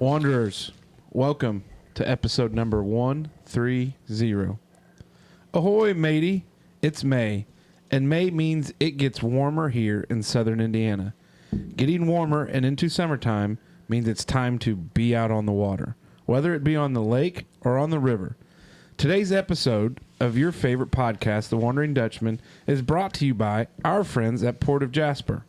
Wanderers, welcome to episode number 130. Ahoy, matey. It's May, and May means it gets warmer here in southern Indiana. Getting warmer and into summertime means it's time to be out on the water, whether it be on the lake or on the river. Today's episode of your favorite podcast, The Wondering Dutchmen, is brought to you by our friends at Port of Jasper.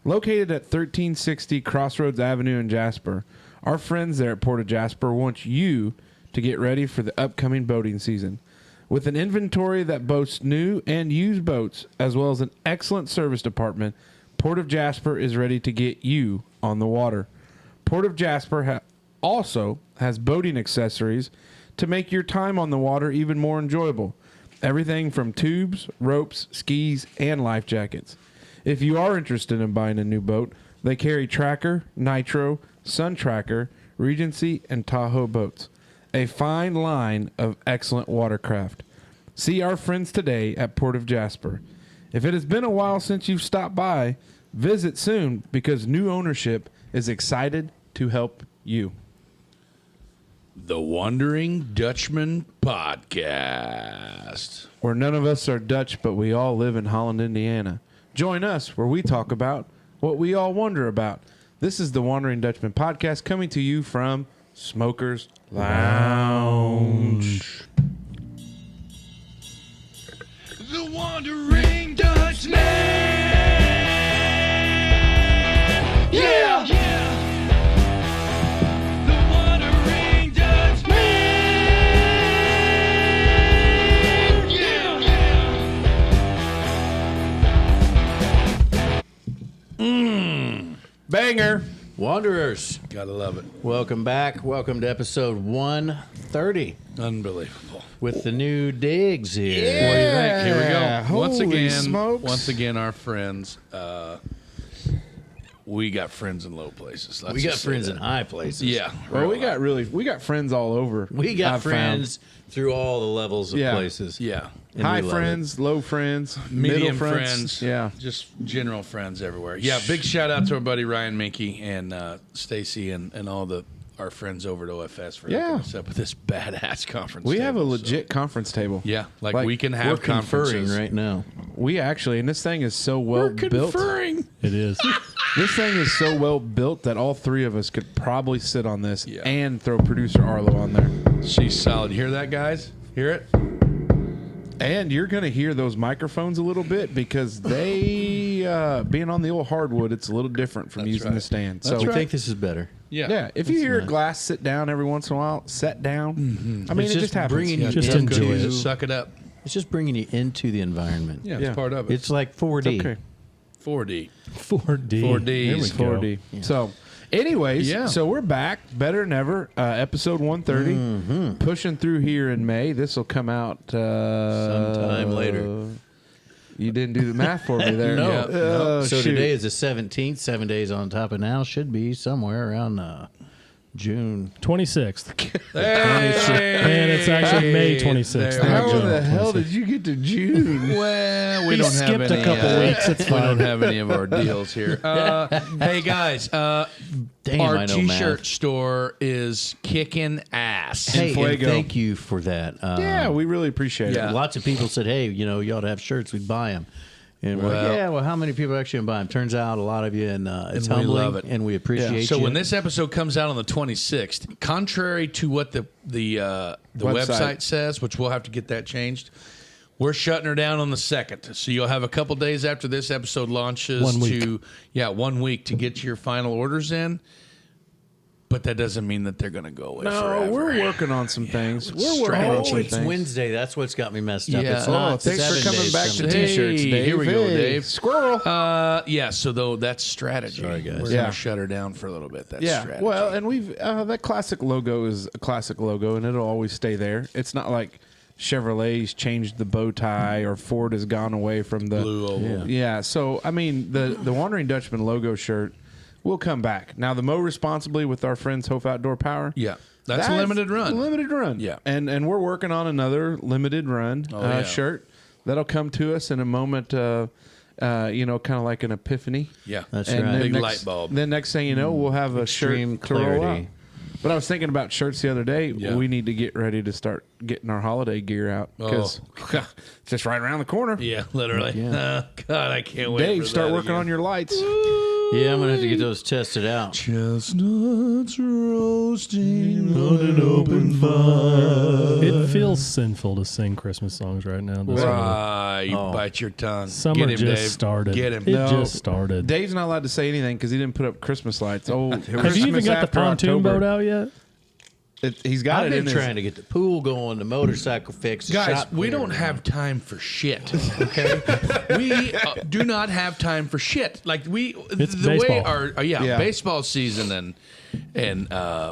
Located at 1360 Crossroads Avenue in Jasper, our friends there at Port of Jasper want you to get ready for the upcoming boating season. With an inventory that boasts new and used boats, as well as an excellent service department, Port of Jasper is ready to get you on the water. Port of Jasper also has boating accessories to make your time on the water even more enjoyable. Everything from tubes, ropes, skis, and life jackets. If you are interested in buying a new boat, they carry Tracker, Nitro, Sun Tracker, Regency, and Tahoe boats. A fine line of excellent watercraft. See our friends today at Port of Jasper. If it has been a while since you've stopped by, visit soon because new ownership is excited to help you. The Wondering Dutchmen podcast. Where none of us are Dutch, but we all live in Holland, Indiana. Join us where we talk about what we all wonder about. This is the Wondering Dutchmen podcast coming to you from Smokers Lounge. The Wondering Dutchmen. Yeah. The Wondering Dutchmen. Yeah. Banger. Wanderers, Gotta love it. welcome back. Welcome to episode 130 Unbelievable. with the new digs here. What do you think? Here we go. Holy smokes. Once again, our friends. We got friends in low places. Let's We got just say friends that. in high places. Yeah. Well, real we got friends all over. We got I've friends through all the levels of Yeah. places. Yeah. And High we love friends, low friends, Medium middle friends. Yeah. Just general friends everywhere. Yeah. Big shout out to our buddy Ryan Minky and Stacy and all our friends over at OFS for hooking us up with this badass conference. We have a table, legit conference table. Yeah. Like Like, we can We're have conferring conferences. right now. We actually, and this thing is so well built. Conferring. It is. This thing is so well built that all three of us could probably sit on this Yeah. and throw producer Arlo on there. She's solid. You hear that, guys? Hear it? And you're going to hear those microphones a little bit because they, being on the old hardwood, it's a little different from That's using right. the stand. That's So, I think this is better. yeah, if you hear nice. glass sit down every once in a while, set down. I mean, It's it just just happens. bringing you Just into, enjoy it. Just suck it up. It's just bringing you into the environment. Yeah, Yeah. it's part of it. It's like 4D. Okay. 4D. 4D. 4Ds. There we go. 4D. So, anyways, Yeah. so we're back, better than ever. Episode 130, pushing through here in May. This will come out Sometime later. You didn't do the math for me there. No. Yeah. Oh, So shoot. today is the 17th. 7 days on top of now. Should be somewhere around June. 26th. Hey! And it's actually May 26th. There we How go. the hell did you get to June? Well, we He don't have skipped any. a couple weeks. It's we fine. don't have any of our deals here. Hey guys, Damn, our I know T-shirt math. store is kicking ass. Hey, and Fuego. thank you for that. Yeah, we really appreciate Yeah. it. Lots of people said, hey, you ought to have shirts. We'd buy them. And we're Well- like, yeah, well, how many people are actually going to buy them? Turns out a lot of you, and it's And we humbling, love it. and we appreciate So you. when this episode comes out on the 26th, contrary to what the website says, which we'll have to get that changed, we're shutting her down on the 2nd. So you'll have a couple days after this episode launches 1 week. to 1 week to get your final orders in. But that doesn't mean that they're going to go away No, forever. we're working on some things. it's We're working on Oh, some it's things. Wednesday. That's what's got me messed up. Yeah. It's Oh, not Thanks for 7 coming days back from to now. T-shirts, Hey, Dave. here we go, Hey, Dave. Squirrel. So though that's strategy. Sorry, guys. We're Yeah. going to shut her down for a little bit. That's strategy. Well, and we've that classic logo is a classic logo, and it'll always stay there. It's not like Chevrolet's changed the bow tie or Ford has gone away from the Blue oval. Yeah. So I mean, the Wandering Dutchman logo shirt will come back. Now the Mow Responsibly with our friends Hopf Outdoor Power. Yeah. That's a limited run. Limited run. Yeah. And we're working on another limited run yeah. shirt that'll come to us in a moment. Kind of like an epiphany. Yeah. That's And right. then Big next- light bulb. Then next thing you know, we'll have a Extreme shirt to roll out. clarity. But I was thinking about shirts the other day. Yeah. We need to get ready to start getting our holiday gear out because it's just right around the corner. Yeah, literally. Yeah. God, I can't wait. Dave, for start that working again. on your lights. Yeah, I'm gonna have to get those tested out. Chestnuts roasting on an open fire. It feels sinful to sing Christmas songs right now. This You bite your tongue. Summer Get him, just Dave. started. Get him. It No. just started. Dave's not allowed to say anything because he didn't put up Christmas lights. Oh, Have you even got the pontoon boat out yet? He's got I've it been in trying to get the pool going, the motorcycle fixed. the Guys, shop we cleared. don't have time for shit. Okay, we do not have time for shit. Like It's the way baseball. our Yeah. baseball season and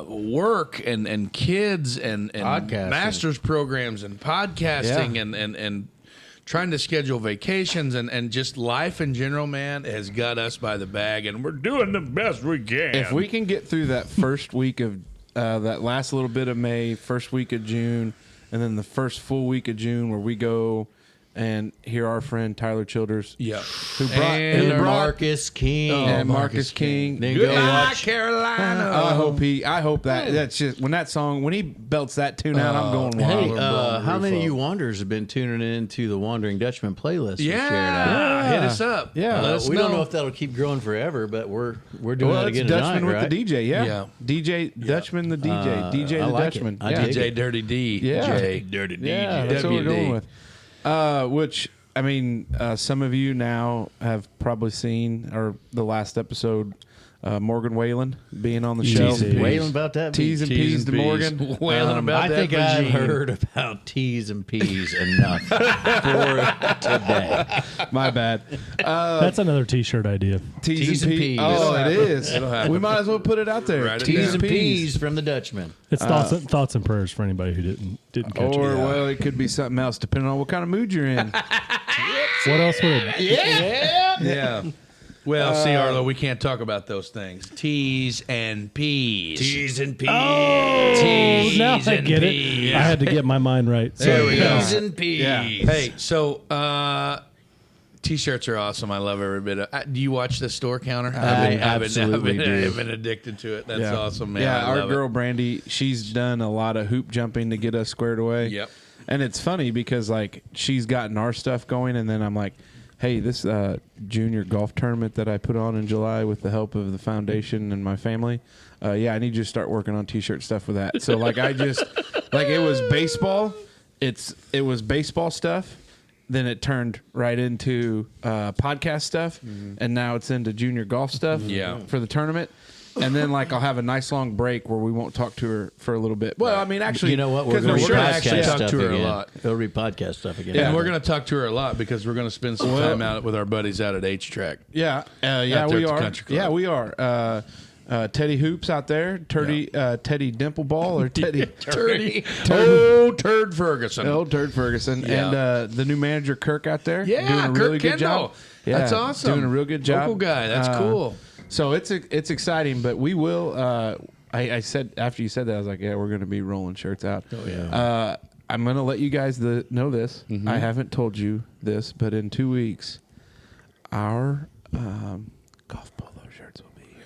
work and kids and Podcasting. master's programs and podcasting and trying to schedule vacations and just life in general, man, has got us by the bag, and we're doing the best we can. If we can get through that first week of that last little bit of May, first week of June, and then the first full week of June where we go and hear our friend Tyler Childers, yeah, who brought And Marcus King. and Marcus King. Then Good go night, watch. Carolina. I hope that's just when he belts that tune out, I'm going wild. Hey, how many of you Wanderers have been tuning into the Wandering Dutchmen playlist? we shared out? Yeah, hit us up. Yeah. Let us We don't know. know if that'll keep growing forever, but we're doing Well, that it's again Dutchman tonight, with right? the DJ, yeah. Yeah. DJ Dutchman, the DJ, DJ I the like it. Dutchman, I yeah. dig DJ Dirty D. Yeah. J Dirty D. Yeah, that's what we're going with. Which, I mean, some of you now have probably seen or the last episode, Morgan Whalen being on the show. Easy. Wailing about that. T's and P's to Morgan. Wailing about I that. think I've vagine. heard about T's and P's enough for today. My bad. That's another T-shirt idea. T's and and P's. P's. Oh, it It'll is. happen. We might as well put it out there. Write it T's down. and P's from the Dutchman. It's thoughts and prayers for anybody who didn't catch Or, it. well, it could be something else depending on what kind of mood you're in. What else would it? Yeah. Well, see, Arlo, we can't talk about those things. T's and P's. T's and P's. Oh, now I and get P's. it. I had to get my mind right. There we go. T's and P's. Yeah. Hey, so T-shirts are awesome. I love every bit of. Do you watch the store counter? absolutely do. I've been addicted to it. That's Yeah. awesome, man. Yeah, I our love girl it. Brandy, she's done a lot of hoop jumping to get us squared away. Yep. And it's funny because like she's gotten our stuff going, and then I'm like, hey, this junior golf tournament that I put on in July with the help of the foundation and my family, I need you to start working on T-shirt stuff with that. So like I just like it was baseball. It was baseball stuff. Then it turned right into podcast stuff, and now it's into junior golf stuff. Yeah. For the tournament. And then, like, I'll have a nice long break where we won't talk to her for a little bit. Well, I mean, actually, You know what? We're 'cause going to we're read gonna actually podcast talk stuff to her a again. lot. We'll read podcast stuff again. And we're going to talk to her a lot because we're going to spend some time out with our buddies out at H-Track. Yeah, there we at the are. country club. Yeah, we are. Teddy Hoops out there, Teddy Dimpleball or Teddy Turd Ferguson. Old Turd Ferguson, Yeah. and the new manager Kirk out there. Yeah, doing a Kirk really good Kendall. job. Yeah, That's awesome. Doing a real good job. Local guy. That's cool. So it's exciting, but we will. I said after you said that, I was like, yeah, we're going to be rolling shirts out. Oh yeah. I'm going to let you guys know this. Mm-hmm. I haven't told you this, but in 2 weeks, our golf polo shirts will be here.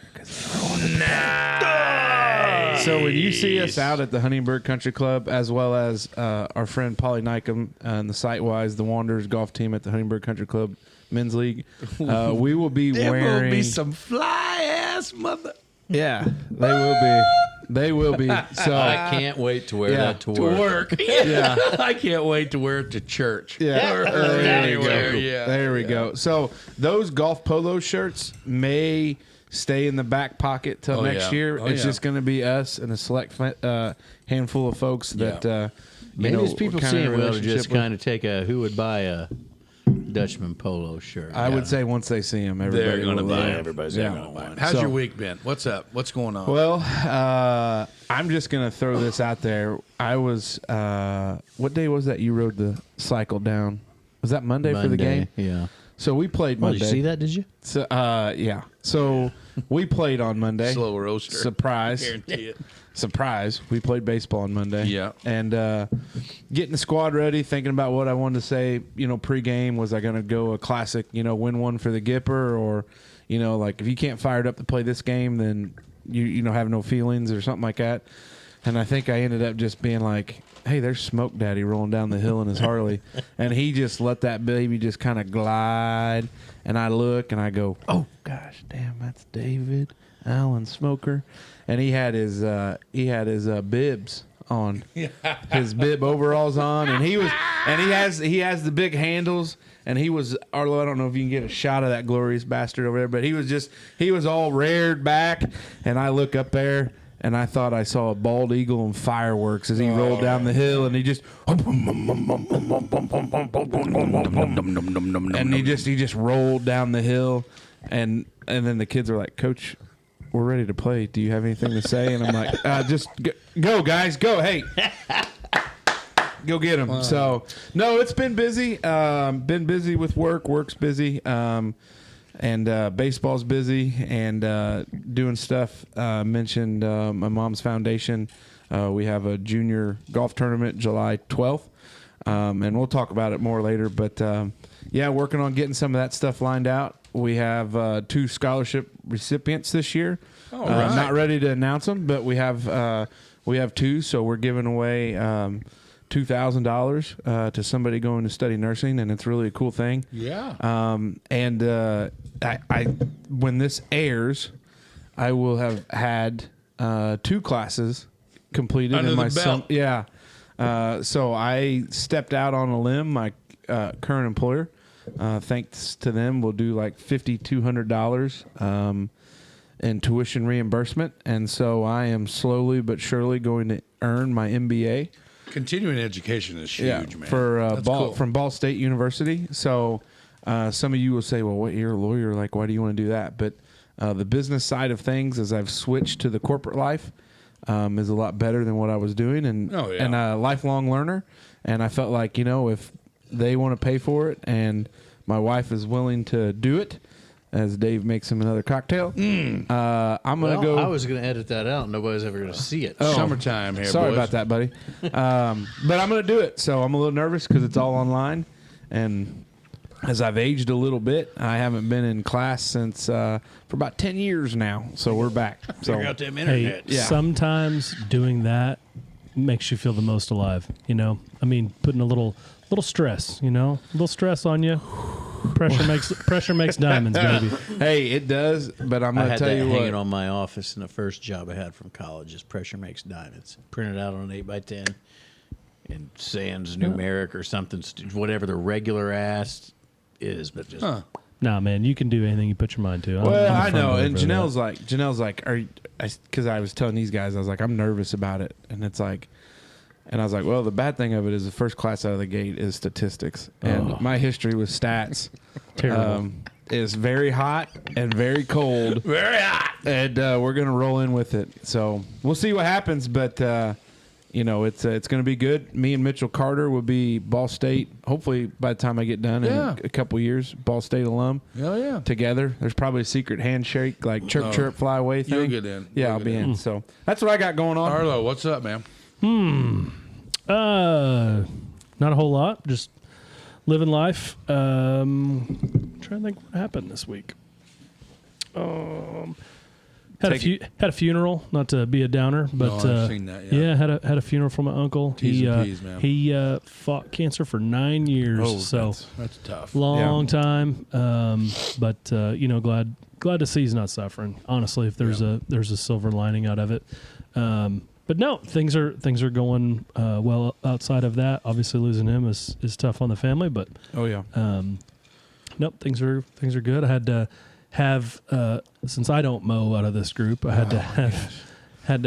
Nice. So when you see us out at the Huntingburg Country Club, as well as our friend Polly Nykum and the Sitewise, the Wanderers golf team at the Huntingburg Country Club Men's League, we will be There wearing. will be some fly-ass mother... Yeah, they will be. They will be. So I can't wait to wear Yeah. that to work. Yeah. I can't wait to wear it to church. Yeah, Or there we anywhere, go. yeah. There we go. So those golf polo shirts may stay in the back pocket till Oh, next yeah. year. Oh, It's yeah. just going to be us and a select handful of folks that Maybe as people we're see kinda it, in we'll relationship just with. kind of take a who would buy a Dutchman polo shirt. I would say once they see them, everybody gonna will, buy 'em. Everybody's yeah. going to buy 'em. How's So- your week been? What's up? What's going on? Well, I'm just gonna throw this out there. I was what day was that you rode the cycle down? Was that Monday for the game? Yeah. So we played Oh, Monday. did you see that? Did you? So yeah. So we played on Monday. Slow roaster. Surprise. Guarantee it. Surprise. We played baseball on Monday. Yeah. And getting the squad ready, thinking about what I wanted to say, pregame. Was I going to go a classic, win one for the Gipper? Or, like if you can't fire it up to play this game, then you know, have no feelings or something like that. And I think I ended up just being like, hey, there's Smoke Daddy rolling down the hill in his Harley. And he just let that baby just kind of glide. And I look and I go, oh, gosh, damn, that's David Allen Smoker. And he had his bibs on, his bib overalls on. And he has the big handles. And he was, Arlo, I don't know if you can get a shot of that glorious bastard over there, but he was all reared back. And I look up there. And I thought I saw a bald eagle and fireworks as he rolled down the hill, and he just rolled down the hill, and then the kids are like, Coach, we're ready to play. Do you have anything to say? And I'm like, just go, guys, go. Hey, go get them. Wow. So no, it's been busy. Been busy with work. Work's busy. And baseball's busy and doing stuff. Mentioned my mom's foundation. We have a junior golf tournament July 12th. And we'll talk about it more later. But, working on getting some of that stuff lined out. We have 2 scholarship recipients this year. Oh, right. Not ready to announce them, but we have 2. So we're giving away $2,000 to somebody going to study nursing, and it's really a cool thing. Yeah. I when this airs, I will have had 2 classes completed under in my the belt. Yeah. So I stepped out on a limb. My current employer, thanks to them, will do like $5,200 in tuition reimbursement, and so I am slowly but surely going to earn my MBA. Continuing education is huge, man. For cool. From Ball State University. So some of you will say, well, you're a lawyer, like, why do you want to do that? But the business side of things, as I've switched to the corporate life, is a lot better than what I was doing, and a lifelong learner. And I felt like, if they want to pay for it and my wife is willing to do it, as Dave makes him another cocktail, I'm going to go. I was going to edit that out. Nobody's ever going to see it. Summertime here, Sorry boys. about that, buddy. But I'm going to do it. So I'm a little nervous because it's all online. And as I've aged a little bit, I haven't been in class since for about 10 years now. So we're back. So figure out them internet. Sometimes doing that makes you feel the most alive. I mean, putting a little stress. A little stress on you. Pressure makes diamonds, baby. Hey, it does. But I'm going to tell you what. I had that hanging on my office in the first job I had from college. Is pressure makes diamonds. Printed out on an 8x10 in sans numeric or something, whatever the regular ass is, but just. Nah, man, you can do anything you put your mind to. I know. And Janelle's like, because I was telling these guys, I was like, I'm nervous about it, and it's like. And I was like, well, the bad thing of it is the first class out of the gate is statistics. And my history with stats is very hot and very cold. Very hot. And we're going to roll in with it. So we'll see what happens. But, it's going to be good. Me and Mitchell Carter will be Ball State, hopefully by the time I get done in a couple years, Ball State alum. Oh, yeah. Together. There's probably a secret handshake, like chirp, chirp, fly away thing. You'll get in. Yeah, I'll be in. So that's what I got going on. Arlo, what's up, man? Not a whole lot. Just living life. Trying to think what happened this week. Had a funeral. Not to be a downer, but I've seen that. Yeah, had a funeral for my uncle. T's and P's, man. He fought cancer for 9 years. Oh, so that's tough. Long time. But glad to see he's not suffering. Honestly, if there's a silver lining out of it. But no, things are going well outside of that. Obviously, losing him is tough on the family, but nope, things are good. I had to have since I don't mow out of this group, I had to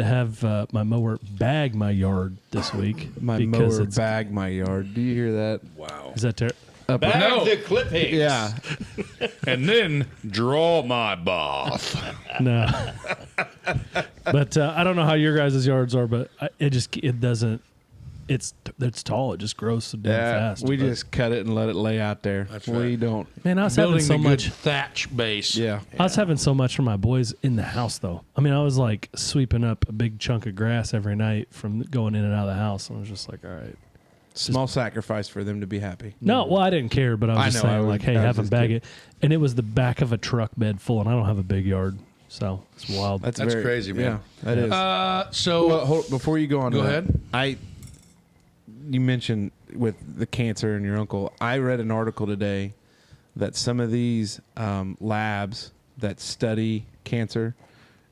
have my mower bag my yard this week. My mower bag my yard. Do you hear that? Wow. Is that terrible? Bag the clip hicks. Yeah. And then draw my bath. No. But I don't know how your guys' yards are, but it doesn't. It's tall. It just grows so damn fast. We just cut it and let it lay out there. That's We right. don't. Man, I was Building having so the much good thatch base. Yeah. I was having so much for my boys in the house, though. I mean, I was like sweeping up a big chunk of grass every night from going in and out of the house. I was just like, all right. Small sacrifice for them to be happy. No, well, I didn't care, but I was just saying, hey, have them bag it. And it was the back of a truck bed full, and I don't have a big yard. So it's wild. That's crazy, man. Yeah, that is. So Before you go on, Go to that, ahead. You mentioned with the cancer and your uncle. I read an article today that some of these labs that study cancer,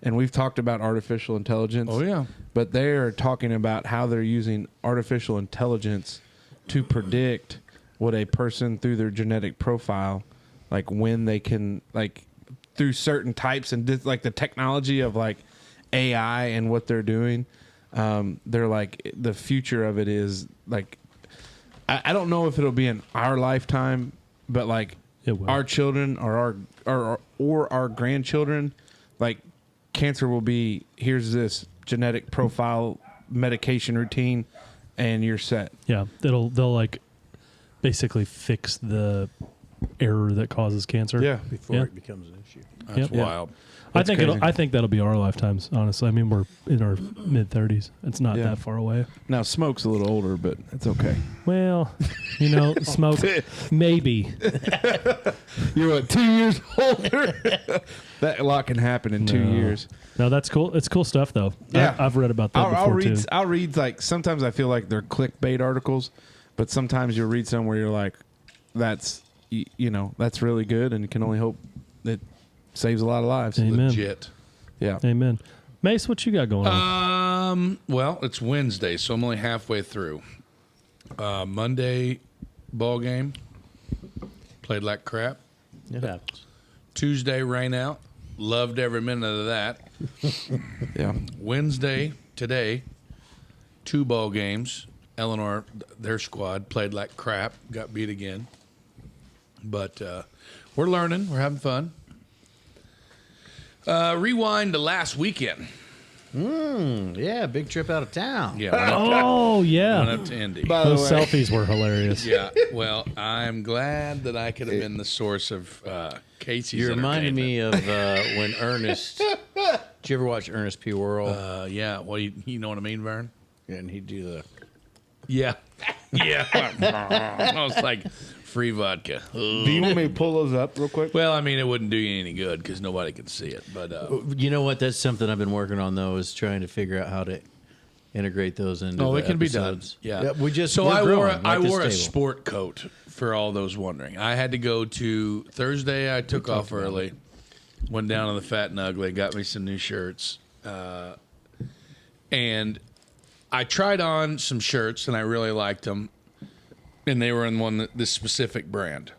and we've talked about artificial intelligence. Oh, yeah. But they're talking about how they're using artificial intelligence to predict what a person through their genetic profile, like when they can, like through certain types and like the technology of like AI and what they're doing. They're like, the future of it is like, I don't know if it'll be in our lifetime, but like our children or our grandchildren, like cancer will be, here's this genetic profile medication routine and you're set. Yeah, they'll like basically fix the error that causes cancer. Yeah, before it becomes an issue. That's wild. I think that'll be our lifetimes. Honestly, I mean we're in our mid-30s. It's not that far away. Now smoke's a little older, but it's okay. Well, smoke maybe. You're what, 2 years older? That a lot can happen in 2 years. No, that's cool. It's cool stuff though. Yeah. I've read about that before too. I'll read like, sometimes I feel like they're clickbait articles, but sometimes you'll read some where you're like, that's that's really good, and you can only hope it saves a lot of lives. Amen. Legit. Yeah. Amen. Mace, what you got going on? Well, it's Wednesday, so I'm only halfway through. Monday ball game. Played like crap. It happens. Tuesday rain out. Loved every minute of that. Yeah. Wednesday, today, 2 ball games. Eleanor, their squad, played like crap. Got beat again. But we're learning. We're having fun. Rewind to last weekend. Yeah, big trip out of town. Yeah. Yeah. Went up to Indy. Those selfies were hilarious. Yeah. Well, I'm glad that I could have been the source of Casey's You reminded entertainment. me of when Ernest. Did you ever watch Ernest P. Worrell? Yeah. Well, you know what I mean, Vern? And he'd do the. Yeah. Yeah. I was like, free vodka. Do you want me to pull those up real quick? Well, I mean, it wouldn't do you any good because nobody can see it. But You know what? That's something I've been working on, though, is trying to figure out how to integrate those into it the can be done. episodes. Yeah. So I wore I a sport coat for all those wondering. I had to go to Thursday. I took off early, went down to the Fat and Ugly, got me some new shirts, and I tried on some shirts and I really liked them, and they were in this specific brand.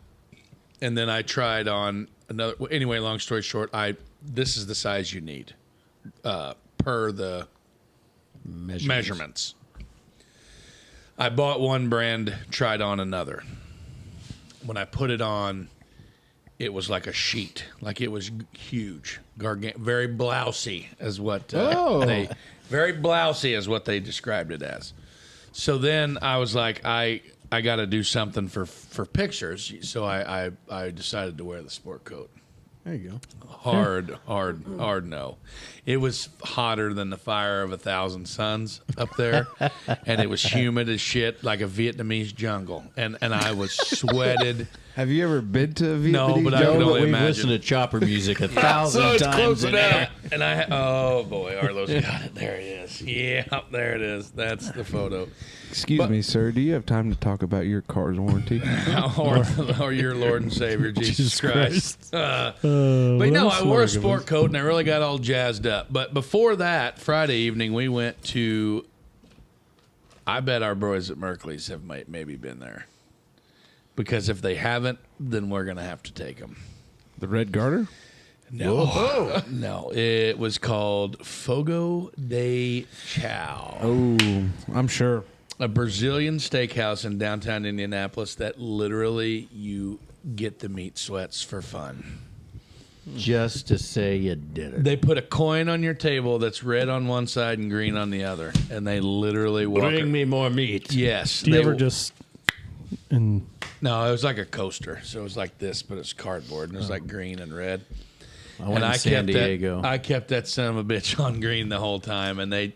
And then I tried on another. Anyway, long story short, this is the size you need per the measurements. I bought one brand, tried on another. When I put it on, it was like a sheet, like it was huge, very blousy, is what very blousy is what they described it as. So then I was like, I got to do something for pictures. So I decided to wear the sport coat. There you go. Hard no. It was hotter than the fire of 1,000 suns up there, and it was humid as shit, like a Vietnamese jungle. And I was sweated. Have you ever been to a Vietnamese No, but I jungle? can only We've imagine. listened to chopper music 1,000 So it's times. close an enough. hour. And oh boy, Arlo's got it. There it is. Yeah, there it is. That's the photo. Excuse me, sir. Do you have time to talk about your car's warranty? or your Lord and Savior Jesus Christ. But What no, else I am wore a gonna give sport us? coat and I really got all jazzed up. But before that, Friday evening, we went to. I bet our boys at Merkley's have maybe been there, because if they haven't, then we're gonna have to take them. The Red Garter? No, no, it was called Fogo de Chao. Oh, I'm sure. A Brazilian steakhouse in downtown Indianapolis that literally you get the meat sweats for fun. Just to say you did it. They put a coin on your table that's red on one side and green on the other, and they literally walk. Bring me more meat. Yes. Do you ever just and No, it was like a coaster, so it was like this, but it's cardboard, and it was like green and red. I went to San Diego. I kept that son of a bitch on green the whole time, and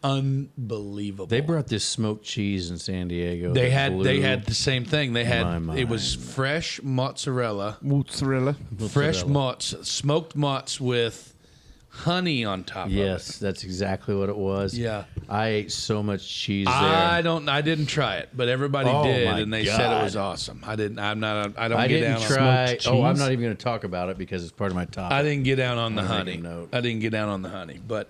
unbelievable. They brought this smoked cheese in San Diego. They that blew had the same thing. They had my it was mind. fresh mozzarella, Mozzarella. fresh mozz, smoked mozz with honey on top of it. Yes, that's exactly what it was. Yeah. I ate so much cheese there. I didn't try it, but everybody Oh, did, my and they said it was awesome. I didn't get down I didn't on try. smoked Oh, I'm cheese? not even going to talk about it because it's part of my topic. I didn't get down on the I'll make a honey. note. I didn't get down on the honey, but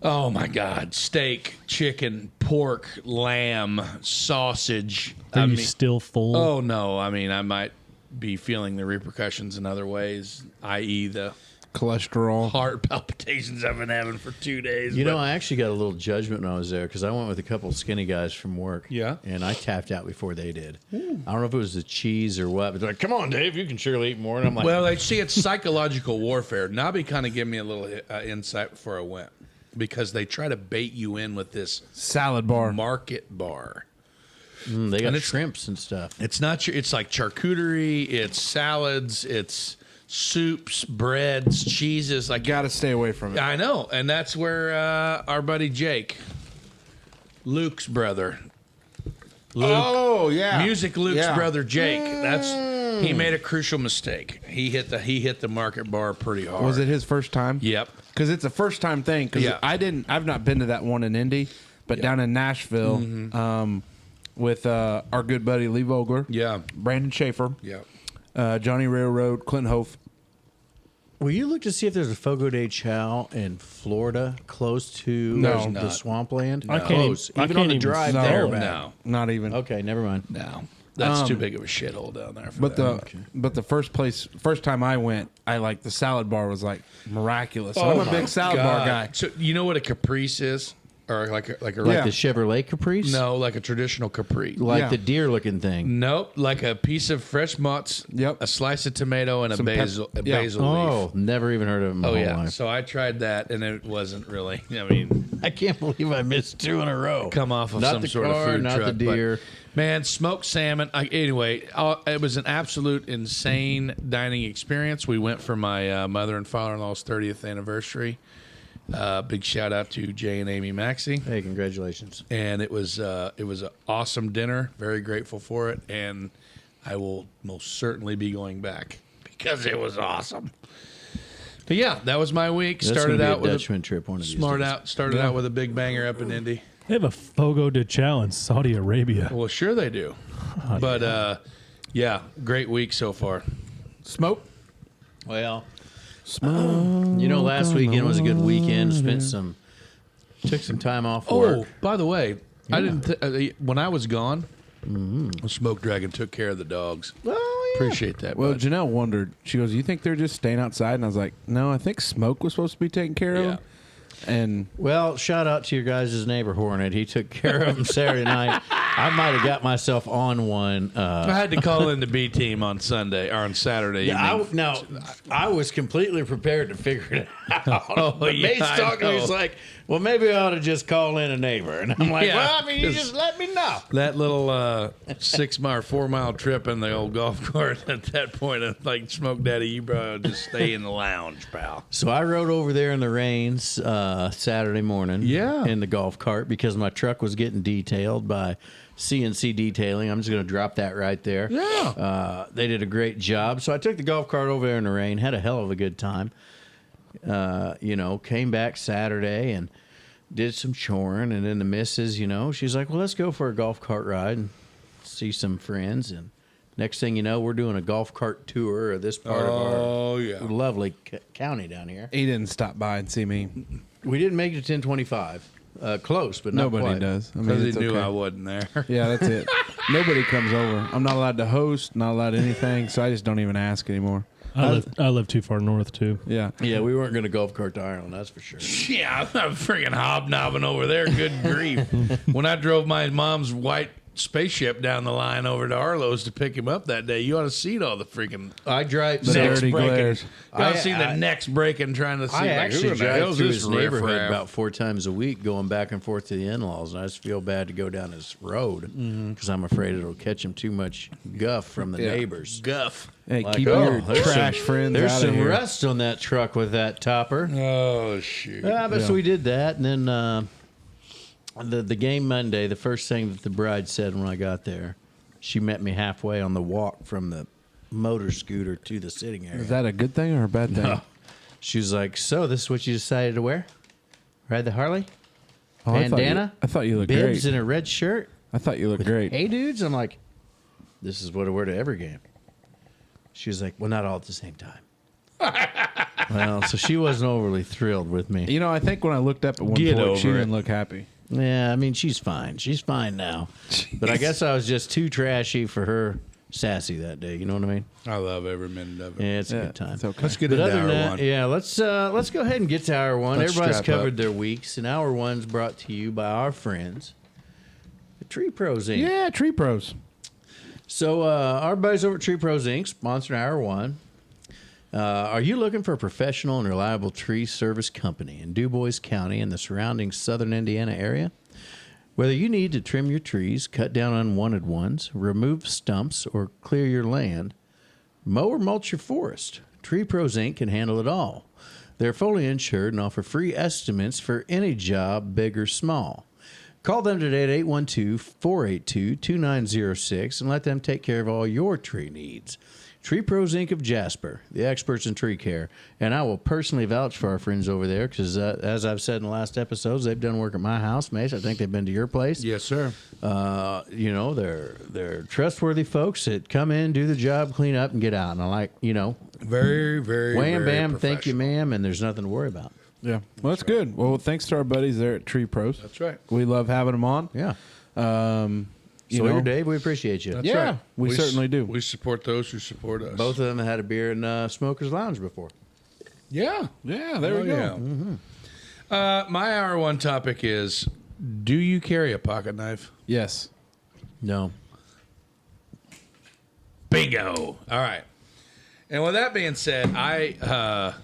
oh my God, steak, chicken, pork, lamb, sausage. Are you still full? Oh no, I mean I might be feeling the repercussions in other ways, i.e. the Cholesterol. heart palpitations I've been having for 2 days. You but- know, I actually got a little judgment when I was there because I went with a couple of skinny guys from work. Yeah. And I tapped out before they did. I don't know if it was the cheese or what, but they're like, come on, Dave, you can surely eat more. And I'm like, well, I see it's psychological warfare. Nobby kind of gave me a little insight before I went because they try to bait you in with this Salad bar. market bar. they got and it's- shrimps and stuff. It's not. It's like charcuterie. It's salads. It's soups, breads, cheeses. Like Got to stay away from it. I know, and that's where our buddy Jake, Luke's brother, Luke, Oh, yeah. Music Luke's Yeah. brother Jake. He made a crucial mistake. He hit the market bar pretty hard. Was it his first time? Yep. Because it's a first time thing. Because Yeah. I've not been to that one in Indy, but down in Nashville, with our good buddy Lee Vogler, Yeah. Brandon Schaefer, Yeah. Johnny Railroad, Clint Hopf. Will you look to see if there's a Fogo de Chao in Florida close to No. the Not. swampland? I can't Close. even- I Even can't on the even drive No. there. No. back. No. Not even. Okay, never mind. No. That's too big of a shithole down there. For But that. the first time I went, I like the salad bar was like miraculous. I'm a my big salad bar God. guy. So you know what a caprice is, or like a Like Yeah. the Chevrolet Caprice? no, like a traditional capri. Like Yeah. the deer looking thing. Nope, like a piece of fresh mutts, Yep. a slice of tomato, and a Some basil, pep- a yeah. basil Oh, leaf. never even heard of it in my Oh whole yeah, life. so I tried that, and it wasn't really. I mean, I can't believe I missed 2 in a row. come off of not some the sort car, of food not truck. the deer. But, man, smoked salmon. Anyway, it was an absolute insane dining experience. We went for my mother and father-in-law's 30th anniversary. Big shout out to Jay and Amy Maxey. Hey, congratulations. And it was an awesome dinner. Very grateful for it, and I will most certainly be going back because it was awesome. But yeah, that was my week. That's Started gonna be out a with Dutchman trip one of these days. Started out with a big banger up in Indy. They have a Fogo de Chao in Saudi Arabia. Well, sure they do. But yeah, great week so far. Smoke. Well, you know, last weekend was a good weekend. Took some time off work. Oh, by the way, I didn't. When I was gone, the Smoke Dragon took care of the dogs. Oh, Appreciate that. Well, bud. Janelle wondered. She goes, "You think they're just staying outside?" And I was like, "No, I think Smoke was supposed to be taking care of Yeah. them." And Well, shout out to your guys' neighbor Hornet. He took care of him Saturday night. I might have got myself on one. I had to call in the B team on Sunday or on Saturday. evening. I was completely prepared to figure it out. Oh, But yeah, Mace I talking to me, know. he's like, well, maybe I ought to just call in a neighbor. And I'm like, Yeah, well, I mean, you 'cause- just let me know. That little 6-mile or 4-mile trip in the old golf cart at that point, I'm like, Smoke Daddy, you probably just stay in the lounge, pal. So I rode over there in the rains Saturday morning Yeah. in the golf cart because my truck was getting detailed by CNC Detailing. I'm just going to drop that right there. Yeah. They did a great job. So I took the golf cart over there in the rain, had a hell of a good time. Came back Saturday and did some choring. And then the missus, she's like, well, let's go for a golf cart ride and see some friends. And next thing you know, we're doing a golf cart tour of this part of Oh, our yeah. lovely county down here. he didn't stop by and see me. We didn't make it to 1025. Close, but not Nobody quite. does. I mean, Because he it's knew okay. I wasn't there. Yeah, that's it. Nobody comes over. I'm not allowed to host. Not allowed anything. So I just don't even ask anymore. I live too far north too. Yeah. Yeah, we weren't going to golf cart to Ireland, that's for sure. Yeah, I'm not freaking hobnobbing over there. Good grief. When I drove my mom's white spaceship down the line over to Arlo's to pick him up that day, you ought to see all the freaking I drive. The necks dirty breaking. glares. You ought to I- see the I- necks breaking trying to see. I like, actually who the drive hell's through this his neighborhood riffraff? about 4 times a week, going back and forth to the in-laws, and I just feel bad to go down this road because I'm afraid it'll catch him too much guff from the Yeah. neighbors. Guff. Hey, Like, keep oh, your there's trash some- friends There's out some of here. rust on that truck with that topper. Oh shoot. So we did that, and then the game Monday, the first thing that the bride said when I got there, she met me halfway on the walk from the motor scooter to the sitting area. Is that a good thing or a bad thing? No. She was like, so this is what you decided to wear? Ride the Harley? Oh, Bandana? I thought you looked Bibs great. in a red shirt? I thought you looked great. Hey, dudes. I'm like, this is what I wear to every game. She was like, well, not all at the same time. Well, so she wasn't overly thrilled with me. You know, I think when I looked up at one Get point, she over it. didn't look happy. Yeah, I mean, she's fine. She's fine now. But I guess I was just too trashy for her sassy that day. You know what I mean? I love every minute of it. Yeah, it's a good time. It's okay. Let's get But into other hour than that, one. yeah, let's go ahead and get to hour one. Let's Everybody's strap covered up. their weeks, and hour one's brought to you by our friends, the Tree Pros Inc. Yeah, Tree Pros. So our buddies over at Tree Pros Inc. sponsored hour one. Are you looking for a professional and reliable tree service company in DuBois County and the surrounding southern Indiana area? Whether you need to trim your trees, cut down unwanted ones, remove stumps, or clear your land, mow or mulch your forest, Tree Pros Inc. can handle it all. They're fully insured and offer free estimates for any job, big or small. Call them today at 812-482-2906 and let them take care of all your tree needs. Tree Pros Inc. of Jasper, the experts in tree care. And I will personally vouch for our friends over there because, as I've said in the last episodes, they've done work at my house, Mace. I think they've been to your place. Yes, sir. You know, they're trustworthy folks that come in, do the job, clean up, and get out. And I like, you know, Very, very, wham, very bam, thank you, professional. ma'am, and there's nothing to worry about. Yeah. Well, that's good. Well, thanks to our buddies there at Tree Pros. That's right. We love having them on. Yeah. You Sawyer, know, Dave, we appreciate you. That's Yeah, right. we certainly do. We support those who support us. Both of them had a beer in Smoker's Lounge before. Yeah. Yeah, there we go. Yeah. Mm-hmm. My hour one topic is: do you carry a pocket knife? Yes. No. Bingo. All right. And with that being said, I've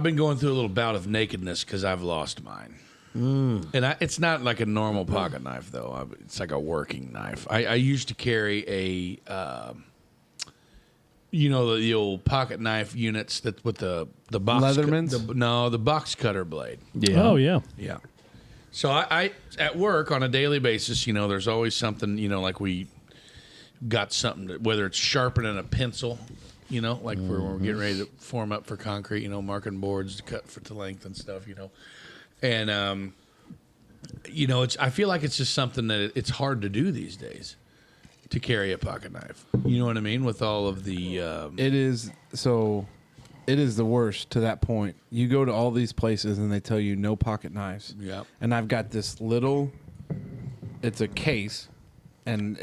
been going through a little bout of nakedness because I've lost mine. And it's not like a normal pocket knife, though. It's like a working knife. I used to carry a, the old pocket knife units that with the box. Leathermans? The box cutter blade. Yeah. Oh yeah. Yeah. So I at work on a daily basis, there's always something, like we got something, whether it's sharpening a pencil, like when we're getting ready to form up for concrete, marking boards to cut to length and stuff, And, I feel like it's just something that it's hard to do these days to carry a pocket knife. You know what I mean? With all of the... It is the worst to that point. You go to all these places and they tell you no pocket knives. Yep. And I've got this it's a case, and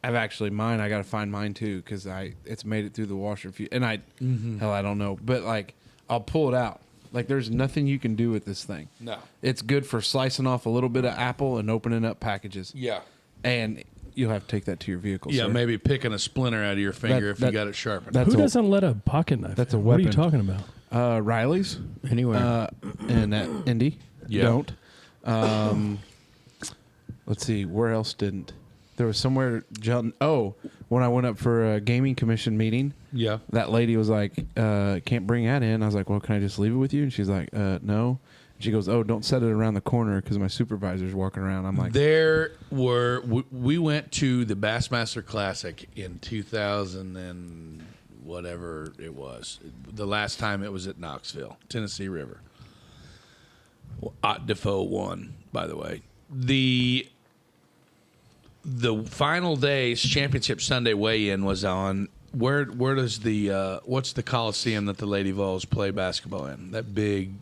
I've actually mine. I got to find mine too because it's made it through the washer. I don't know, but like I'll pull it out. Like there's nothing you can do with this thing. No. It's good for slicing off a little bit of apple and opening up packages. Yeah. And you'll have to take that to your vehicle. Yeah, sir. maybe picking a splinter out of your finger if you got it sharpened. That's Who doesn't let a pocket knife? that's a What are you weapon. talking about? Riley's Anywhere. and at Indy Yeah. don't. Let's see, where else didn't? There was somewhere. When I went up for a gaming commission meeting, Yeah. that lady was like, "Can't bring that in." I was like, "Well, can I just leave it with you?" And she's like, "No." She goes, "Oh, don't set it around the corner because my supervisor's walking around." I'm like, we went to the Bassmaster Classic in 2000 and whatever it was. The last time it was at Knoxville, Tennessee River. Ott Defoe won, by the way. The final day's championship Sunday weigh-in was on where does what's the Coliseum that the Lady Vols play basketball in? That big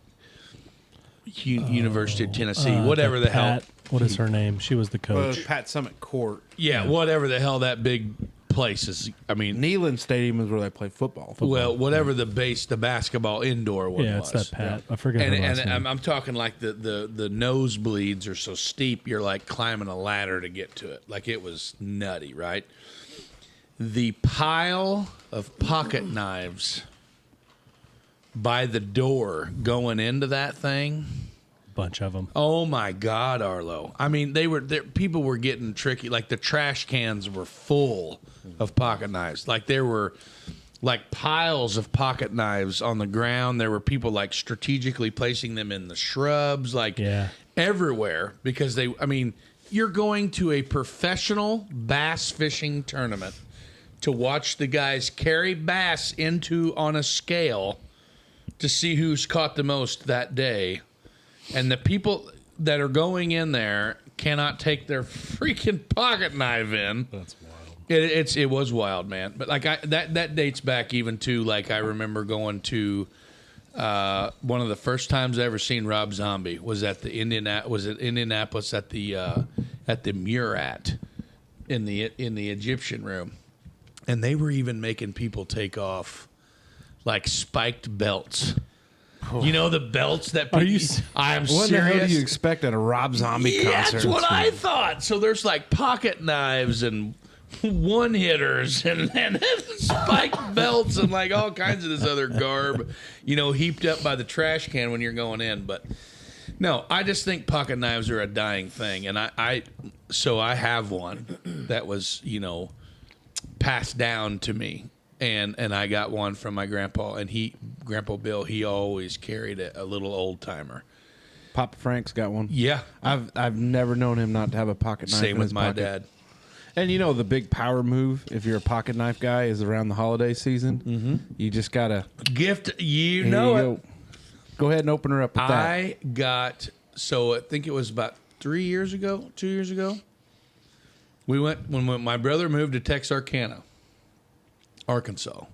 University of Tennessee, whatever the hell. What is her name? She was the coach. Pat Summit Court. Yeah, whatever the hell that big place is. I mean, Neyland Stadium is where they play football. well, whatever the basketball indoor one Yeah, was. it's that Pat. I forget her And last name. I'm talking like the nosebleeds are so steep, you're like climbing a ladder to get to it. Like it was nutty, right? The pile of pocket knives by the door going into that thing. Bunch of them. Oh my God, Arlo! I mean, people were getting tricky. Like the trash cans were full of pocket knives. Like there were like piles of pocket knives on the ground. There were people like strategically placing them in the shrubs, like everywhere because you're going to a professional bass fishing tournament to watch the guys carry bass on a scale to see who's caught the most that day. And the people that are going in there cannot take their freaking pocket knife in. That's wild. It was wild, man. But like that dates back even to like I remember going to one of the first times I ever seen Rob Zombie was at the Indianapolis at the Murat in the Egyptian room, and they were even making people take off like spiked belts. You know the belts that people, I'm What serious. the hell do you expect at a Rob Zombie concert? That's what I thought. So there's like pocket knives and one hitters and spiked belts and like all kinds of this other garb, heaped up by the trash can when you're going in. But no, I just think pocket knives are a dying thing. And I have one that was, passed down to me. And I got one from my grandpa, and Grandpa Bill, he always carried a little old timer. Papa Frank's got one. Yeah. I've never known him not to have a pocket knife. Same in with his my pocket. dad. And the big power move, if you're a pocket knife guy, is around the holiday season. Mm-hmm. You just gotta Gift, Here you go. Go ahead and open her up with that. I think it was about 2 years ago. We went when my brother moved to Texarkana, Arkansas,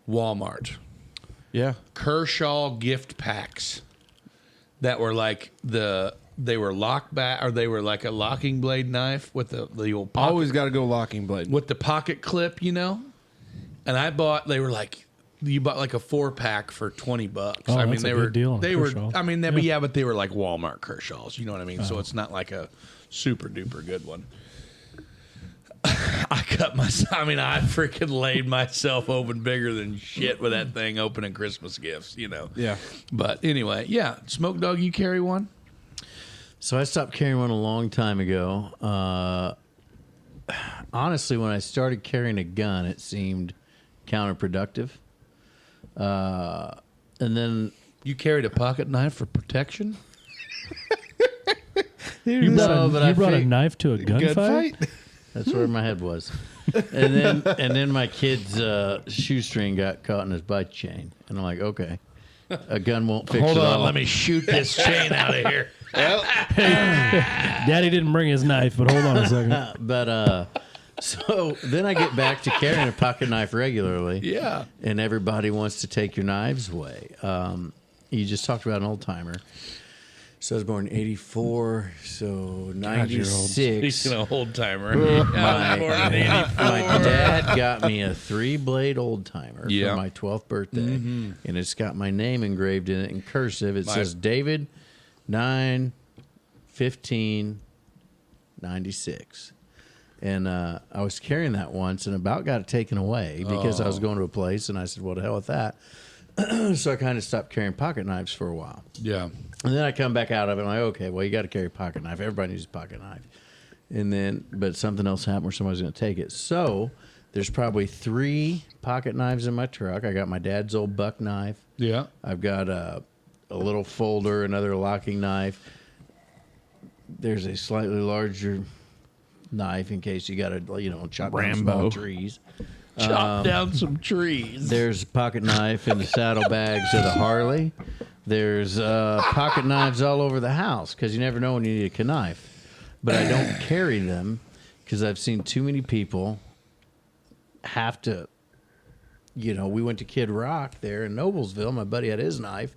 Walmart, Yeah. Kershaw gift packs that were like they were lock back, or they were like a locking blade knife with the old pocket, Always got to go locking blade. with the pocket clip, And they were like, you bought like a 4-pack for $20. Oh, I mean, that's a they good were deal on they were. Kershaw. I mean, but they were like Walmart Kershaws. You know what I mean? So it's not like a super duper good one. I freaking laid myself open bigger than shit with that thing opening Christmas gifts, Yeah. But anyway, yeah. Smoke Dog, you carry one? So I stopped carrying one a long time ago. Honestly, when I started carrying a gun, it seemed counterproductive. And then You carried a pocket knife for protection? You brought a knife to a gunfight? Gunfight? that's where my head was. And then my kid's shoestring got caught in his bike chain, and I'm like, okay, a gun won't fix Hold it on, all. let me shoot this chain out of here. Daddy didn't bring his knife, but hold on a second. But so then I get back to carrying a pocket knife regularly. Yeah. And everybody wants to take your knives away. You just talked about an old timer. So I was born in 84, so 96. Speaking of old timer. My dad got me a 3-blade old timer Yeah. for my 12th birthday. And it's got my name engraved in it in cursive. It says David 9/15/96. And I was carrying that once and about got it taken away because I was going to a place and I said, well, to hell with that. So I kind of stopped carrying pocket knives for a while. Yeah. And then I come back out of it and I'm like, okay, well, you got to carry a pocket knife. Everybody needs a pocket knife. And then, but something else happened where somebody's going to take it. So there's probably 3 pocket knives in my truck. I got my dad's old buck knife. Yeah. I've got a little folder, another locking knife. There's a slightly larger knife in case you got to, chop down small trees. Chop down some trees. There's a pocket knife in the saddlebags of the Harley. There's pocket knives all over the house because you never know when you need a knife. But I don't carry them because I've seen too many people have to, we went to Kid Rock there in Noblesville. My buddy had his knife.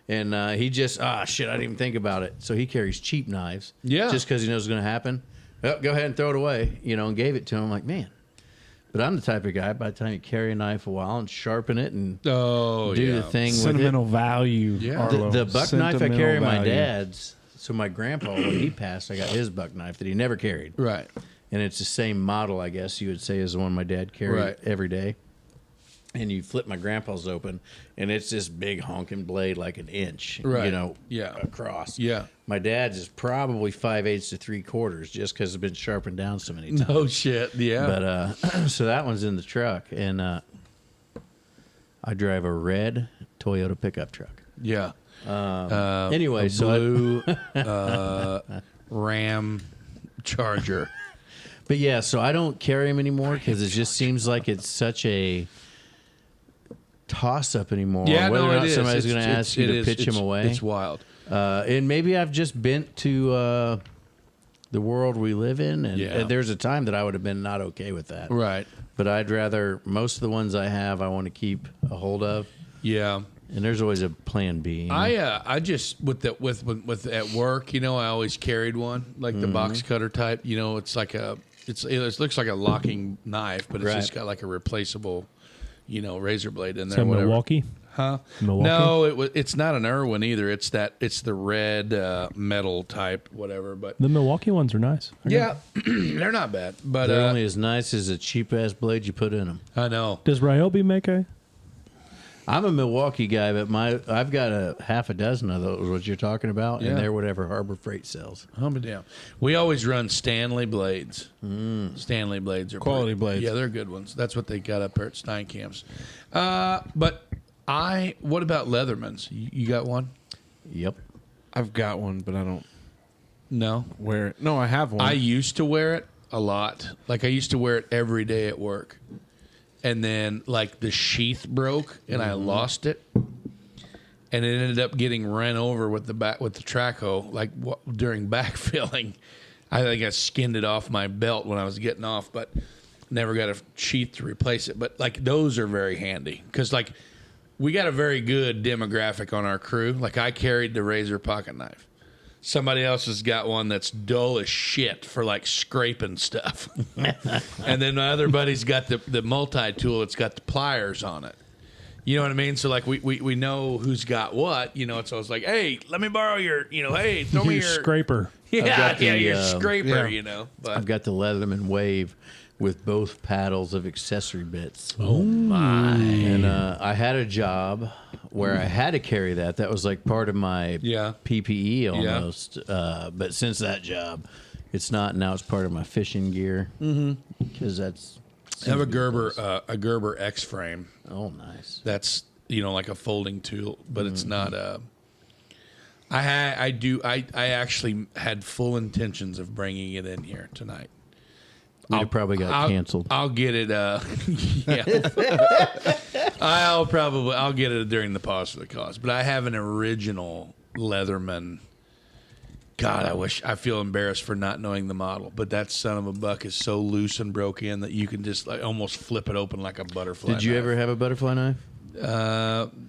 And he just, shit, I didn't even think about it. So he carries cheap knives. Yeah. Just because he knows it's going to happen. Oh, go ahead and throw it away, and gave it to him. I'm like, man. But I'm the type of guy, by the time you carry a knife a while and sharpen it and do the thing Sentimental with value. Yeah. Arlo. it. The buck knife I carry my value. dad's. So my grandpa, when he passed, I got his buck knife that he never carried. Right. And it's the same model, I guess you would say, as the one my dad carried every day. And you flip my grandpa's open, and it's this big honking blade, like an inch, across. Yeah. My dad's is probably 5/8 to 3/4, just because it's been sharpened down so many times. Oh, shit. Yeah. But so that one's in the truck, and I drive a red Toyota pickup truck. Yeah. Anyway, blue Ram Charger. But yeah, so I don't carry them anymore because it just seems like it's such a toss-up anymore. Yeah, whether no, or not it is. somebody's going to ask you to pitch them away. It's wild. And maybe I've just bent to the world we live in, and there's a time that I would have been not okay with that. Right. But I'd rather, most of the ones I have, I want to keep a hold of. Yeah. And there's always a plan B. I just with at work, I always carried one, like the box cutter type. It's like it looks like a locking knife, but it's just got like a replaceable, razor blade in there. So Milwaukee? Huh? Milwaukee? No, it's not an Irwin either. It's the red metal type, whatever. But The Milwaukee ones are nice. yeah, they're not bad. But They're only as nice as a cheap-ass blade you put in them. I know. Does Ryobi make a? I'm a Milwaukee guy, but I've got a half a dozen of those, what you're talking about, Yeah. and they're whatever Harbor Freight sells. Damn. We always run Stanley blades. Stanley blades are Quality blades. Yeah, they're good ones. That's what they got up there at Steinkamp's. But what about Leatherman's? You got one? Yep. I've got one, but I don't No. wear it. No, I have one. I used to wear it a lot. Like I used to wear it every day at work. And then like the sheath broke and I lost it. And it ended up getting run over with the track hoe during backfilling. I think I skinned it off my belt when I was getting off, but never got a sheath to replace it. But like those are very handy because like we got a very good demographic on our crew. Like I carried the razor pocket knife. Somebody else has got one that's dull as shit for like scraping stuff. And then my other buddy's got the multi-tool that's got the pliers on it. You know what I mean? So like we know who's got what, so it's like, hey, let me borrow your, hey, throw me your scraper. got the, your scraper, But I've got the Leatherman Wave with both paddles of accessory bits. oh my. And I had a job where I had to carry that. That was like part of my PPE almost. But since that job, it's not. Now it's part of my fishing gear. Because that's... I have a Gerber X frame. Oh, nice. That's like a folding tool, but it's not a. I actually had full intentions of bringing it in here tonight. We'd probably got canceled. I'll get it. Yeah. I'll get it during the pause for the cause. But I have an original Leatherman. God, I feel embarrassed for not knowing the model, but that son of a buck is so loose and broke in that you can just like almost flip it open like a butterfly. Did you knife. ever have a butterfly knife?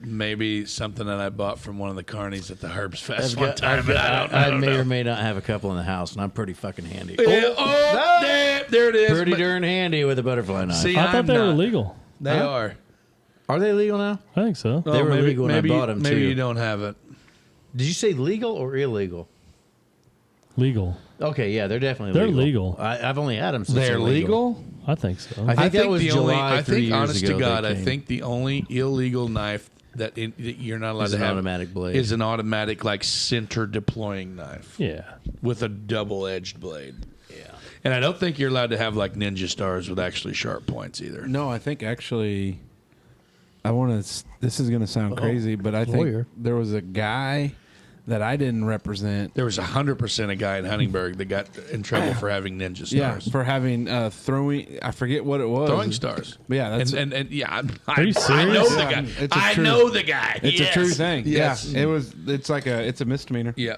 Maybe something that I bought from one of the carnies at the Herbs Fest one time, but I don't may know. or may not have a couple in the house, and I'm pretty fucking handy. There it is. Pretty but- darn handy with a butterfly knife. See, I thought I'm they were not. legal. They are. Are they legal now? I think so. They were legal when I bought them, maybe too. you don't have it. Did you say legal or illegal? Legal. Okay, yeah, they're definitely They're legal. legal. I've only had them since They're legal? I think so. I think that was the only. July I 3 think, years honest ago to God, they I came. think the only illegal knife that you're not allowed Is to an have automatic blade. is an automatic like center deploying knife yeah. with a double-edged blade. Yeah. And I don't think you're allowed to have like ninja stars with actually sharp points either. No, I think actually, I want to. This is going to sound crazy, but I think lawyer. there was a guy that I didn't represent. There was 100% a guy in Huntingburg that got in trouble for having ninja Yeah, stars. for having throwing. I forget what it was. Throwing stars. But yeah, that's and yeah, Are you I know serious? the Yeah, guy. it's a I true- know the guy. it's Yes. a true thing. Yes. Yeah, it's a misdemeanor. Yeah.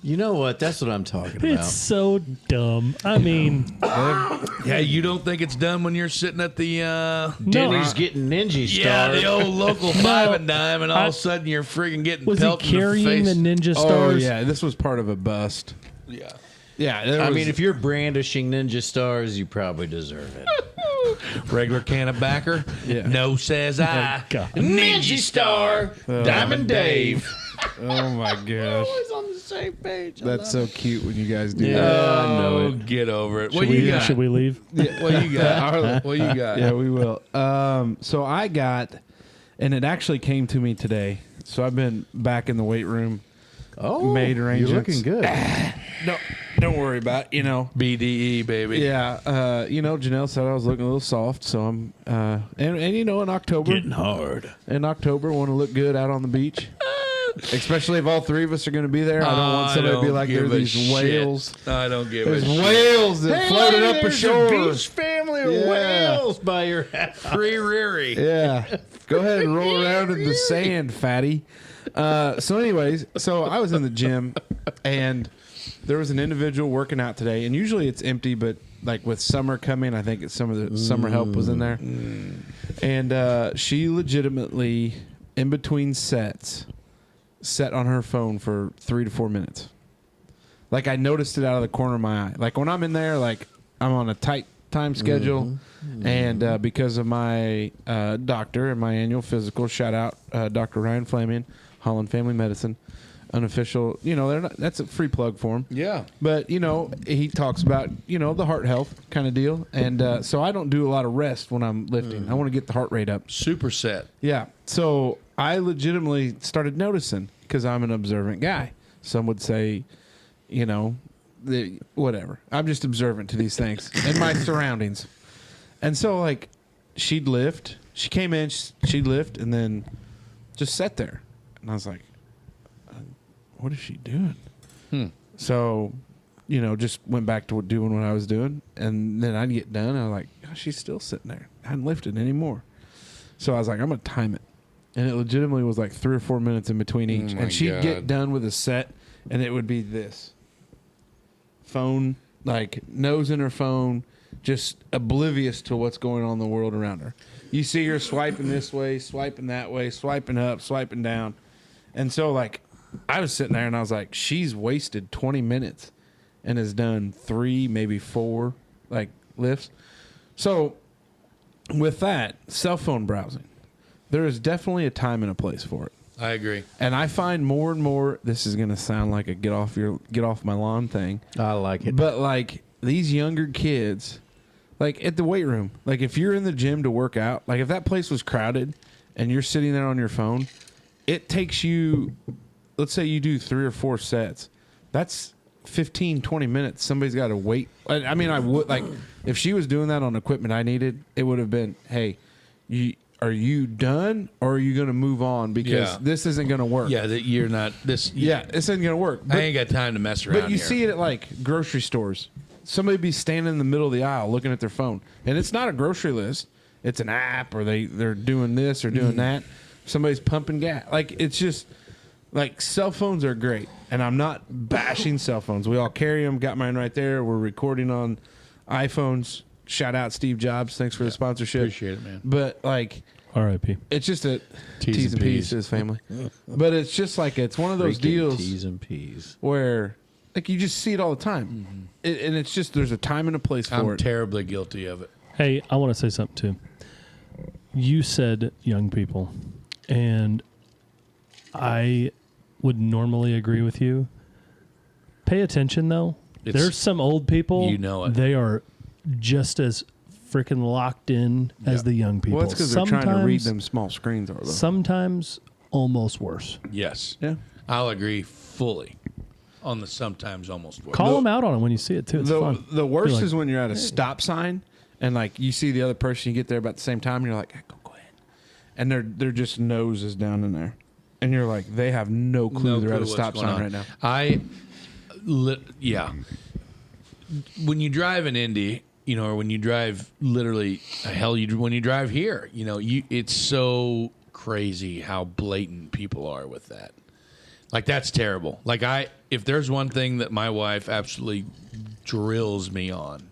You know what? That's what I'm talking about. It's so dumb. I mean, Yeah, you don't think it's done when you're sitting at the Denny's getting ninja yeah, stars. the old local five and dime, and all of a sudden you're freaking getting was he pelted in the carrying face. the ninja Oh stars? yeah, this was part of a bust. Yeah. Yeah, I mean, if you're brandishing ninja stars, you probably deserve it. Regular can of backer. Yeah. No, says I. God. Ninja Star. Diamond Dave. oh my gosh, Always on the same page. that's so cute when you guys do Yeah. that. I know Oh, it. get over it. Should What we, you got? should we leave? What you got? What you got? Yeah, we will. So I got, and it actually came to me today. So I've been back in the weight room. Oh, Made you're arrangements. looking good. No, don't worry about it, BDE, baby. Yeah, Janelle said I was looking a little soft, so I'm, and in October, hard. want to look good out on the beach. Especially if all three of us are going to be there. I don't want somebody to be like, there's these whales. I don't give There's a shit. whales that floated up ashore. A beach family of whales by your house. Free Riri. Yeah. Go ahead and roll around in the sand, fatty. So anyways, I was in the gym and there was an individual working out today, and usually it's empty, but like with summer coming, I think some of the summer help was in there. And she legitimately, in between sets, sat on her phone for 3 to 4 minutes. Like I noticed it out of the corner of my eye. Like when I'm in there, like I'm on a tight time schedule. And because of my doctor and my annual physical, shout out Dr. Ryan Flamian, Holland Family Medicine, unofficial, that's a free plug for him. Yeah. But, he talks about, the heart health kind of deal. And so I don't do a lot of rest when I'm lifting. I want to get the heart rate up. Superset. Yeah. So I legitimately started noticing because I'm an observant guy. Some would say, whatever. I'm just observant to these things and my surroundings. And so, like, she'd lift. She came in, she'd lift, and then just sat there. And I was like, what is she doing? So, just went back to doing what I was doing. And then I'd get done. And I was like, gosh, she's still sitting there. I hadn't lifted anymore. So I was like, I'm going to time it. And it legitimately was like 3 or 4 minutes in between each. And she'd get done with a set, and it would be this. Phone, like, nose in her phone, just oblivious to what's going on in the world around her. You see her swiping this way, swiping that way, swiping up, swiping down. And so, like, I was sitting there and I was like, she's wasted 20 minutes and has done 3, maybe 4, like, lifts. So, with that, cell phone browsing, there is definitely a time and a place for it. I agree. And I find more and more, this is going to sound like a get off my lawn thing. I like it. But, like, these younger kids, like at the weight room, like if you're in the gym to work out, like if that place was crowded and you're sitting there on your phone, it takes you, let's say you do 3 or 4 sets. That's 15, 20 minutes. Somebody's got to wait. I mean, I would, like, if she was doing that on equipment I needed, it would have been, hey, are you done or are you going to move on? Because this isn't going to work. Yeah, that you're not this. Yeah, this isn't going to work. I ain't got time to mess around. But you see it at like grocery stores. Somebody be standing in the middle of the aisle looking at their phone, and it's not a grocery list. It's an app, or they're doing this or doing that. Somebody's pumping gas. Like, it's just like cell phones are great, and I'm not bashing cell phones. We all carry them. Got mine right there. We're recording on iPhones. Shout out Steve Jobs. Thanks for the sponsorship. Appreciate it, man. But like, R.I.P. it's just a T's and P's to his family. But it's just like, it's one of those deals T's and P's where, like, you just see it all the time. And it's just, there's a time and a place for I'm it. terribly guilty of it. Hey, I want to say something too. You said young people, and I would normally agree with you. Pay attention, though. There's some old people. You know it. They are just as freaking locked in as the young people. Well, that's because they're trying to read them small screens, are they? Sometimes almost worse. Yes. Yeah. I'll agree fully on the sometimes almost worse. Call them out on it when you see it, too. It's fun. The worst Be like, is when you're at a stop sign and, like, you see the other person, you get there about the same time, and you're like, hey, go ahead. And their just nose is down in there. And you're like, they have no clue they're at a stop sign right now. Yeah. When you drive in Indy, or when you drive literally, when you drive here, it's so crazy how blatant people are with that. Like, that's terrible. Like, if there's one thing that my wife absolutely drills me on,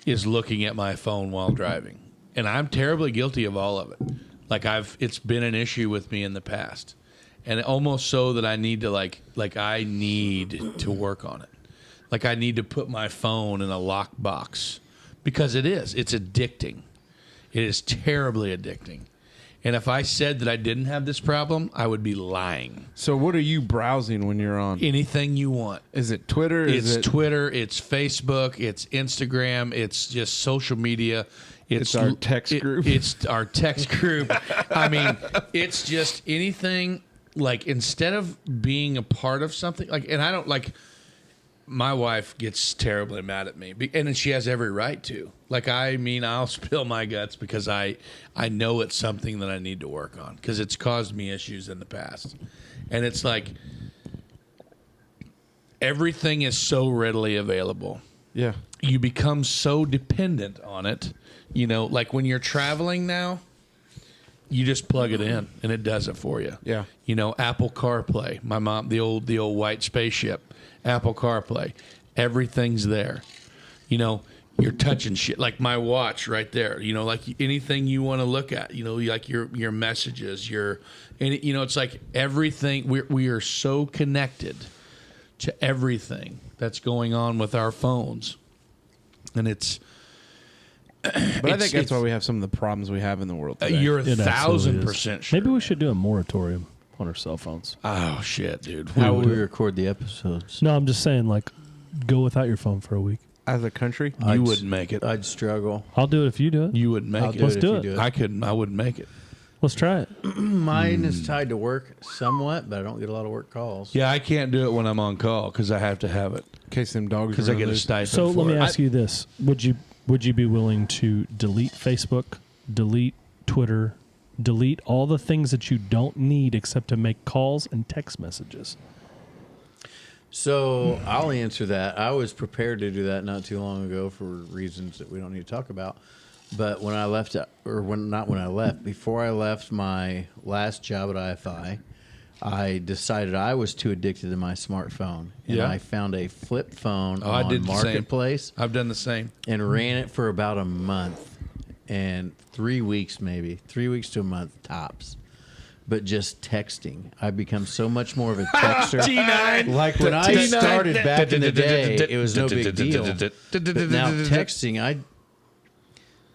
is looking at my phone while driving. And I'm terribly guilty of all of it. Like, it's been an issue with me in the past. And almost so that I need to I need to work on it. Like, I need to put my phone in a lockbox because it's addicting. It is terribly addicting. And if I said that I didn't have this problem, I would be lying. So what are you browsing when you're on? Anything you want. Is it Twitter? It's Twitter. It's Facebook. It's Instagram. It's just social media. It's our text group. It's our text group. I mean, it's just anything, like, instead of being a part of something, like, and I don't, like, my wife gets terribly mad at me, and she has every right to. Like, I'll spill my guts because I know it's something that I need to work on because it's caused me issues in the past. And it's like everything is so readily available. Yeah. You become so dependent on it. You know, like when you're traveling now, you just plug it in and it does it for you. Yeah. You know, Apple CarPlay. My mom, the old white spaceship, Apple CarPlay. Everything's there. You know, you're touching shit like my watch right there. You know, like anything you want to look at. You know, like your messages. It's like everything. We are so connected to everything that's going on with our phones, and it's. But I think that's why we have some of the problems we have in the world today. You're It absolutely 1,000% sure. Maybe we should do a moratorium on our cell phones. Oh shit, dude. How would we record the episodes? No, I'm just saying, like, go without your phone for a week. As a country, You wouldn't make it. I'd struggle. I'll do it if you do it. You wouldn't make I'll it. do Let's it do if it. you do it. I couldn't. I wouldn't make it. Let's try it. Mine is tied to work somewhat, but I don't get a lot of work calls. Yeah, I can't do it when I'm on call because I have to have it in case them dogs. because I get a stipend. So for let me it. ask you this: Would you be willing to delete Facebook, delete Twitter, delete all the things that you don't need except to make calls and text messages? So I'll answer that. I was prepared to do that not too long ago for reasons that we don't need to talk about. But when I left, before I left my last job at IFI, I decided I was too addicted to my smartphone. And Yeah. I found a flip phone I on did the same. Marketplace I've done the same. and ran it for about a month and 3 weeks, maybe 3 weeks to a month tops. But just texting. I've become so much more of a texter. T9. Like when I started back in the day, it was no big deal. But now texting,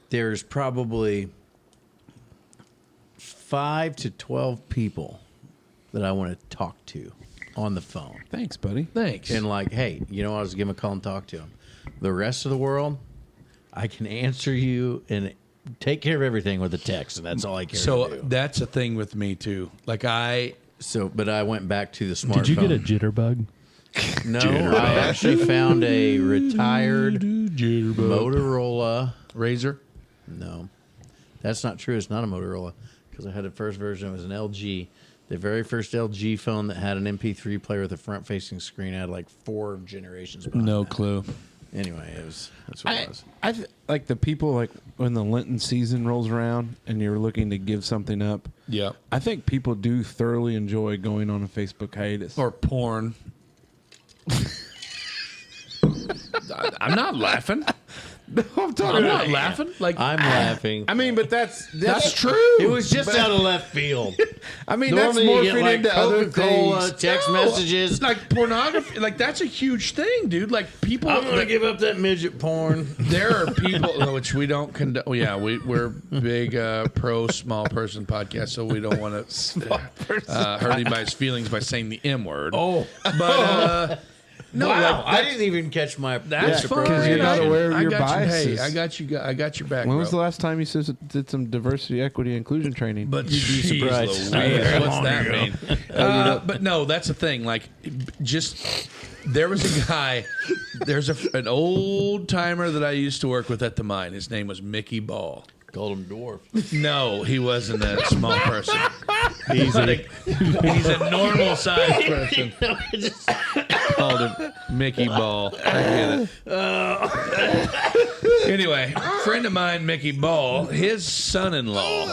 there's probably 5 to 12 people that I want to talk to on the phone. Thanks, buddy. Thanks. And like, hey, you know, I was give them a call and talk to them. The rest of the world, I can answer you and take care of everything with a text, and that's all I care to So do. that's a thing with me too. Like But I went back to the smartphone. Did you get a jitterbug? No, I actually found a retired Motorola. Razor. No, that's not true. It's not a Motorola because I had the first version. It was an LG. The very first LG phone that had an MP3 player with a front-facing screen. I had like 4 generations behind No that. clue. Anyway, that's what it was. Like the people, like when the Lenten season rolls around and you're looking to give something up. Yeah. I think people do thoroughly enjoy going on a Facebook hiatus. Or porn. I'm not laughing. I'm talking I'm about. not laughing. Like I'm laughing. I mean, but that's true. It was just out of left field. I mean, Normally that's you get morphing like into other Coca-Cola things. text messages. Like pornography. Like that's a huge thing, dude. Like people. I'm going to give up that midget porn. There are people which we don't condone. Yeah, we're big pro small person podcast, so we don't want to hurt anybody's feelings by saying the M word. Oh, But no, wow! like, I didn't even catch my. that's fine. because you're not aware of I your got you. biases. Hey, I got your back. When was the bro. last time you did some diversity, equity, inclusion training? But You'd be jeez surprised. Louise, what's that mean? But no, that's the thing. Like, just there was a guy. There's an old timer that I used to work with at the mine. His name was Mickey Ball. Called him dwarf. No, he wasn't a small person. He's a normal sized person. Called him Mickey Ball. I get it. Anyway, friend of mine, Mickey Ball, his son-in-law,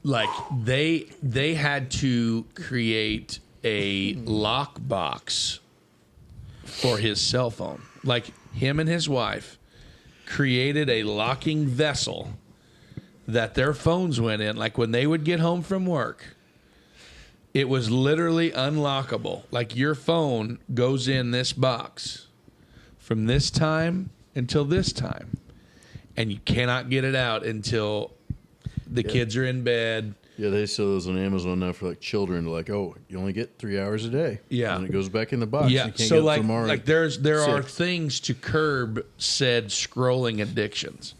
like they had to create a lock box for his cell phone. Like him and his wife created a locking vessel that their phones went in. Like when they would get home from work, it was literally unlockable. Like your phone goes in this box from this time until this time, and you cannot get it out until the kids are in bed. Yeah, they sell those on Amazon now for like children. Like, oh, you only get 3 hours a day. Yeah. and it goes back in the box. Yeah, you can't so get it tomorrow. like there are 6. things to curb said scrolling addictions.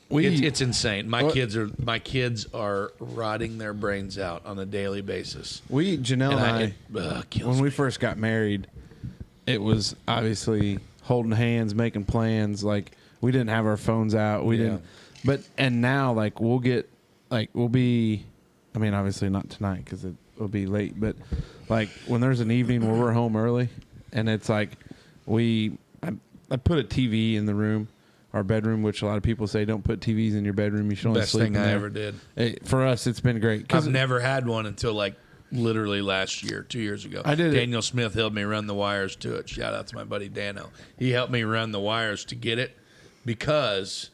It's insane. My kids are rotting their brains out on a daily basis. Janelle and I, kills when we me. first got married, it was obviously holding hands, making plans. Like, we didn't have our phones out. We didn't. But, and now, like, we'll be, I mean, obviously not tonight because it'll be late. But, like, when there's an evening where we're home early and it's like I put a TV in the room, our bedroom, which a lot of people say don't put TVs in your bedroom. You should only sleep in there. Best thing I ever did. For us, it's been great. I've never had one until like literally last year, 2 years ago. I did Daniel Smith helped me run the wires to it. Shout out to my buddy Dano. He helped me run the wires to get it because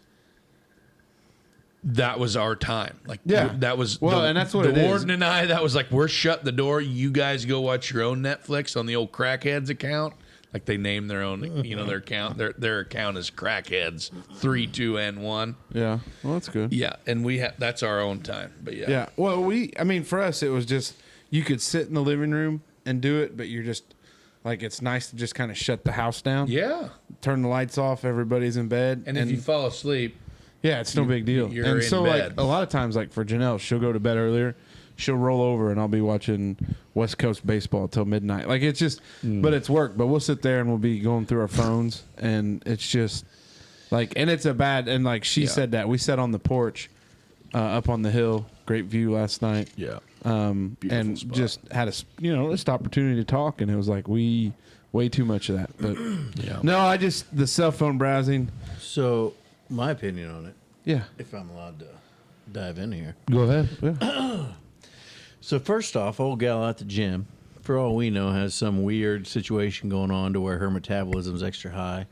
that was our time. Like, that was and that's what the it warden is. and I. That was like, we're shut the door. You guys go watch your own Netflix on the old Crackheads account. Like, they name their own, their account. Their account is Crackheads 3, 2, and 1. Yeah, well, that's good. Yeah, and that's our own time. But Yeah. Well, I mean, for us, it was just, you could sit in the living room and do it, but you're just, like, it's nice to just kind of shut the house down. Yeah. Turn the lights off, everybody's in bed. And if you fall asleep, yeah, it's no big deal. you're and in so, bed. like, a lot of times, like, for Janelle, she'll go to bed earlier. She'll roll over and I'll be watching West Coast baseball till midnight. Like, it's just, but it's work. But we'll sit there and we'll be going through our phones, and it's just like, and it's and like she said that we sat on the porch up on the hill, great view last night. Yeah. And spot. just had just opportunity to talk, and it was like way too much of that. But no, the cell phone browsing. So, my opinion on it, Yeah. if I'm allowed to dive in here. Go ahead. Yeah. So first off, old gal at the gym, for all we know, has some weird situation going on to where her metabolism's extra high.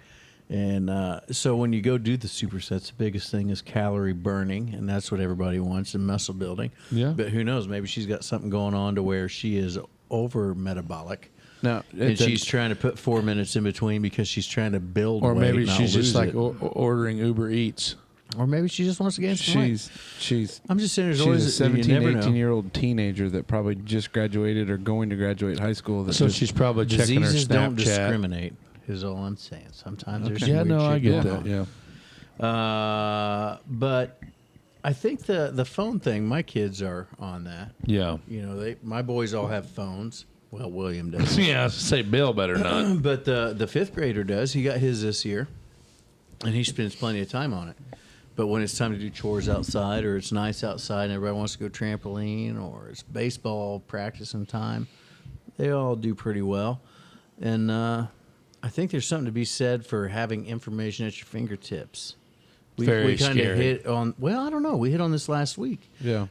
And so when you go do the supersets, the biggest thing is calorie burning, and that's what everybody wants, and muscle building. Yeah. But who knows? Maybe she's got something going on to where she is over metabolic. No, And she's trying to put 4 minutes in between because she's trying to build Or weight, maybe not she's just lose like it. ordering Uber Eats. Or maybe she just wants to gain some weight. She's I'm just saying there's she's always a 17, you never know. 18-year-old teenager that probably just graduated or going to graduate high school. That So just, she's probably checking her Diseases don't Snapchat. discriminate, is all I'm saying. Sometimes there's some Yeah, weird no, I shit get going that. on. yeah. But I think the phone thing, my kids are on that. Yeah. You know, my boys all have phones. Well, William does. Yeah, say Bill better not. But the fifth grader does. He got his this year, and he spends plenty of time on it. But when it's time to do chores outside, or it's nice outside and everybody wants to go trampoline, or it's baseball practicing time, they all do pretty well. And I think there's something to be said for having information at your fingertips. We Very kind of scary. hit on, well, I don't know. We hit on this last week. Yeah.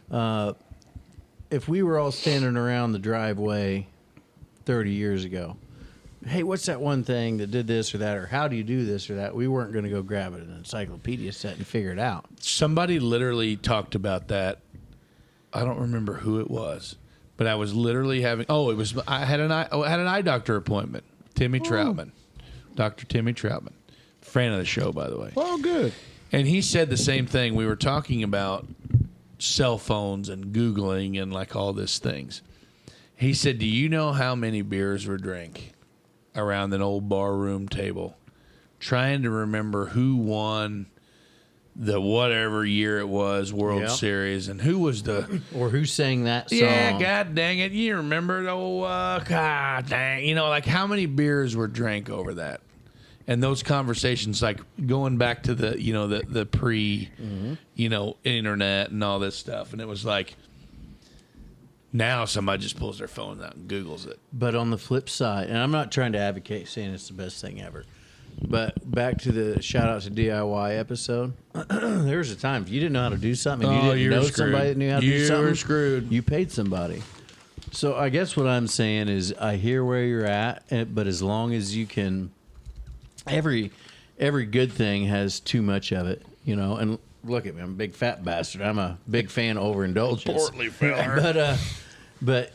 If we were all standing around the driveway 30 years ago, hey, what's that one thing that did this or that, or how do you do this or that? We weren't going to go grab it in an encyclopedia set and figure it out. Somebody literally talked about that. I don't remember who it was, but I was literally having. Oh, it was. I had an eye doctor appointment. Timmy Troutman, Dr. Timmy Troutman, fan of the show, by the way. Oh, good. And he said the same thing. We were talking about cell phones and Googling and like all these things. He said, "Do you know how many beers were drank around an old bar room table, trying to remember who won the whatever year it was World Yep. Series and who was the Or who sang that song? yeah, god dang it, you remember the god dang, like how many beers were drank over that?" And those conversations, like going back to the the pre internet and all this stuff, and it was like now somebody just pulls their phone out and Googles it. But on the flip side, and I'm not trying to advocate saying it's the best thing ever, but back to the shout out to DIY episode, there was a time if you didn't know how to do something, and you didn't know somebody that knew how to do something, You were screwed. you paid somebody. So I guess what I'm saying is I hear where you're at, but as long as you can, every good thing has too much of it, and look at me, I'm a big fat bastard. I'm a big fan of overindulgence. Portly feller. But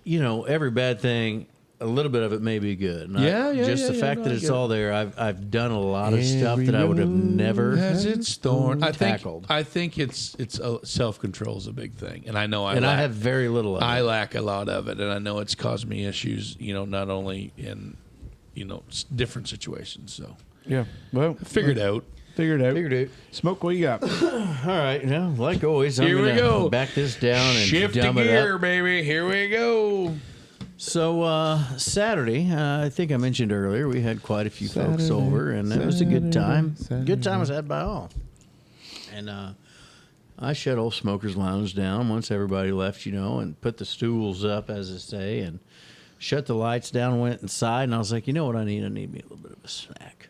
every bad thing, a little bit of it may be good. And just the fact that it's all there. I've done a lot of stuff that I would have never has its thorn. tackled. I think it's self control is a big thing, and I know I have very little of I it. lack a lot of it, and I know it's caused me issues. Not only in different situations. So Yeah. Well, figure it out. figured out. Figured it. Smoke, what you got? All right, like always, I'm Here we gonna go. Back this down and Shift dumb the it gear, up. baby. Here we go. So Saturday, I think I mentioned earlier, we had quite a few folks over, and it was a good time. Good time was had by all. And I shut old Smoker's Lounge down once everybody left, and put the stools up, as I say, and shut the lights down, went inside, and I was like, you know what I need? I need me a little bit of a snack.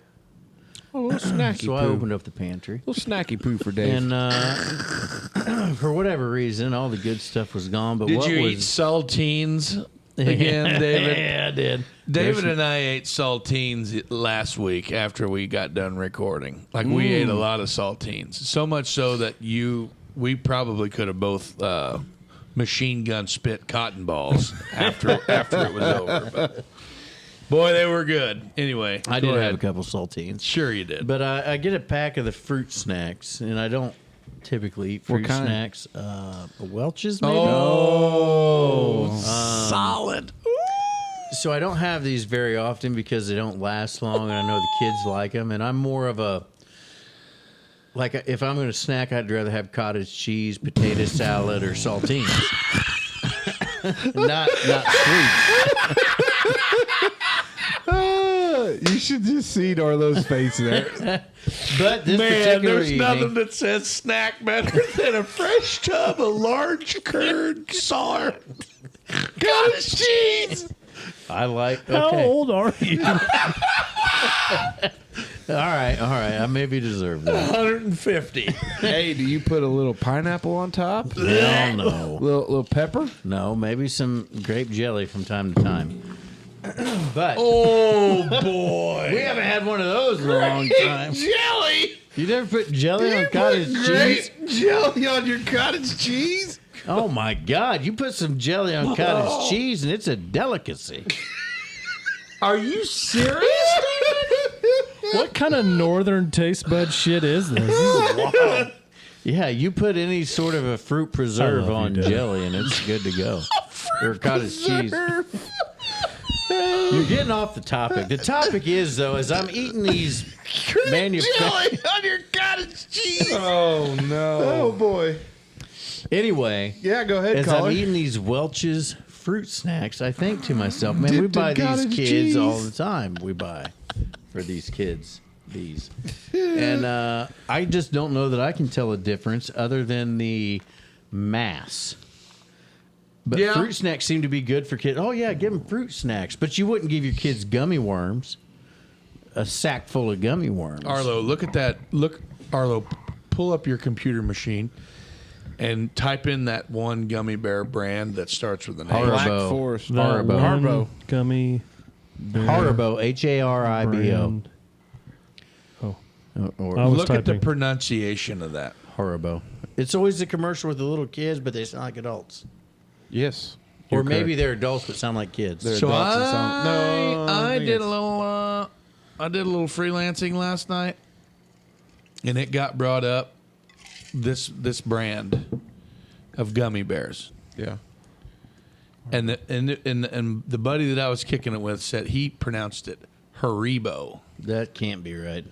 Oh, a little snacky So poo. I opened up the pantry. A little snacky poo for Dave. And for whatever reason, all the good stuff was gone. But Did what you was eat saltines again, David? Yeah, I did. David and I ate saltines last week after we got done recording. Like, we ate a lot of saltines. So much so that we probably could have both machine gun spit cotton balls after it was over. But, boy, they were good. Anyway, I go did ahead. have a couple saltines. Sure you did. But I get a pack of the fruit snacks, and I don't typically eat fruit kind? snacks. Welch's, maybe? Solid. So I don't have these very often because they don't last long, and I know the kids like them. And I'm more of a, like, if I'm going to snack, I'd rather have cottage cheese, potato salad, or saltines. not sweet. You should just see Darlo's face there. But this Man, particular there's evening, nothing that says snack better than a fresh tub of large curd sour cottage cheese. I like. How Okay. old are you? All right. I maybe deserve that. 150. Hey, do you put a little pineapple on top? Hell no. Little pepper? No, maybe some grape jelly from time to time. But Oh, boy. we haven't had one of those in a long time. Jelly. You never put jelly on cottage cheese? Great jelly on your cottage cheese? Oh my God! You put some jelly on cottage cheese, and it's a delicacy. Are you serious? What kind of northern taste bud shit is this? Yeah, you put any sort of a fruit preserve I love on you, Dad. jelly, and it's good to go. Or cottage cheese. You're getting off the topic. The topic is, though, as I'm eating these Jelly on your cottage cheese. Oh, no. Oh, boy. Anyway, Yeah, go ahead, as caller. I'm eating these Welch's fruit snacks, I think to myself, man, we Dipped in buy these cottage kids cheese. all the time. We buy for these kids these. And I just don't know that I can tell a difference other than the mass. But Yeah. fruit snacks seem to be good for kids. Oh, yeah, give them fruit snacks. But you wouldn't give your kids gummy worms, a sack full of gummy worms. Arlo, look at that. Look, Arlo, pull up your computer machine and type in that one gummy bear brand that starts with an A. Haribo. Black Forest. That Haribo. one Haribo. gummy bear Haribo, Haribo. brand. Or I was Look at the typing. pronunciation of that. Haribo. It's always the commercial with the little kids, but they sound like adults. Yes. Or You're maybe correct. they're adults but sound like kids. They're So adults and sound- No, I think did it's- a little. I did a little freelancing last night, and it got brought up. This brand of gummy bears, Yeah. and the buddy that I was kicking it with said he pronounced it Haribo. That can't be right.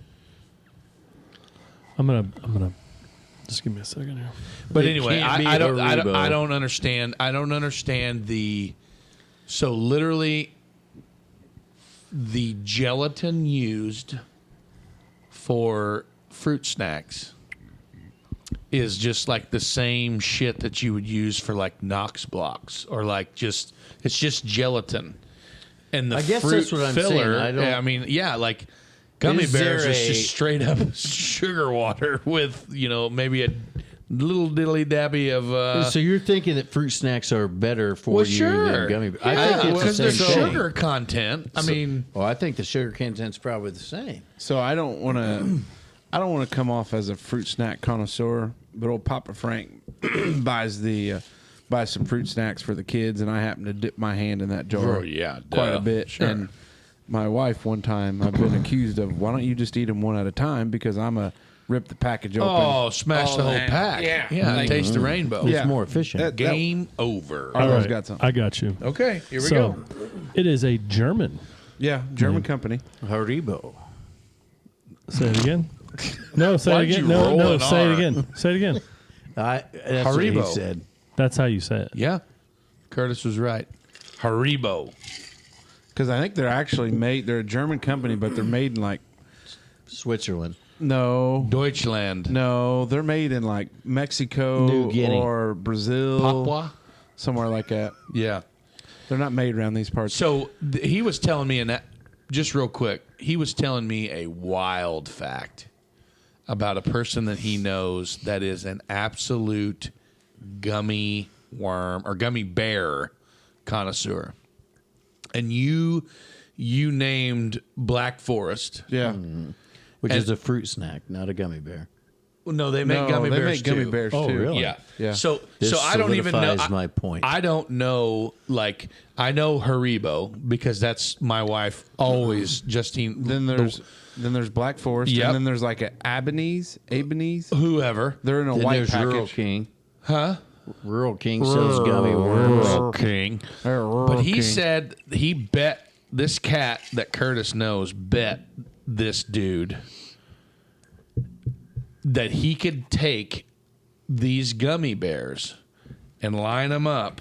I'm gonna just give me a second here. But It anyway, can't be I don't Haribo. understand. I don't understand the. So literally, the gelatin used for fruit snacks is just like the same shit that you would use for like Knox blocks or like it's just gelatin. And the I guess fruit that's what I'm saying. filler. I don't- I mean, yeah, like gummy Is bears there is a- just straight up sugar water with maybe a little diddly dabby of. So you're thinking that fruit snacks are better for Well, you sure. than gummy bears? Yeah, I think it's because the there's same thing. sugar content. I mean, Well, I think the sugar content's probably the same. So I don't want to come off as a fruit snack connoisseur, but old Papa Frank buys some fruit snacks for the kids, and I happen to dip my hand in that jar Oh, yeah, quite duh. a bit. Sure. And my wife one time, I've been accused of, why don't you just eat them one at a time, because I'm a rip the package open. oh, smash the whole man. pack. Yeah. Taste the rainbow. It's Yeah. more efficient. That- Game over. All right. got something. I got you. Okay, here we So go. it is a German. Yeah, German company. Haribo. Say it again. No, say it Why'd again. you No, roll no, an say it R? again. Say it again. That's what he Haribo. said. That's how you say it. Yeah, Curtis was right. Haribo. Because I think they're actually made. They're a German company, but they're made in like Switzerland. Deutschland. No, they're made in like Mexico New Guinea. or Brazil, Papua. somewhere like that. Yeah. They're not made around these parts. So he was telling me, just real quick, he was telling me a wild fact about a person that he knows that is an absolute gummy worm or gummy bear connoisseur. And you named Black Forest. Yeah. Which is a fruit snack, not a gummy bear. Well, no, they make gummy they bears make gummy too. bears Oh, too. really? Yeah. Yeah. So This I don't even know. solidifies my point. I don't know. Like I know Haribo because that's my wife always. Justine. Then there's Black Forest, Yep. and then there's like an Abenese. whoever. They're in a Then white there's package. Rural King. Huh? Rural King sells gummy worms. King. But he said he bet this cat that Curtis knows bet this dude that he could take these gummy bears and line them up,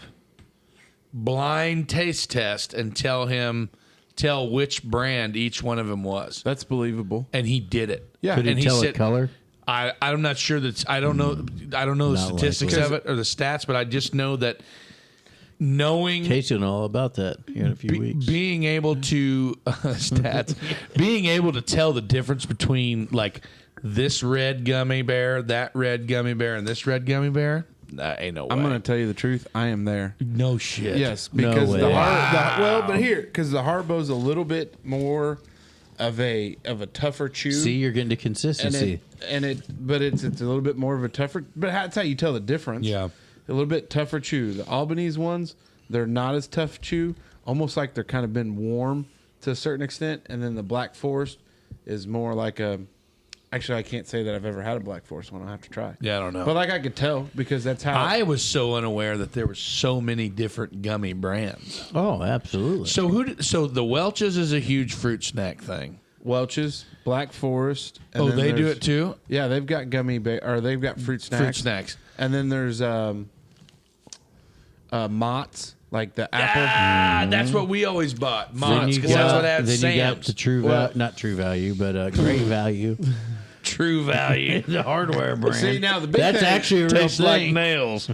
blind taste test, and tell which brand each one of them was. That's believable. And he did it. Yeah. Could and he tell a color? I'm not sure that I don't know the Not statistics likely. of it or the stats, but I just know that knowing Casey will know all about that here in a few weeks. being able to stats, being able to tell the difference between like this red gummy bear, that red gummy bear, and this red gummy bear, ain't no way. I'm going to tell you the truth. I am there. no shit. Yes, No because way. because the Haribo's a little bit more of a tougher chew. See, you're getting to and consistency. but it's a little bit more of a tougher. But that's how you tell the difference. Yeah. A little bit tougher chew. The Albanese ones, they're not as tough chew. Almost like they're kind of been warm to a certain extent. And then the Black Forest is more like a. Actually, I can't say that I've ever had a Black Forest one. I'll have to try. Yeah, I don't know. But like I could tell because that's how. I was so unaware that there were so many different gummy brands. Oh, absolutely. So the Welch's is a huge fruit snack thing. Welch's, Black Forest. And then They do there's- it too. Yeah, they've got they've got fruit snacks. Fruit snacks. And then there's Mott's, like the apple. Ah, that's what we always bought. then Mott's, you because that's what had then you got Sam's. the not True Value, but Great Value. True Value. The hardware brand. See, now the big That's thing, actually a real Tastes like thing. nails.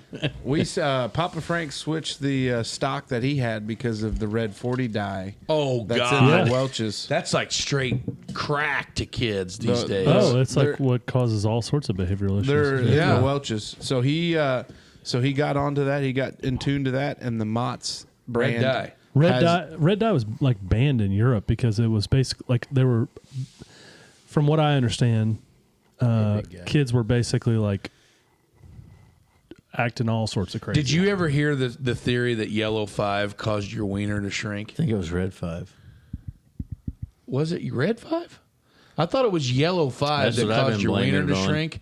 we Papa Frank switched the stock that he had because of the red 40 dye. Oh, That's God. in the Welch's. That's like straight crack to kids these The- days. Oh, it's They're- like what causes all sorts of behavioral They're issues. in Yeah. the Welch's. So he got onto that. He got in tune to that, and the Mott's brand. dye. Red dye was like banned in Europe because it was basically like they were, from what I understand, kids were basically like acting all sorts of crazy. Did you ever hear the theory that yellow 5 caused your wiener to shrink? I think it was Red 5. Was it red 5? I thought it was yellow 5 That's that what I've caused been your wiener blaming to it on. shrink.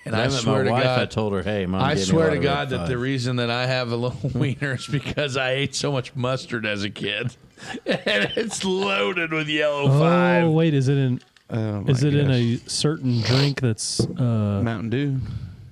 And I I met swear my to wife, God, I told her, "Hey, Mom, I gave me a swear lot to of God Red that the 5. reason that I have a little wiener is because I ate so much mustard as a kid, and it's loaded with yellow 5. Oh wait, is it in? Oh, my Is it in gosh. a certain drink that's? Mountain Dew?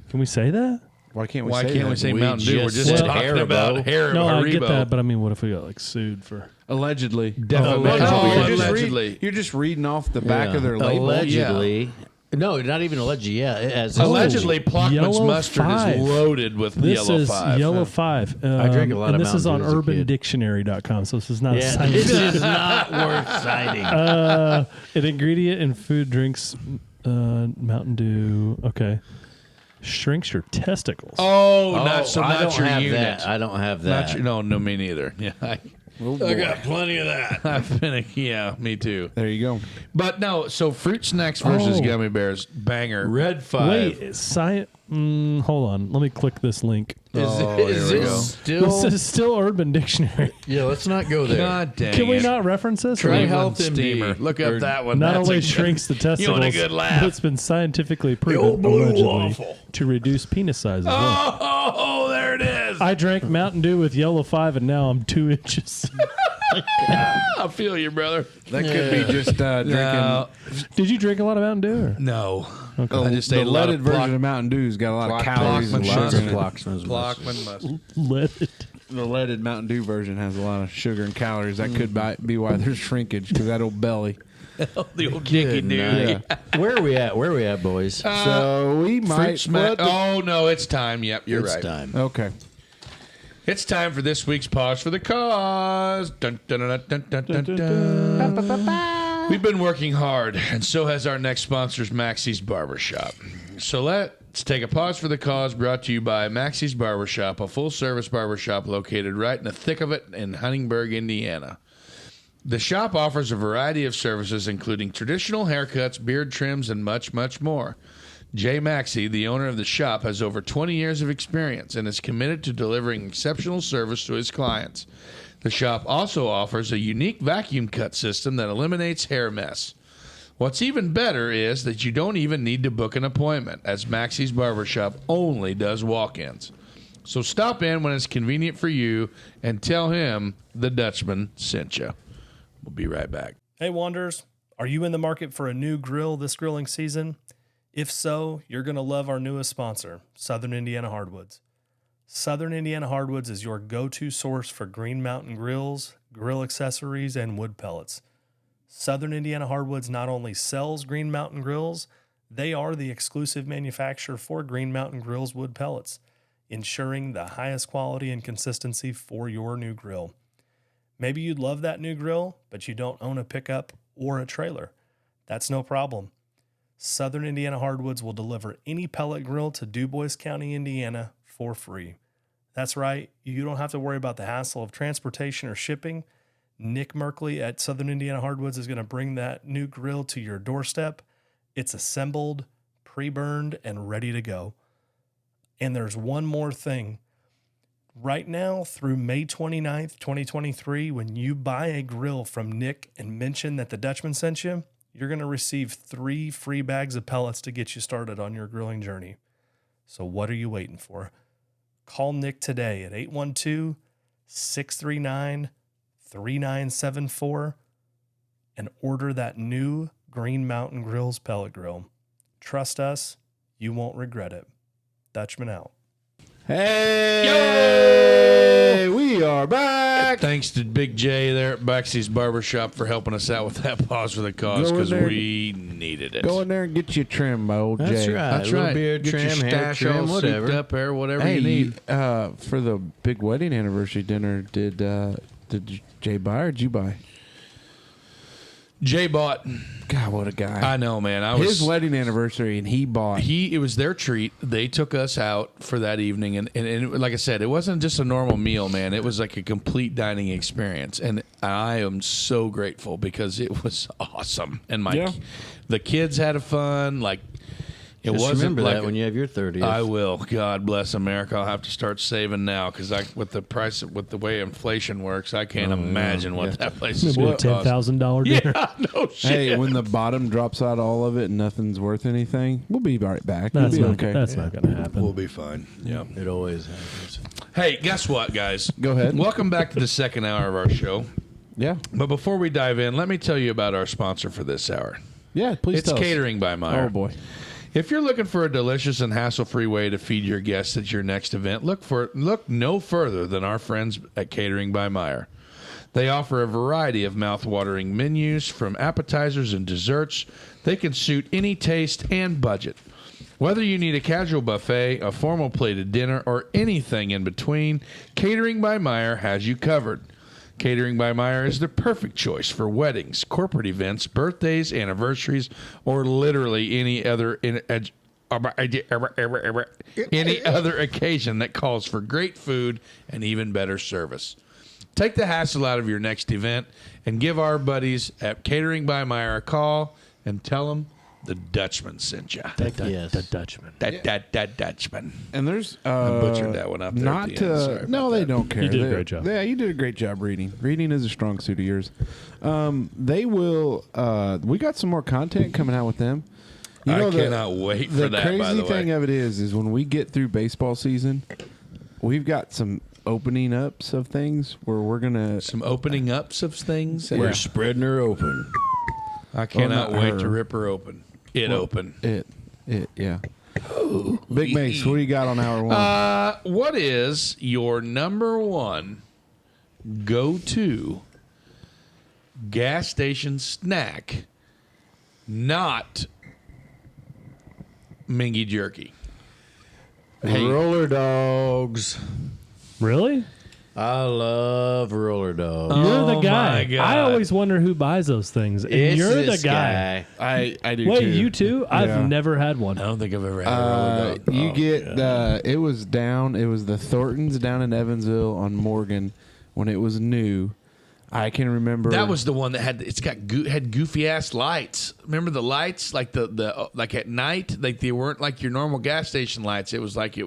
Can we say that? Why can't we Why say can't that? we say We Mountain Dew? We're just just said talking Haribo. about Haribo. No, I get that, but I mean, what if we got like sued for? Allegedly. Definitely. Oh, Oh, you're just allegedly. you're just reading off the back Yeah. of their label. Allegedly. No, not even allegedly. Yeah, it has. Allegedly, Plockman's Yellow mustard 5. is loaded with This yellow is 5. Yellow 5. I drank a lot and of this is on Mountain Dew as a kid. urbandictionary.com, so this is not a Yeah, science. this is not worth citing. An ingredient in food drinks, Mountain Dew. Okay, shrinks your testicles. Oh, I not don't your have unit. that. I don't have Not that. your, no, me neither. Yeah, I got plenty of that. I've been me too. There you go. But no, so fruit snacks versus Oh. gummy bears, banger. Red 5. Wait, science. Hold on. Let me click this link. Is here we this go. still? This is still Urban Dictionary. Yeah, let's not go there. God dang Can we it. not reference this? Try Cleveland Health MD. Steamer. Look Or up that one. Not That's only a good- shrinks the testicles, You want a good laugh? but it's been scientifically proven old blue allegedly waffle. to reduce penis size as well. Oh, there it is. I drank Mountain Dew with Yellow 5, and now I'm 2 inches. I feel you, brother. That could be just drinking. No, Did you drink a lot of Mountain Dew? Or? no. Oh, I just the ate a lot leaded of version of Mountain Dew's got a lot of Plock- calories and Plockman sugar in it. Plockman's mustard. Plockman mustard. Let it. The leaded Mountain Dew version has a lot of sugar and calories. That could be why there's shrinkage, because that old belly. The old Dickie Dude. Yeah. Where are we at, boys? So we might. Oh, no, it's time. Yep, you're right. It's time. Okay. It's time for this week's Pause for the Cause. Dun, dun, dun, dun, dun, dun, dun. We've been working hard, and so has our next sponsors, Maxey's Barbershop. So let's take a pause for the cause, brought to you by Maxey's Barbershop, a full-service barbershop located right in the thick of it in Huntingburg, Indiana. The shop offers a variety of services, including traditional haircuts, beard trims, and much, much more. Jay Maxey, the owner of the shop, has over 20 years of experience and is committed to delivering exceptional service to his clients. The shop also offers a unique vacuum cut system that eliminates hair mess. What's even better is that you don't even need to book an appointment, as Maxey's Barbershop only does walk-ins. So stop in when it's convenient for you and tell him the Dutchman sent you. We'll be right back. Hey, Wanderers, are you in the market for a new grill this grilling season? If so, you're going to love our newest sponsor, Southern Indiana Hardwoods. Southern Indiana Hardwoods is your go-to source for Green Mountain grills, grill accessories, and wood pellets. Southern Indiana Hardwoods not only sells Green Mountain grills, they are the exclusive manufacturer for Green Mountain Grills wood pellets, ensuring the highest quality and consistency for your new grill. Maybe you'd love that new grill, but you don't own a pickup or a trailer. That's no problem. Southern Indiana Hardwoods will deliver any pellet grill to DuBois County, Indiana for free. That's right, you don't have to worry about the hassle of transportation or shipping. Nick Merkley at Southern Indiana Hardwoods is going to bring that new grill to your doorstep. It's assembled, pre-burned, and ready to go. And there's one more thing. Right now, through May 29th, 2023, when you buy a grill from Nick and mention that the Dutchman sent you, you're going to receive 3 free bags of pellets to get you started on your grilling journey. So what are you waiting for? Call Nick today at 812-639-3974 and order that new Green Mountain Grills pellet grill. Trust us, you won't regret it. Dutchman out. Hey, we are back. Thanks to Big J there at Maxey's Barbershop for helping us out with that pause for the cause, because we needed it. Go in there and get you trimmed by old That's Jay. right. That's A little right. beard Get your trim, hair stash trim, all whatever. souped up hair, whatever Hey, you need. for the big wedding anniversary dinner, did Jay buy or did you buy? Jay bought. God, what a guy! I know, man. His wedding anniversary, and he bought. It was their treat. They took us out for that evening, and like I said, it wasn't just a normal meal, man. It was like a complete dining experience, and I am so grateful because it was awesome. And the kids had a fun. Like it Just wasn't remember like that when you have your 30th. I will. God bless America. I'll have to start saving now because with the way inflation works, I can't imagine what that place is Maybe going a to cost. $10,000 dinner. Yeah, no shit. Hey, when the bottom drops out all of it and nothing's worth anything, we'll be right back. That's We'll not, be okay. that's not going to happen. We'll be fine. Yeah. It always happens. Hey, guess what, guys? Go ahead. Welcome back to the second hour of our show. Yeah, But before we dive in, let me tell you about our sponsor for this hour. yeah. Please It's tell us. Catering by Meyer. Oh boy. If you're looking for a delicious and hassle-free way to feed your guests at your next event, look no further than our friends at Catering by Meyer. They offer a variety of mouth-watering menus, from appetizers and desserts. They can suit any taste and budget. Whether you need a casual buffet, a formal plated dinner, or anything in between, Catering by Meyer has you covered. Catering by Meyer is the perfect choice for weddings, corporate events, birthdays, anniversaries, or literally any other occasion that calls for great food and even better service. Take the hassle out of your next event and give our buddies at Catering by Meyer a call and tell them the Dutchman sent you. Yes. The Dutchman. That Dutchman. And there's I butchered that one up there Not at the end. Sorry no, about they that. don't care. You did a great job. Yeah, you did a great job reading. Reading is a strong suit of yours. They will. We got some more content coming out with them. I cannot wait for that, by crazy the way. thing of it is when we get through baseball season, we've got some opening ups of things where we're gonna. Some opening ups of things. We're spreading her open. I cannot Well, not wait her. to rip her open. Open. Yeah. Big Mace, what do you got on hour one? What is your number one go-to gas station snack? Not Mingy jerky. Roller dogs. Really? I love roller dogs. You're the Oh, guy. my God. I always wonder who buys those things. And It's you're the this guy. I do Wait, too. you too? Yeah. I've never had one. I don't think I've ever had a roller dog. You get it was the Thorntons down in Evansville on Morgan when it was new. I can remember That was the one that had had goofy ass lights. Remember the lights, like the like at night, like they weren't like your normal gas station lights. It was like it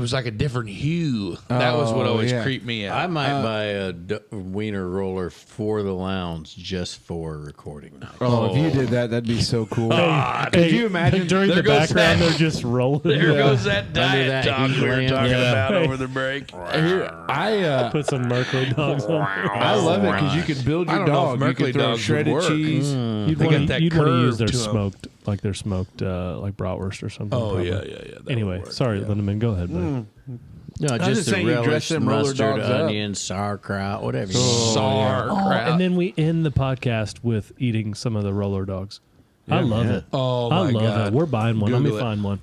was like a different hue. That was what always creeped me out. I might buy a wiener roller for the lounge just for recording night. Oh, if you did that, that'd be so cool. Could you imagine during there the goes background that- they're just rolling? There goes that diet that talk heat we were lamp. talking Yeah. about over the break. Put some Merkley dogs on there. I love it because you could build I your don't know if dog. You Merkley could throw dogs would shredded work. cheese. You'd They want got that to use curve their to 'em. smoked, like their smoked, like bratwurst or something. Oh probably. yeah. That Anyway, would work, sorry, yeah. Lindemann, go ahead, buddy. No, just just the saying you dress relish, them roller mustard, dogs up. onions, sauerkraut, whatever. you Sauerkraut. And then we end the podcast with eating some of the roller dogs. I love it. Oh I my love God. it. We're buying one. Let me Google it. find one.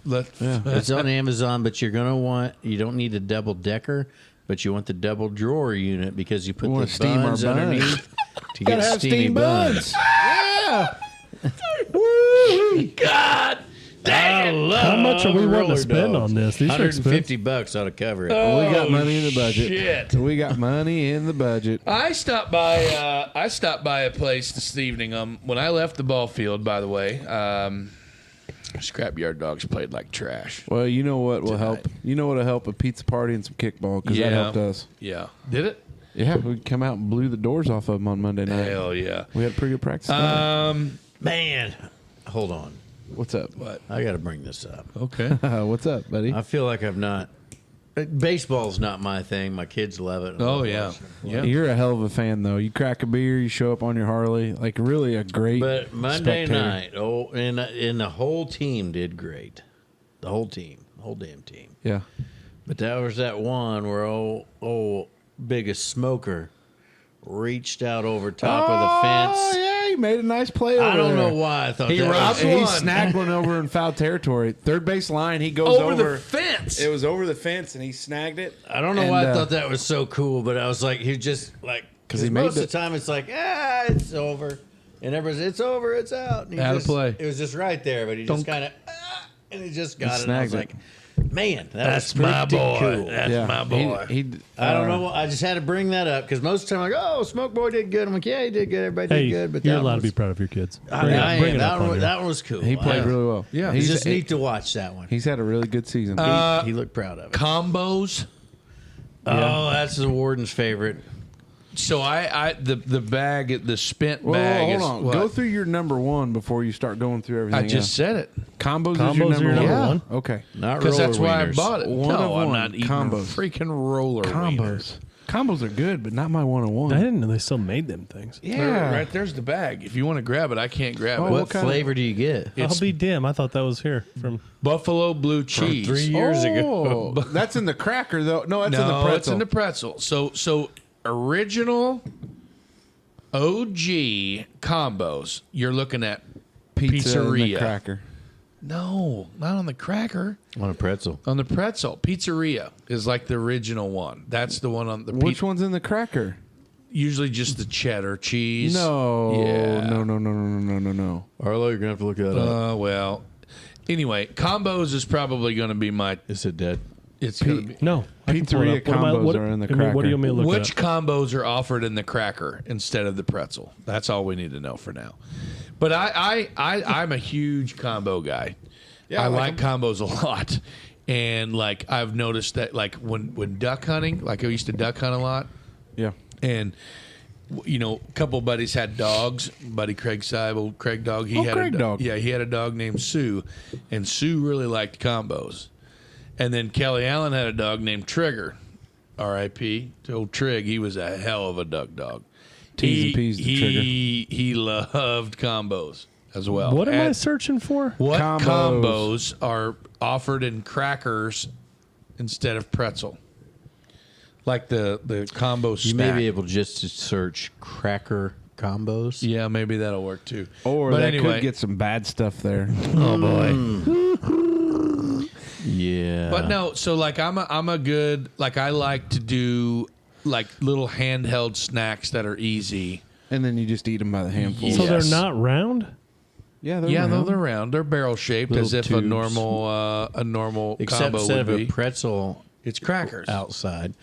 It's on Amazon, but you don't need a double decker, but you want the double drawer unit because you put We the wanna steam our buns buns. underneath to Gotta get have steamy steam buns. Yeah. God damn. How much are we willing roller to spend dogs. on this? These are expensive. $150 ought to cover it. We got money in the budget. Shit. We got money in the budget. I stopped by a place this evening. When I left the ball field, by the way, scrapyard dogs played like trash. Well, you know what will help? You know what will help? A pizza party and some kickball because that helped us. Yeah. Did it? Yeah, we come out and blew the doors off of them on Monday night. Hell yeah. We had pretty good practice. Man, hold on. What's up? What? I got to bring this up. Okay. What's up, buddy? I feel like I've not. Baseball's not my thing. My kids love it. Oh yeah. Yeah. You're a hell of a fan, though. You crack a beer, you show up on your Harley, like really a great. But Monday spectator. night, and the whole team did great. The whole damn team. Yeah. But that was that one where biggest smoker reached out over top of the fence. Oh yeah, he made a nice play. Over I don't there. know why I thought He that robbed was, one. He snagged one over in foul territory. Third base line. He goes Over the fence. It was over the fence, and he snagged it. I don't know why I thought that was so cool, but I was like, he just like because he made most the- of the time it's like it's over, and everybody's it's over, it's out. And he Had to just, play. It was just right there, but he just kind of and he just got it. And I was snagged like, man, That's was my pretty boy. cool. That's my boy. I don't know. I just had to bring that up because most of the time, like, Smoke Boy did good. I'm like, yeah, he did good. Everybody Hey, did good. But you're that allowed to was, be proud of your kids. I Bring it- am. bring it up on here. That one was cool. He played really well. Yeah. It's he's just neat to watch that one. He's had a really good season. He looked proud of it. Combos. Oh, that's the warden's favorite. So the bag, the spent well, bag hold is on. what? Go through your number one before you start going through everything. I just said it. combos, Combos is your number Yeah. one. Okay. Not Because that's roller why I wieners. bought it. One no, of I'm one. not eating Combos. freaking roller wieners. Combos. Combos are good, but not my one on I one. didn't know they still made them things. Yeah. Right there's the bag. If you want to grab it, I can't grab Oh, it. What what kind of- flavor do you get? It's I'll be damn. I thought that was here from. buffalo blue cheese. 3 years ago. Oh, that's in the cracker though. No, that's in the No, pretzel. it's in the pretzel. So original OG combos. You're looking at pizza and the pizzeria. cracker. No, not on the cracker. On a pretzel. On the pretzel. Pizzeria is like the original one. That's the one on the Which one's in the cracker? Usually just the cheddar cheese. No. Yeah. No. Arlo, you're going to have to look that up. Well. Anyway, combos is probably going to be my. Is it dead? It's going to be. No. I can pull it Pizzeria up. What am I- combos what- are in the I mean, what do you cracker. want me to look Which at? combos are offered in the cracker instead of the pretzel? That's all we need to know for now. But I'm a huge combo guy. I like combos a lot. And like I've noticed that like when duck hunting, like I used to duck hunt a lot, Yeah. and you know, a couple of buddies had dogs. Buddy Craig Seibel, Craig dog. He had Craig a dog. Yeah, he had a dog named Sue, and Sue really liked combos. And then Kelly Allen had a dog named Trigger, R.I.P. to old Trig. He was a hell of a duck dog. T's and P's to Trigger. He loved combos. as well. What am I And searching for? What Combos. combos are offered in crackers instead of pretzel? Like the combo You may stack. be able just to search cracker combos. Yeah, maybe that'll work too. Or But that anyway, could get some bad stuff there. oh boy. Yeah. But no, so like I'm a good, like I like to do like little handheld snacks that are easy. And then you just eat them by the handful. So Yes. they're not round? Yeah, they're Yeah, no, round. they're round. They're barrel shaped Little as if tubes. a normal Except combo instead would of be. a pretzel It's crackers. outside.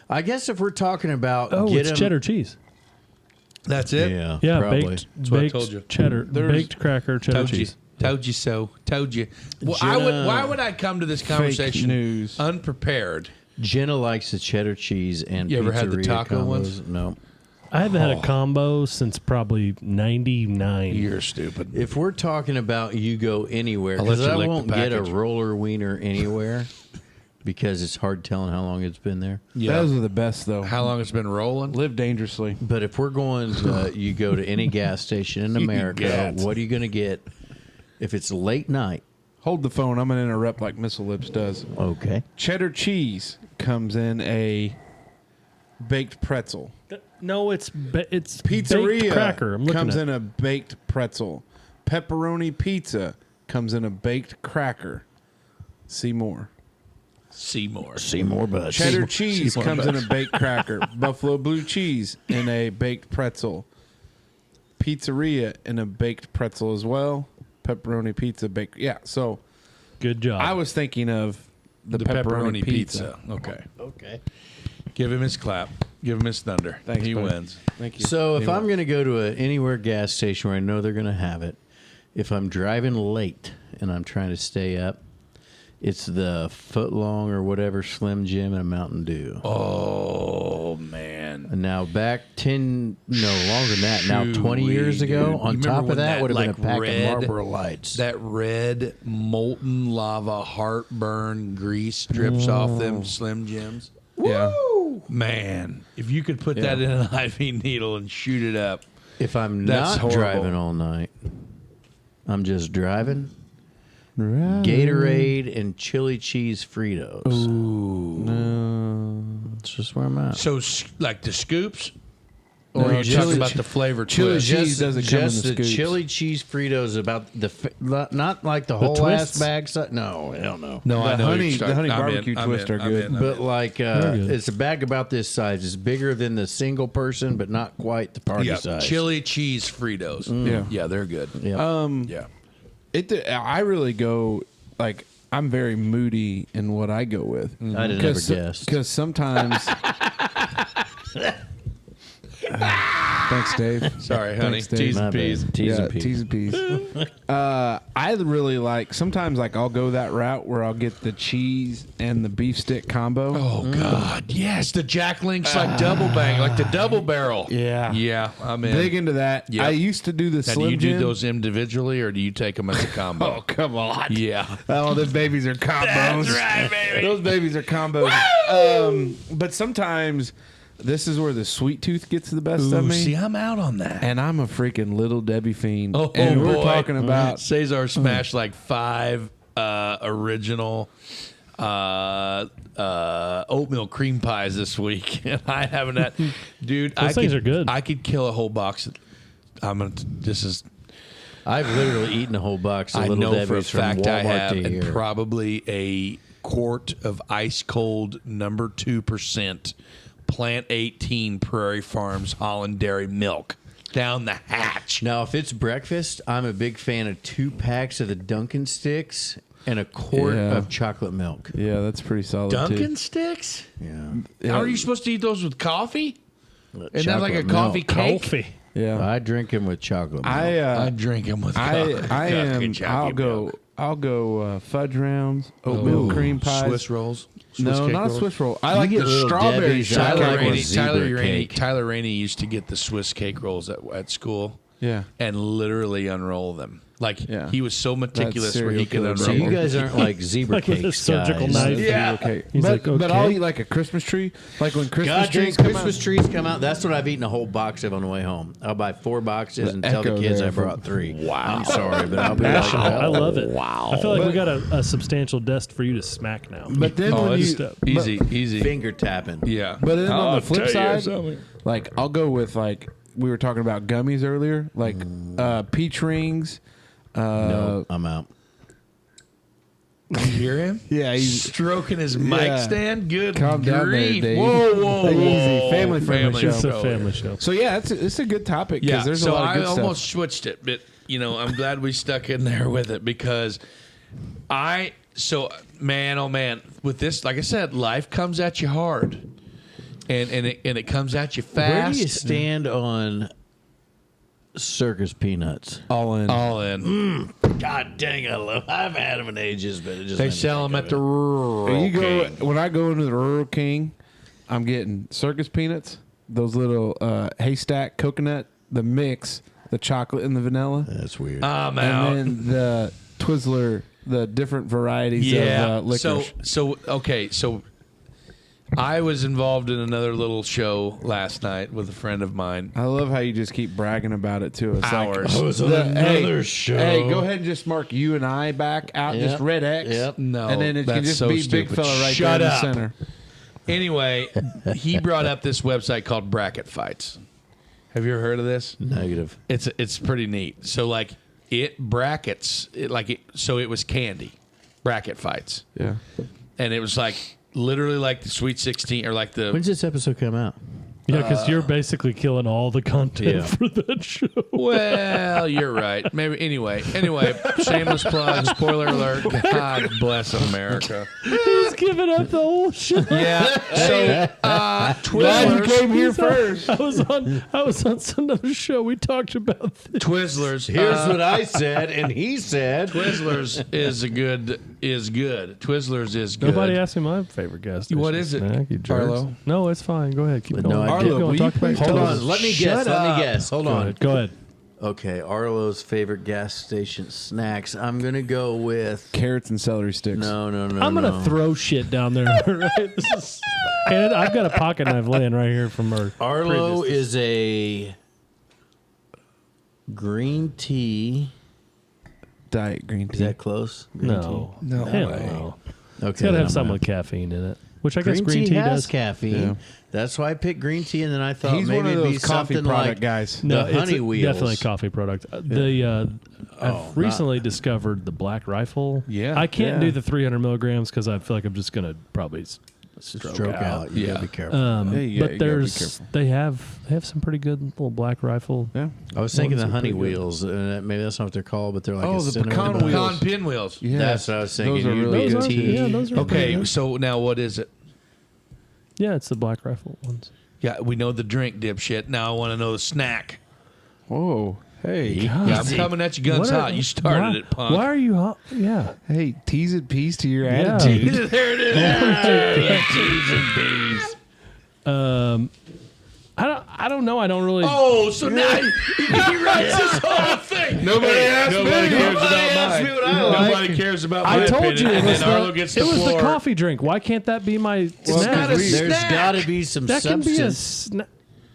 I guess if we're talking about Oh, get it's 'em- cheddar cheese. That's it. Yeah, Yeah, probably. baked what I told you. cheddar, baked cracker cheddar Told you. cheese. Told you so. Told you. Well, Jenna- why would I come to this conversation news. unprepared? Jenna likes the cheddar cheese and You ever had the pizzeria taco combos. ones? No. I haven't had a combo since probably 99. You're stupid. If we're talking about you go anywhere, I'll let because you I lick the won't get a package. roller wiener anywhere because it's hard telling how long it's been there. Yeah. Those are the best, though. How long it's been rolling? Live dangerously. But if we're going, you go to any gas station in America, get. what are you going to get if it's late night? Hold the phone. I'm going to interrupt like Missile Lips does. Okay. Cheddar cheese comes in a baked pretzel. No, it's Pizzeria baked cracker. I'm looking comes at. in a baked pretzel. Pepperoni pizza comes in a baked cracker. See more. Seymour. Seymour Butts. Cheddar cheese Seymour comes in a baked cracker. Buffalo blue cheese in a baked pretzel. Pizzeria in a baked pretzel as well. Pepperoni pizza baked. Yeah, so Good job. I was thinking of the, The pepperoni, pizza. Okay. Okay. Give him his clap. Give him his thunder. Thanks, he buddy. wins. Thank you. So if I'm going to go to a anywhere gas station where I know they're going to have it, if I'm driving late and I'm trying to stay up, it's the footlong or whatever Slim Jim and a Mountain Dew. Oh man. And now back longer than that. Now 20 years Shoo-wee, ago, dude. on You top remember of when that would have like, been a pack red- of Marlboro Lights. That red molten lava heartburn grease drips off them Slim Jims. yeah. Man, if you could put that in an IV needle and shoot it up. If I'm That's not horrible. driving all night, I'm just driving. Gatorade and chili cheese Fritos. That's just where I'm at. So, like the scoops? Or No, are you chili talking about che- the flavor chili twist? cheese doesn't come in just the the scoops. chili cheese Fritos about not like the whole ass twists? bag. No, hell no. No, I The know honey- you're the honey I'm in, barbecue I'm twist in, are I'm good. in, I'm But in. like, good. it's a bag about this size. It's bigger than the single person, but not quite the party Yeah, size. chili cheese Fritos. Yeah. Yeah, they're good. Yeah. Yeah. I really go like I'm very moody in what I go with. I'd have never guessed. Because sometimes. Thanks, Dave. Sorry, honey. Thanks, Dave. T's My and bad. P's. T's and P's. T's and P's. I really like sometimes like I'll go that route where I'll get the cheese and the beef stick combo. Oh God, yes, the Jack Link's like double bang, like the double barrel. Yeah. yeah, I'm in. Big into that. Yep. I used to do the Now, Slim do you do Jim. those individually or do you take them as a combo? Oh, come on. Yeah. Oh, those babies are combos. That's right, baby. Those babies are combos. But sometimes this is where the sweet tooth gets the best of Ooh, me. see, I'm out on that. And I'm a freaking little Debbie fiend. Oh, and we're boy. talking about Cesar smashed like 5 original oatmeal cream pies this week, and I haven't had. Dude, Those things are good. I could kill a whole box. This is. I've literally eaten a whole box of I Little know for a Debbie's from fact I Walmart have, to and here. probably a quart of ice cold number 2% Plant 18 Prairie Farms Holland Dairy milk down the hatch. Now, if it's breakfast, I'm a big fan of 2 packs of the Dunkin' Sticks and a quart Yeah. of chocolate milk. yeah, that's pretty solid Dunkin' too. sticks? Yeah. Yeah. How are you supposed to eat those with coffee? Isn't that like a Chocolate coffee milk. cake? Coffee. Yeah. I drink them with chocolate milk. I drink them with I coffee. am. I'll go fudge rounds, oatmeal cream pies. Swiss rolls. No, cake not rolls? a Swiss roll. I You like get the Little strawberry Debbie's, I Tyler like shortcake. a Rainey, zebra cake. Tyler Rainey used to get the Swiss cake rolls at school Yeah. and literally unroll them. Like Yeah. he was so meticulous where he serial could killer So unravel. you guys aren't like zebra Like with a cakes surgical guys. knife. Yeah. Okay. He's but, like, but okay. I'll eat like a Christmas tree. Like when Christmas God, trees dang, come Christmas out. trees come out. That's what I've eaten a whole box of on the way home. I'll buy 4 boxes and tell the echo kids there I from- brought 3. Wow. I'm sorry, but I'll be National. like, I love it. Wow. I feel like we got a substantial desk for you to smack now. But then Oh, when it's you, easy. Finger tapping. Yeah. but then on I'll the flip tell you side, something. like I'll go with like we were talking about gummies earlier, like peach rings. No, I'm out. You hear him? Yeah, he's Stroking his mic Yeah. stand. Good Calm down there, grief. Dave. Whoa. Easy. Family-friendly show. It's a family show. so yeah, it's a good topic because Yeah, there's so a lot of I good almost stuff. switched it, but I'm glad we stuck in there with it because man, oh man, with this, like I said, life comes at you hard, and it comes at you fast. Where do you stand on circus peanuts? All in. All in. God dang, I've had them in ages, but it just They made me sell think them of at the it. rural. You go King. when I go into the Rural King, I'm getting circus peanuts, those little haystack coconut, the mix, the chocolate and the vanilla, That's weird. I'm out. and then the Twizzler, the different varieties of licorice. So I was involved in another little show last night with a friend of mine. I love how you just keep bragging about it too. It's Hours. like I was on another hey, show. Hey, go ahead and just mark you and I back out, Yep. just red X. Yep. No, and then it can that's just so be stupid. big fella right Shut there in up. the center. Anyway, he brought up this website called Bracket Fights. Have you ever heard of this? Negative. It's pretty neat. So like it brackets it so it was candy, bracket fights, Yeah. and it was like literally like the Sweet 16 or like the When's this episode come out? Yeah, because you're basically killing all the content Yeah. for that show. well, you're right. Maybe anyway. Shameless plug. Spoiler alert. God bless America. He's giving up the whole show. Yeah. So Glad you Twizzlers. came here first. I was on another show. We talked about this. Twizzlers. Here's what I said, and he said. Twizzlers is good. Twizzlers is good. Nobody asked me my favorite gas station. What is it, snack, you jerks. Arlo? No, it's fine. Go ahead. Keep But going. no, I Keep did- going. will you Talk about please your Hold tell on. toes. Let me Shut guess. Let up. me guess. Hold Go on. ahead. Go ahead. Okay, Arlo's favorite gas station snacks. I'm gonna go with. Carrots and celery sticks. No. I'm gonna throw shit down there. Right? This is, and I've got a pocket knife laying right here from our. Arlo previous- is a green tea. Diet green tea. Is that close? Green No, No hell way. no. tea? Okay. It's gotta then have I'm something out. with caffeine in it, which I guess Green tea has does. caffeine. Yeah. That's why I picked green tea, and then I thought He's maybe one of it'd be those coffee something product like guys. No, the it's honey wheels. definitely a coffee product. I've recently discovered the Black Rifle. Yeah, I can't yeah. do the 300 milligrams because I feel like I'm just gonna probably stroke out. You Yeah. gotta be careful. Hey, you but gotta be there's careful. they have some pretty good little Black Rifle. Yeah. I was thinking ones the are honey pretty good. wheels. Maybe that's not what they're called, but they're like Oh, a the cinnamon pecan bun. wheels. Pecan pinwheels. Yeah. That's what I was thinking. Those are You'd really be good. a tea. Yeah, those are Okay, good. so now what is it? Yeah, it's the Black Rifle ones. Yeah, we know the drink, dipshit. Now I want to know the snack. Whoa. Hey. Yeah, I'm coming at you guns What are- hot. You started why- it, punk. Why are you hot? Yeah. Hey, tease and peas to your Yeah. attitude. There it is. I don't know. I don't really. Oh, so now he writes this whole thing. Nobody asked Nobody me. cares Nobody about asked mine. me what I like. Nobody cares about my I told opinion. you it And was, then Arlo gets the, the it was floor. the coffee drink. Why can't that be my snack? not a There's snack. got to be some That can be a substance. snack.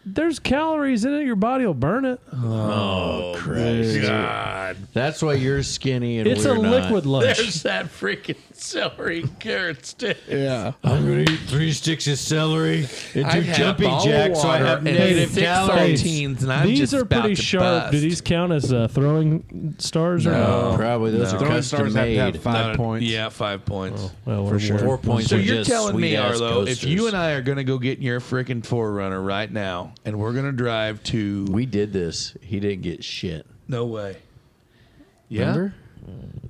There's calories in it. Your body will burn it. Oh, Christ. God. That's why you're skinny and It's we're a not. liquid lunch. There's that freaking celery carrot stick. Yeah. I'm going to eat 3 sticks of celery and I 2 have jumping bottled jacks so I water have and negative 6 calories. saltines, and I'm These just are about pretty to sharp. bust. Do these count as throwing stars or No, no? probably those are Throwing custom stars have to have made. 5 points. Yeah, 5 points. Well, For sure. 4 points. So are you're just telling me, sweet-ass Arlo, if coasters. you and I are going to go get in your freaking 4Runner right now, and we're going to drive to... We did this. He didn't get shit. No way. Yeah? Remember?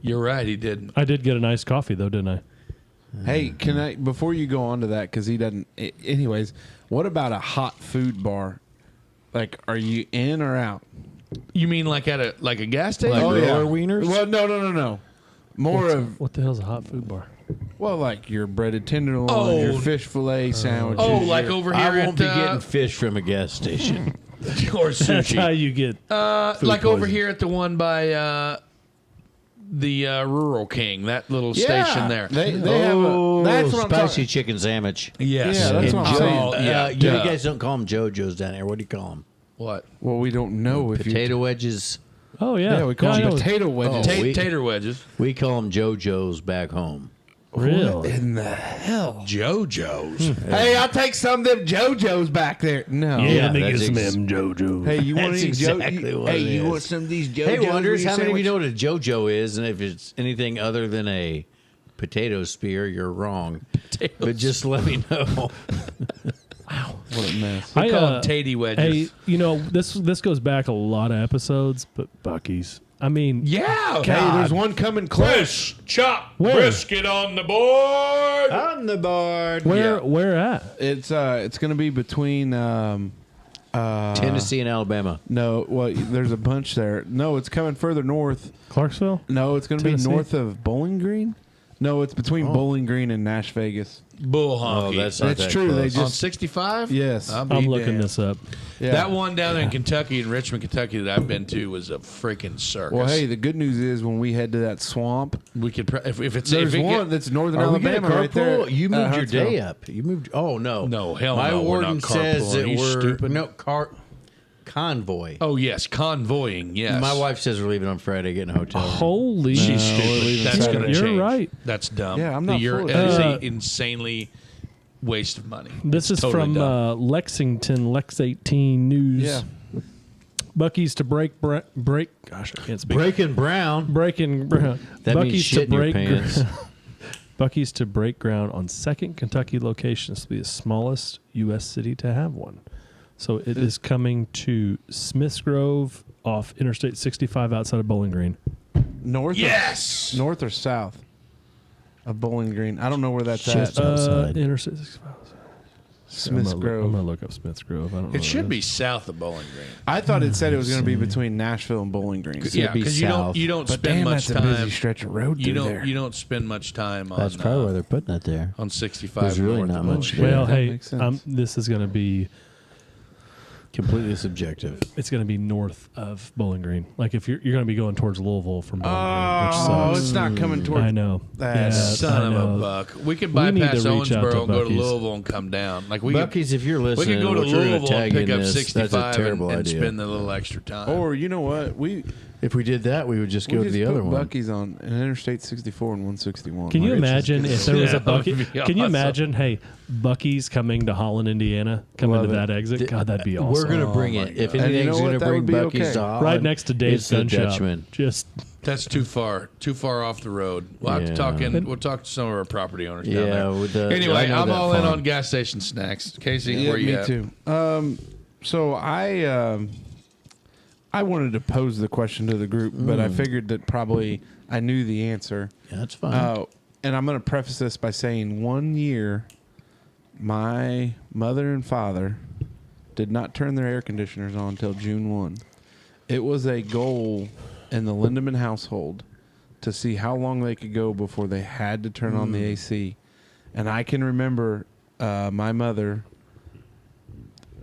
You're right, he didn't. I did get a nice coffee though, didn't I? Hey, can I, before you go on to that, because he doesn't, anyways, what about a hot food bar? Like, are you in or out? You mean like at a gas station? Like yeah. roller wieners? Well, no. More of, What the hell's a hot food bar? well, like your breaded tenderloins, Oh. your fish fillet sandwiches. Oh, like your- over here I won't be at getting fish from a gas station. or That's how sushi. you get. Like over poison. here at the one by Rural King, that little station there. They have a. That's what I'm spicy talking. chicken sandwich. Yes. Yeah, that's what I'm saying. You guys don't call them JoJo's down here. What do you call them? What? Well, we don't know if Potato wedges. Oh yeah, Yeah, we call I them know. potato wedges. Oh, Tater wedges. We call them JoJo's back home. Really? In the hell? JoJo's. Hey, I'll take some of them JoJo's back there. No. Yeah, let me that's get some ex- M JoJo. Hey, you want That's any exactly what Hey, it you is. want some of these JoJo's? Hey, Wonders, in your how many of you sandwich? know what a JoJo is? And if it's anything other than a potato spear, you're wrong. But just let me know. What a mess. We call them Tatey wedges. Hey, you know this goes back a lot of episodes, but Bucky's. I mean, Yeah. Hey, there's one coming close. Chop Where? brisket on the board. On the board. where at? It's going to be between Tennessee and Alabama. no, well, there's a bunch there. No, it's coming further north. Clarksville? No, it's going to be Tennessee? north of Bowling Green. No, it's between Bowling Green and Nash Vegas. Bull Oh, honky. that's not That's that true. They close. on just 65? yes. I'll be I'm looking damned. this up. Yeah. That one down in Kentucky, in Richmond, Kentucky, that I've been to was a freaking circus. Well, hey, the good news is when we head to that swamp, we could if it's there's if it one that's northern Are we going Alabama to right there. carpool? You moved your Huntsville. day up. You moved. Oh no, No, hell My no, we're warden not says carpooling. that Are you we're stupid? no convoy. Oh yes, convoying. Yes, My wife says we're leaving on Friday, getting a hotel room. Holy She's shit. stupid. That's Saturday. going to You're change. right. That's dumb. Yeah, I'm not You're full of that is that. a insanely waste of money. This It's is totally from dumb. Lexington, Lex 18 News. Yeah. Bucky's to break. Gosh, I can't speak. Breaking Brown. Breaking. That means Bucky's shit in your pants. Bucky's to break ground on second Kentucky location. This will be the smallest U.S. city to have one. So it is coming to Smiths Grove off Interstate 65 outside of Bowling Green. North. Yes. North or south of Bowling Green. I don't know where that's Just at. outside. Interstate 65. Smiths I'm Grove. going to look up Smiths Grove. I don't know. It where should is. be south of Bowling Green. I thought it said it was going to be between Nashville and Bowling Green. Yeah, be because south. you don't But spend damn, much that's a busy time. stretch of road You through don't there. you don't spend much time on. That's probably why they're putting it there. on 65. There's really north not of much Bowling there. Green. Well, that hey, makes sense. this is going to be. Completely subjective. It's going to be north of Bowling Green. Like if you're going to be going towards Louisville from Bowling Oh, Green, which sucks. it's not coming towards. I know. That Son I of know. a buck. We could We need bypass to reach out to Owensboro and go to Buc-ee's. Louisville and come down. Like we Bucky's, if you're could, we listening, could go to what you're gonna Louisville and tag pick in up this, 65 that's a terrible and idea. spend a little extra time. Or you know what? We If we did that, we would just go we to just the put other one. Bucky's on an Interstate 64 and 161. Can you Like, it's imagine just- if there was Yeah, a Bucky? that would be Can you awesome. imagine? Hey, Bucky's coming to Holland, Indiana, coming Love to it. that exit. God, that'd be awesome. We're gonna bring my it. If God. And you anything's know what? gonna That bring would be Bucky's okay. to Holland, right next to Dave's it's the Gun Shop. Dutchman. Just That's too far off the road. We'll have to Yeah. talk we'll talk to some of our property owners down Yeah, there. with the, Anyway, I know I'm that all in farm. on gas station snacks. Casey, Yeah, where you me at? too. So I wanted to pose the question to the group, but I figured that probably I knew the answer. Yeah, that's fine. And I'm going to preface this by saying 1 year, my mother and father did not turn their air conditioners on until June 1. It was a goal in the Lindemann household to see how long they could go before they had to turn on the AC. And I can remember my mother,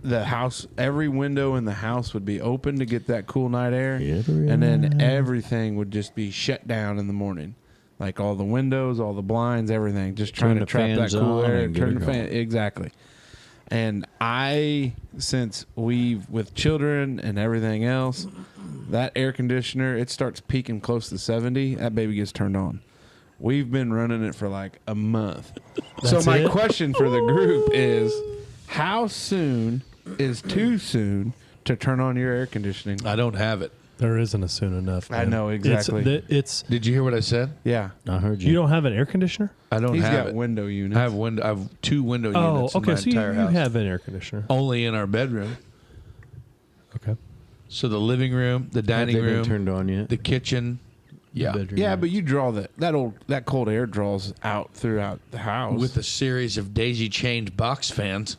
the house, every window in the house would be open to get that cool night air. And then everything would just be shut down in the morning. Like all the windows, all the blinds, everything. Just trying Turn to the trap that fans cool on air. and get Turn it the fan. going. Exactly. And since we've, with children and everything else, that air conditioner, it starts peaking close to 70. That baby gets turned on. We've been running it for like a month. So That's my it? question for the group is, how soon is too soon to turn on your air conditioning? I don't have it. there isn't a soon enough. I man. know, exactly. It's Did you hear what I said? Yeah. I heard you. you don't have an air conditioner. I don't He's have got it. window units. I have two window Oh, units in okay. my So you entire house. have an air conditioner. Only in our bedroom. Okay. So the living room, the Have dining they been room, turned on yet? the kitchen. Yeah. Bedroom Yeah, yet? but you draw that cold air draws out throughout the house. With a series of daisy chained box fans.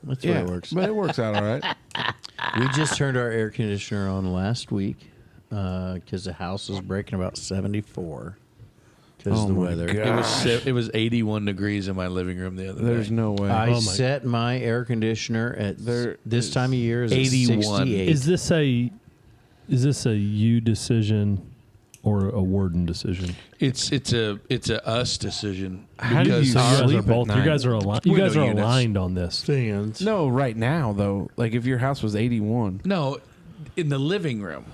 That's yeah, what it works. but it works out all right. We just turned our air conditioner on last week because the house was breaking about 74 because Oh of the my weather. God. It was 81 degrees in my living room the other There's day. no way. I Oh my- set my air conditioner at There this is time of year is 81. 81. 68. Is this a you decision or a warden decision? It's a us decision. How do you You guys sleep are at both. You night? guys are aligned. You Window guys are units. aligned on this. Fans. No, right now though. Like if your house was 81, No, in the living room.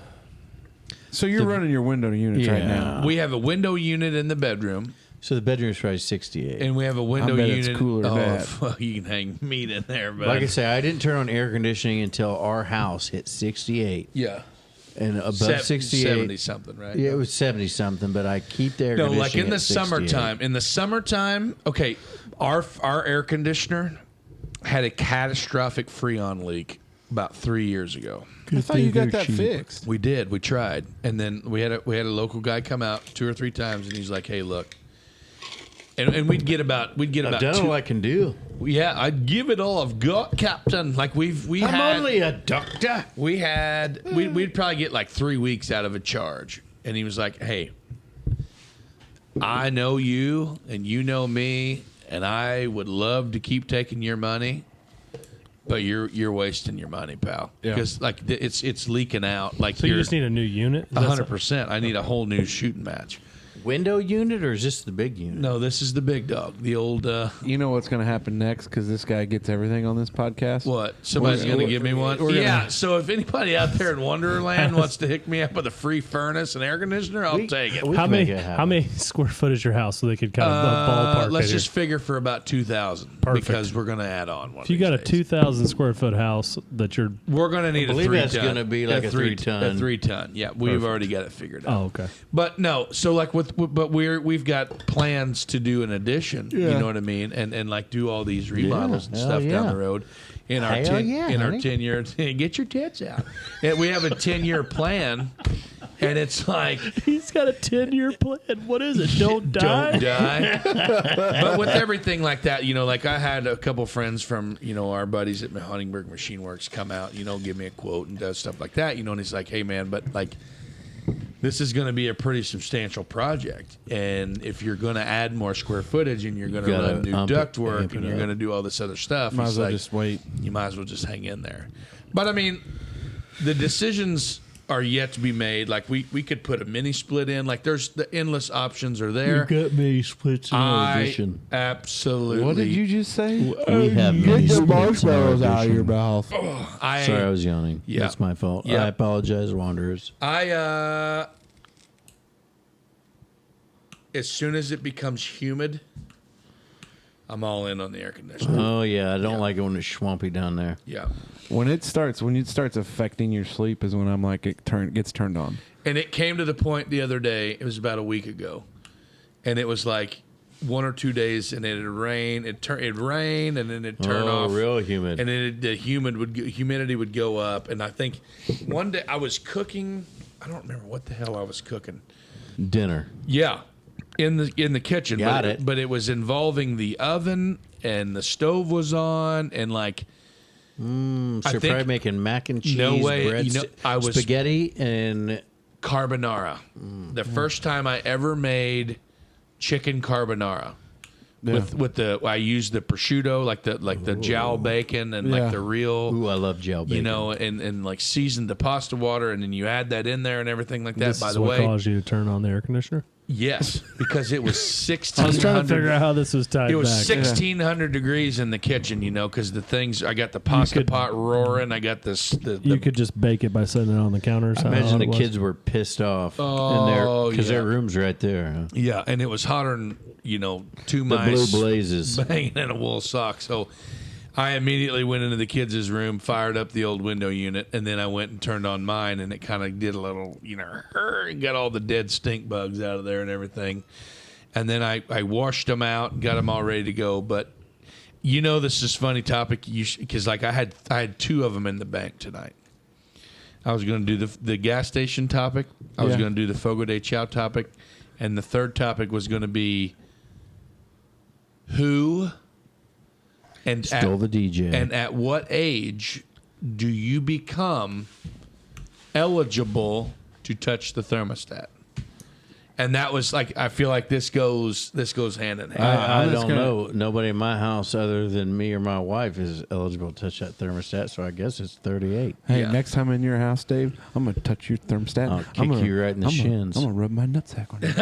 so you're running your window units right now. We have a window unit in the bedroom, So the bedroom's probably 68. and we have a window bet unit. it's cooler than that. Well, you can hang meat in there, but Like I say, I didn't turn on air conditioning until our house hit 68. yeah, And above 68. 70 something, right? Yeah, it was 70 something, but I keep the air No, conditioning like in at the 68. summertime. In the summertime, okay, our air conditioner had a catastrophic Freon leak about 3 years ago. I thought you got that fixed. We did. We tried, and then we had a local guy come out 2 or 3 times, and he's like, "Hey, look." And we'd get about I've done all I can do. yeah, I'd give it all I've got, Captain. Like we I'm had only a doctor. we'd probably get like 3 weeks out of a charge, and he was like, "Hey, I know you, and you know me, and I would love to keep taking your money, but you're wasting your money, pal, Yeah. because like it's leaking out. Like So you just need a new unit? Is that 100%. I need a whole new shooting match. Window unit or is this the big unit? No, this is the big dog. The old You know what's going to happen next because this guy gets everything on this podcast. what? Somebody's We're- going to give me one? we're gonna- Yeah. So if anybody out there in Wonderland wants to hook me up with a free furnace and air conditioner, I'll take it. We How can many? make it happen. How many square foot is your house so they could kind of ballpark? Let's it just here? figure for about 2,000 Perfect. because we're going to add on one. If you got a 2,000 square foot house that you're. we're going to need I a believe 3 that's ton. gonna be like a 3-ton. A 3-ton. Yeah, we've already got it figured out. Oh, okay. But no, so like but we've got plans to do an addition. You know what I mean, and like do all these remodels and hell stuff down yeah. the road. In our Hell yeah, in our honey. 10-year, get your tits out. And we have a 10-year plan, and it's like He's got a 10-year plan. What is it? Don't die. don't die. But with everything like that, like I had a couple friends from our buddies at Huntingburg Machine Works come out, give me a quote and does stuff like that, and he's like, hey man, but like. This is going to be a pretty substantial project, and if you're going to add more square footage and you're going to Gotta run new amp it ductwork and you're up. going to do all this other stuff, Might it's as well like, just wait. you might as well just hang in there. But I mean, the decisions are yet to be made. Like we could put a mini split in. Like there's the endless options are there. got many splits in our I edition. absolutely. What did you just say? We have many splits in our edition. mouth. Sorry, I was yawning. Yeah. That's my fault. Yeah. I apologize, Wanderers. As soon as it becomes humid, I'm all in on the air conditioner. Oh, yeah. I don't like it when it's swampy down there. Yeah. When it starts affecting your sleep is when I'm like gets turned on. And it came to the point the other day, it was about a week ago, and it was like 1 or 2 days, and it'd rain, it'd rain, and then it'd turn off. Real humid. And then the humidity would go up. And I think one day I was cooking, I don't remember what the hell I was cooking. Dinner. Yeah. In the kitchen. Got it. But it was involving the oven, and the stove was on, and like, So I you're think- probably making mac and cheese, No way. bread, I was spaghetti, and carbonara. The first time I ever made chicken carbonara. Yeah. I used the prosciutto, like the jowl bacon and Yeah. like the real, ooh, I love gel bacon. and like seasoned the pasta water, and then you add that in there and everything like that. This By is the what way, caused you to turn on the air conditioner? yes, because it was I was trying to figure 1600. out how this was tied It was back. 1600 degrees in the kitchen, because the things, I got the pasta could- pot roaring. I got this. You could just bake it by setting it on the counter. I imagine the kids were pissed off because their room's right there. Huh? yeah, and it was hotter than 2 The mice blue blazes. banging in a wool sock. So I immediately went into the kids' room, fired up the old window unit, and then I went and turned on mine, and it kind of did a little, got all the dead stink bugs out of there and everything. And then I washed them out and got them all ready to go. But this is a funny topic because like I had 2 of them in the bank tonight. I was going to do the gas station topic. I was Yeah. going to do the Fogo de Chao topic, and the third topic was going to be who and Stole the DJ. and at what age do you become eligible to touch the thermostat? And that was like, I feel like this goes hand in hand. I I'm just don't gonna- know. Nobody in my house other than me or my wife is eligible to touch that thermostat, so I guess it's 38. Hey, Yeah. next time in your house, Dave, I'm gonna touch your thermostat. I'll kick you right in the shins. I'm gonna rub my nutsack on it.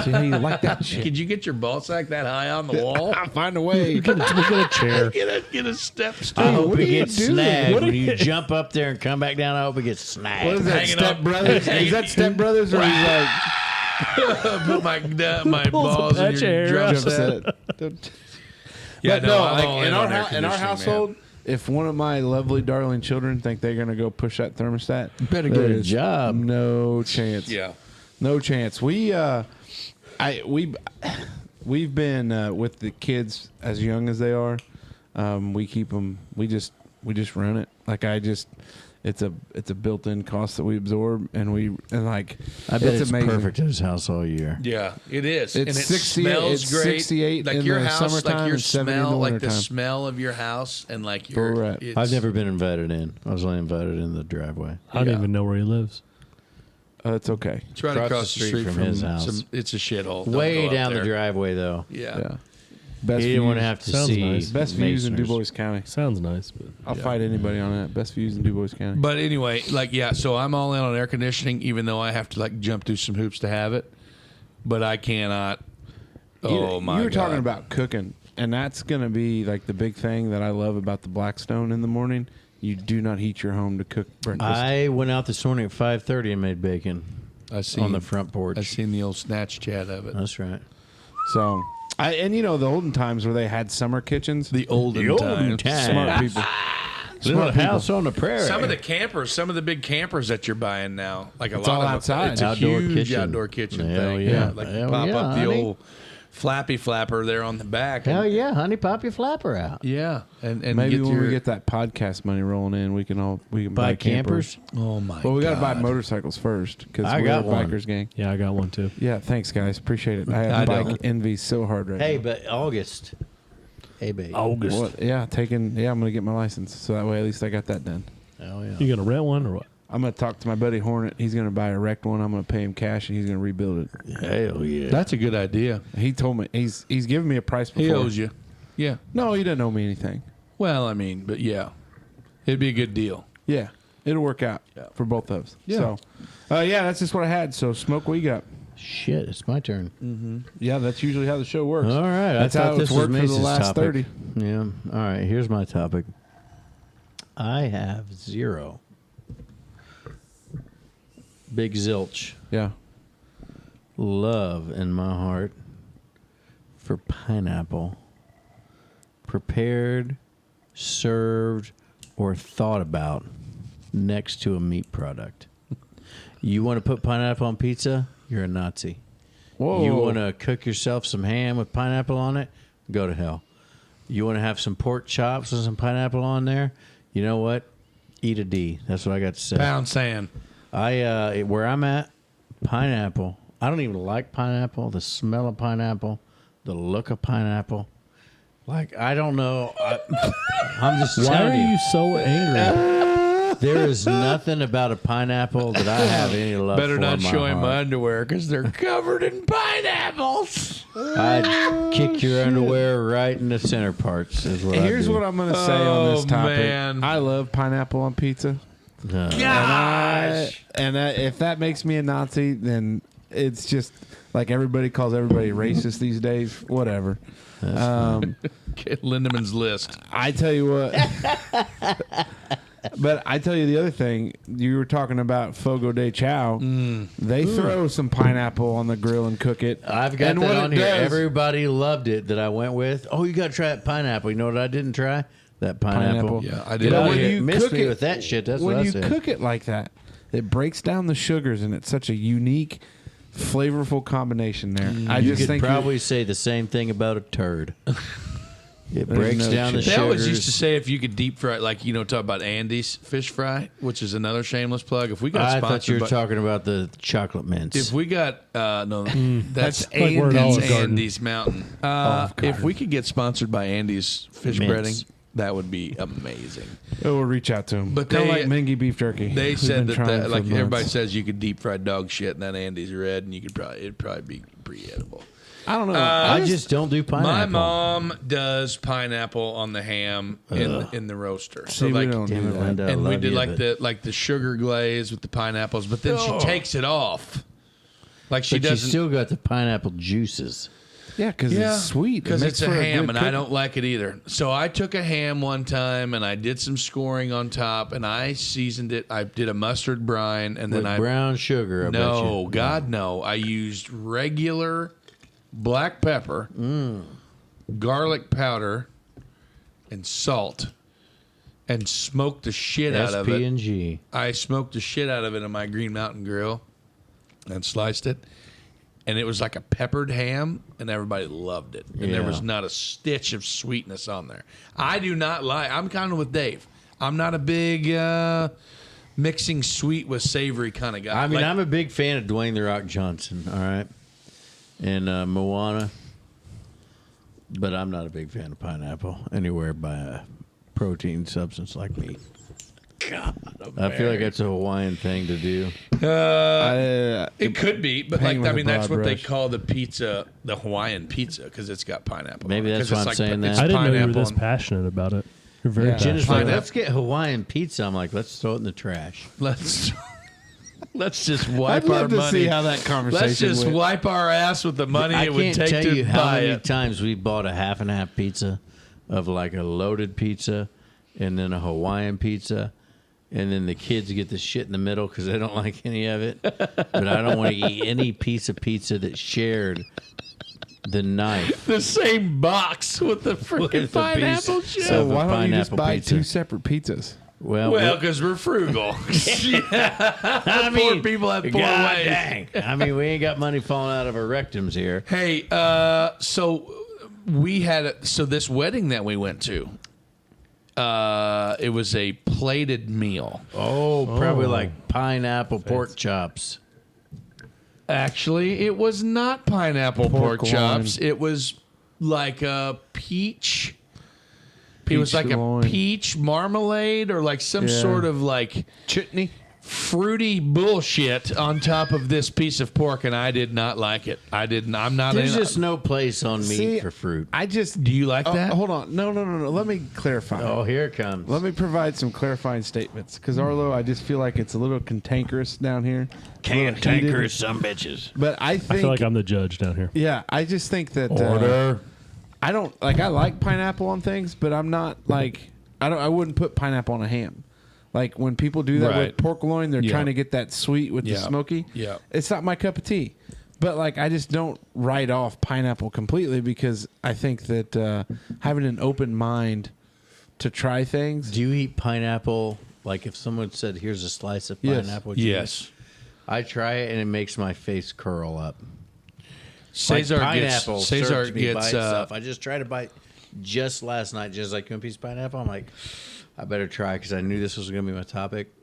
See how you like that shit? Could you get your ball sack that high on the wall? I'll find a way. We'll get a chair. Get a step stool. I hope what it are you gets doing? snagged. What are When you jump up there and come back down, I hope it gets snagged. What is that? Hanging Step up. Brothers? Is that Step Brothers or he's like Put my Pulls a balls in patch your of drum hair set. upset? Yeah, But no, I'm like all in on air our conditioning, household, man. if one of my lovely darling children think they're gonna go push that thermostat, better there get a is job. No chance. Yeah. No chance. We've been with the kids as young as they are. We keep them. We just run it. Like it's a built-in cost that we absorb, and like I bet it's amazing. perfect at his house all year. Yeah, it is. It's and it 68 smells it's great. 68 like in your the house, summertime like your and 70 in the smell, like the wintertime. smell of your house, and like your. Correct. it's- I've never been invited in. I was only invited in the driveway. I don't Yeah. even know where he lives. It's okay. It's right across the street from his house. It's a shithole. Don't Way go up down the there. driveway, though. Yeah. Yeah. Best He didn't want to views- have to Sounds see nice. best views in Masoners. DuBois County. Sounds nice, but I'll fight anybody on that. Best views in DuBois County. But anyway, like so I'm all in on air conditioning, even though I have to like jump through some hoops to have it. But I cannot. Oh my! You were talking God. about cooking, and that's going to be like the big thing that I love about the Blackstone in the morning. You do not heat your home to cook breakfast. I went out this morning at 5:30 and made bacon I seen on the front porch. I seen the old snatch chat of it. That's right. So, and you know the olden times where they had summer kitchens. The olden times. Smart people. Little Smart people. house on the prairie. Some of the campers, some of the big campers that you're buying now, like a It's lot all of them, outside. It's a Outdoor huge kitchen. outdoor kitchen Hell thing. yeah. Like Hell pop yeah, up the honey. old flappy flapper there on the back. Hell yeah, honey, pop your flapper out. Yeah, and Maybe get when your, we get that podcast money rolling in, we can Buy campers. Oh my! Well, we got to buy God. motorcycles first because I we're got a one. bikers gang. yeah, I got one too. Yeah, thanks guys, appreciate it. I I have bike don't. envy so hard right Hey, now. but August. Hey, babe. August. What? Yeah, I'm gonna get my license so that way at least I got that done. Oh, yeah. You gonna rent one or what? I'm gonna talk to my buddy Hornet. He's gonna buy a wrecked one. I'm gonna pay him cash and he's gonna rebuild it. Hell yeah. That's a good idea. He told me he's given me a price before. He owes you. Yeah. No, he doesn't owe me anything. Well, I mean, but yeah, it'd be a good deal. Yeah, it'll work out for both of us. Yeah. So, yeah, that's just what I had. So, Smoke, what you got? Shit, it's my turn. Yeah, that's usually how the show works. All right. That's I thought how this it's was worked for the Mace's last topic. 30. Yeah. All right. Here's my topic. I have 0. Big zilch. Yeah. Love in my heart for pineapple. Prepared, served, or thought about next to a meat product. You want to put pineapple on pizza? You're a Nazi. Whoa. You want to cook yourself some ham with pineapple on it? Go to hell. You want to have some pork chops with some pineapple on there? You know what? Eat a D. That's what I got to say. Pound sand. Where I'm at, pineapple. I don't even like pineapple. The smell of pineapple, the look of pineapple. Like, I don't know. I'm just Why telling are you so angry? There is nothing about a pineapple that I have any love Better for. not in my show him my heart. underwear because they're covered in pineapples. I'd kick your underwear right in the center parts. Is what Here's I do. what I'm going to say on this Oh, topic. man. I love pineapple on pizza. Gosh. If that makes me a Nazi, then it's just like everybody calls everybody racist these days. Whatever. Get Lindemann's list. I tell you what. But I tell you the other thing. You were talking about Fogo de Chao. They throw some pineapple on the grill and cook it. I've got And that what on it here. does- Everybody loved it that I went with. Oh, you got to try that pineapple. You know what I didn't try? That pineapple. Yeah, I Get did. out When of here. you Miss cook me it- with that shit. That's when what I you said. cook it like that, it breaks down the sugars, and it's such a unique, flavorful combination there. I you just could think probably say the same thing about a turd. It breaks no down the chance. They always sugars. used to say if you could deep fry, like, talk about Andy's fish fry, which is another shameless plug. If we got I sponsored thought you were by, talking about the chocolate mints. if we got no, that's like we're at Andy's, Olive Garden. Andy's Mountain. If we could get sponsored by Andy's fish Mints. breading, That would be amazing. We'll reach out to him. But Kind of they- like Mingy beef jerky. They We've said been that, trying for like months. everybody says, you could deep fry dog shit, and that Andy's red, and it'd probably be pretty edible. I don't know. I just don't do pineapple. My mom does pineapple on the ham in the roaster. See, we don't do Damn it, that. Linda, I And we love did you, like the sugar glaze with the pineapples, but then she takes it off. Like she but you doesn't. still got the pineapple juices. Yeah, because it's sweet. Because It it's makes a for ham, good and I cookie. don't like it either. So I took a ham one time, and I did some scoring on top, and I seasoned it. I did a mustard brine, and With then brown sugar, I bet no, you. God, no. I used regular black pepper, garlic powder, and salt, and smoked the shit out of it. SP&G. I smoked the shit out of it on my Green Mountain Grill and sliced it. And it was like a peppered ham, and everybody loved it. And there Yeah. was not a stitch of sweetness on there. I do not like, I'm kind of with Dave. I'm not a big mixing sweet with savory kind of guy. I mean, Like, I'm a big fan of Dwayne The Rock Johnson, all right? And Moana. But I'm not a big fan of pineapple anywhere by a protein substance like meat. God, I feel like that's a Hawaiian thing to do. it could be, but Painting like, I with a mean, that's broad what they brush. call the pizza, the Hawaiian pizza, because it's got pineapple. Maybe on it. that's 'Cause why it's I'm saying that. it's I didn't know you were pineapple this and- passionate about it. You're very Yeah. passionate. Jenna's like, Pineapple. let's get Hawaiian pizza. I'm like, let's throw it in the trash. Let's just I'd wipe our love to money. see how that conversation Let's just went. wipe our ass with the money I it would can't take tell to you how buy many it. times we bought a half and half pizza of like a loaded pizza and then a Hawaiian pizza. And then the kids get the shit in the middle because they don't like any of it. But I don't want to eat any piece of pizza that shared the knife. The same box with the freaking With the piece. pineapple shit. So- So of a why don't you just pineapple buy pizza. 2 separate pizzas? Well, Well, because we're frugal. I Poor people have 4 God ways. dang. I mean, we ain't got money falling out of our rectums here. Hey, so we had so this wedding that we went to. It was a plated meal. Oh, probably like pineapple pork chops. Actually, it was not pineapple pork Pork chops. loin. It was like a peach. It was Peach like loin. a peach marmalade or like some Yeah. sort of like Chutney? fruity bullshit on top of this piece of pork, and I did not like it. I didn't. I'm not. There's in, just no place on meat See, for fruit. I just... Do you like that? Hold on. No. Let me clarify. Oh, here it comes. Let me provide some clarifying statements. Because, Arlo, I just feel like it's a little cantankerous down here. It's a little heated. some bitches. But I think... I feel like I'm the judge down here. Yeah, I just think that... Order. I don't... Like, I like pineapple on things, but I'm not, like... I wouldn't put pineapple on a ham. Like, when people do that Right. with pork loin, they're Yeah. trying to get that sweet with the Yeah. smoky. Yeah. It's not my cup of tea. But, like, I just don't write off pineapple completely because I think that having an open mind to try things... Do you eat pineapple? Like if someone said, "Here's a slice of Yes. pineapple," would you Yes. eat? I try it and it makes my face curl up. Cesar like gets. pineapple Cesar serves me by gets. itself. I just tried to bite just last night, just like a piece of pineapple. I'm like, I better try because I knew this was going to be my topic,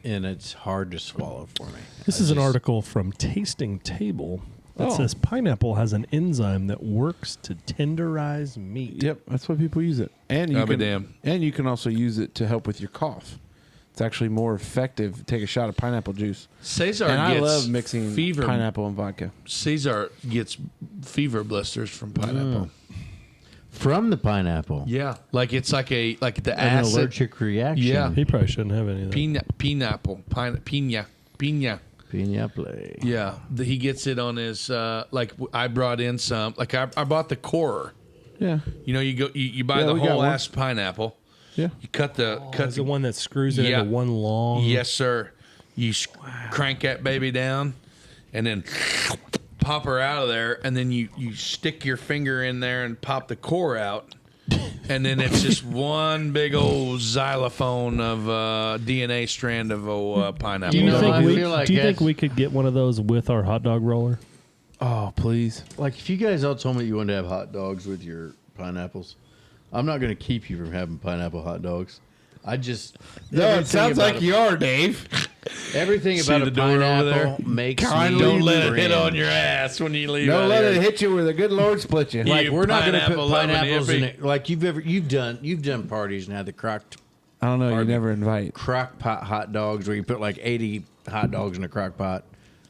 and it's hard to swallow for me. This is an article from Tasting Table that Oh. says pineapple has an enzyme that works to tenderize meat. Yep, that's why people use it. And you I'll be can damned. and you can also use it to help with your cough. It's actually more effective. Take a shot of pineapple juice. Cesar And gets I love mixing fever. pineapple and vodka. Cesar gets fever blisters from pineapple. From the pineapple, Yeah, like it's like the an acid. allergic reaction. Yeah. He probably shouldn't have any of that. Pineapple. Pina. Pineapple. Yeah, he gets it on his. I brought in some. Like I bought the corer. Yeah. You know, you buy Yeah, the we got whole one. ass pineapple. Yeah. You cut the It's the one that screws it Yeah. into one long. Yes, sir. You crank that baby down, and then pop her out of there, and then you stick your finger in there and pop the core out, and then it's just one big old xylophone of DNA strand of pineapple. Do you, know, I think, we, feel like do you think that's- we could get one of those with our hot dog roller? Oh, please. Like if you guys all told me you wanted to have hot dogs with your pineapples, I'm not going to keep you from having pineapple hot dogs. I just No, everything it sounds about like a- you are, Dave. Everything See about the a door over there? pineapple makes Kindly me Don't let it hit grin. on your ass when you leave. Don't out let here. it hit you where the good Lord split you. Like You we're not going to put pineapple-loving pineapples in hippie. it. Like you've done parties and had the crock I don't know. You never invite. pot hot dogs where you put like 80 hot dogs in a crock pot.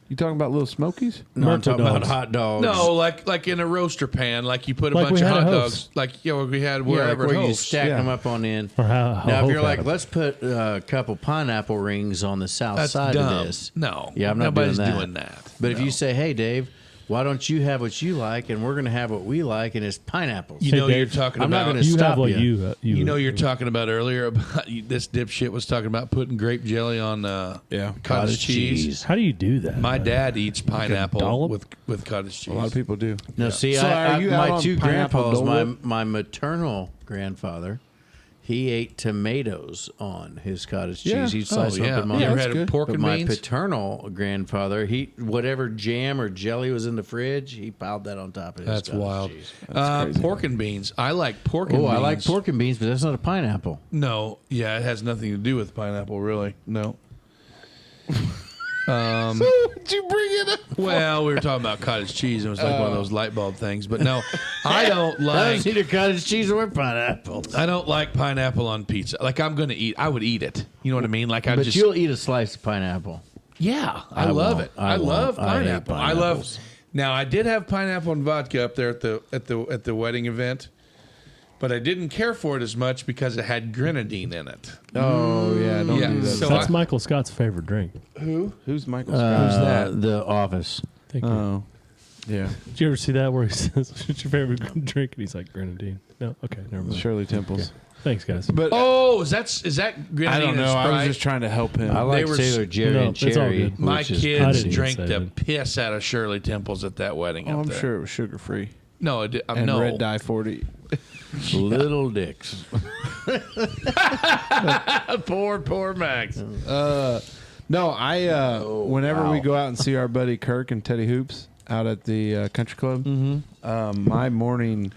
You talking about little Smokies? No, I'm Merkley talking about dogs. hot dogs. No, like in a roaster pan, like you put a Like bunch we of had hot at dogs, like we had yeah, like wherever where at you Hopf. stack Yeah. them up on end. Or how Now, if you're Hopf like, had it. let's put a couple pineapple rings on the south That's side dumb. of this. No, Yeah, I'm not nobody's doing that. But if No. you say, hey, Dave, why don't you have what you like and we're going to have what we like and it's pineapples. You Hey, know, Dave, you're talking I'm not about. gonna you stop have what you. you You know, you're talking about earlier about this dipshit was talking about putting grape jelly on cottage cheese. How do you do that? My dad eats pineapple dollop? with cottage cheese. A lot of people do. No, see, So are you out my on two pineapple grandpas, Dole Whip? my maternal grandfather, he ate tomatoes on his cottage cheese. Yeah. He'd slice yeah. them on You ever that's had good. pork But and my beans? paternal grandfather, whatever jam or jelly was in the fridge, he piled that on top of his That's cottage wild. cheese. crazy. Pork and beans. I like pork and Oh, beans. I like pork and beans, but that's not a pineapple. No, yeah, it has nothing to do with pineapple, really. No. Did you bring it up? Well, we were talking about cottage cheese. It was like one of those light bulb things. But no, I don't I like. don't either cottage cheese or pineapples. I don't like pineapple on pizza. Like I'm gonna eat. I would eat it. You know what I mean? Like I But just. you'll eat a slice of pineapple. Yeah, I I love won't. it. I I love won't. I hate pineapple. I love. pineapples. Now I did have pineapple and vodka up there at the wedding event, but I didn't care for it as much because it had grenadine in it. Oh yeah, don't Yeah, do that. so That's I- Michael Scott's favorite drink. Who's Michael Scott? Who's that? The Office. Thank you. Oh, yeah. Did you ever see that where he says, "What's your favorite drink?" And he's like, "Grenadine." No, okay, never mind. Shirley Temples. Thanks, guys. But Oh, is that grenadine? I don't and know. I was Sprite? just trying to help him. I like were Sailor Jerry No, and it's all Cherry. good. My which is kids I drank didn't the say piss out of Shirley Temples at that wedding. Oh, up I'm there. sure it was sugar free No, it did, and no. red dye 40. Little dicks. Poor Max. No, I whenever we wow. go out and see our buddy Kirk and Teddy Hoops out at the country club, my morning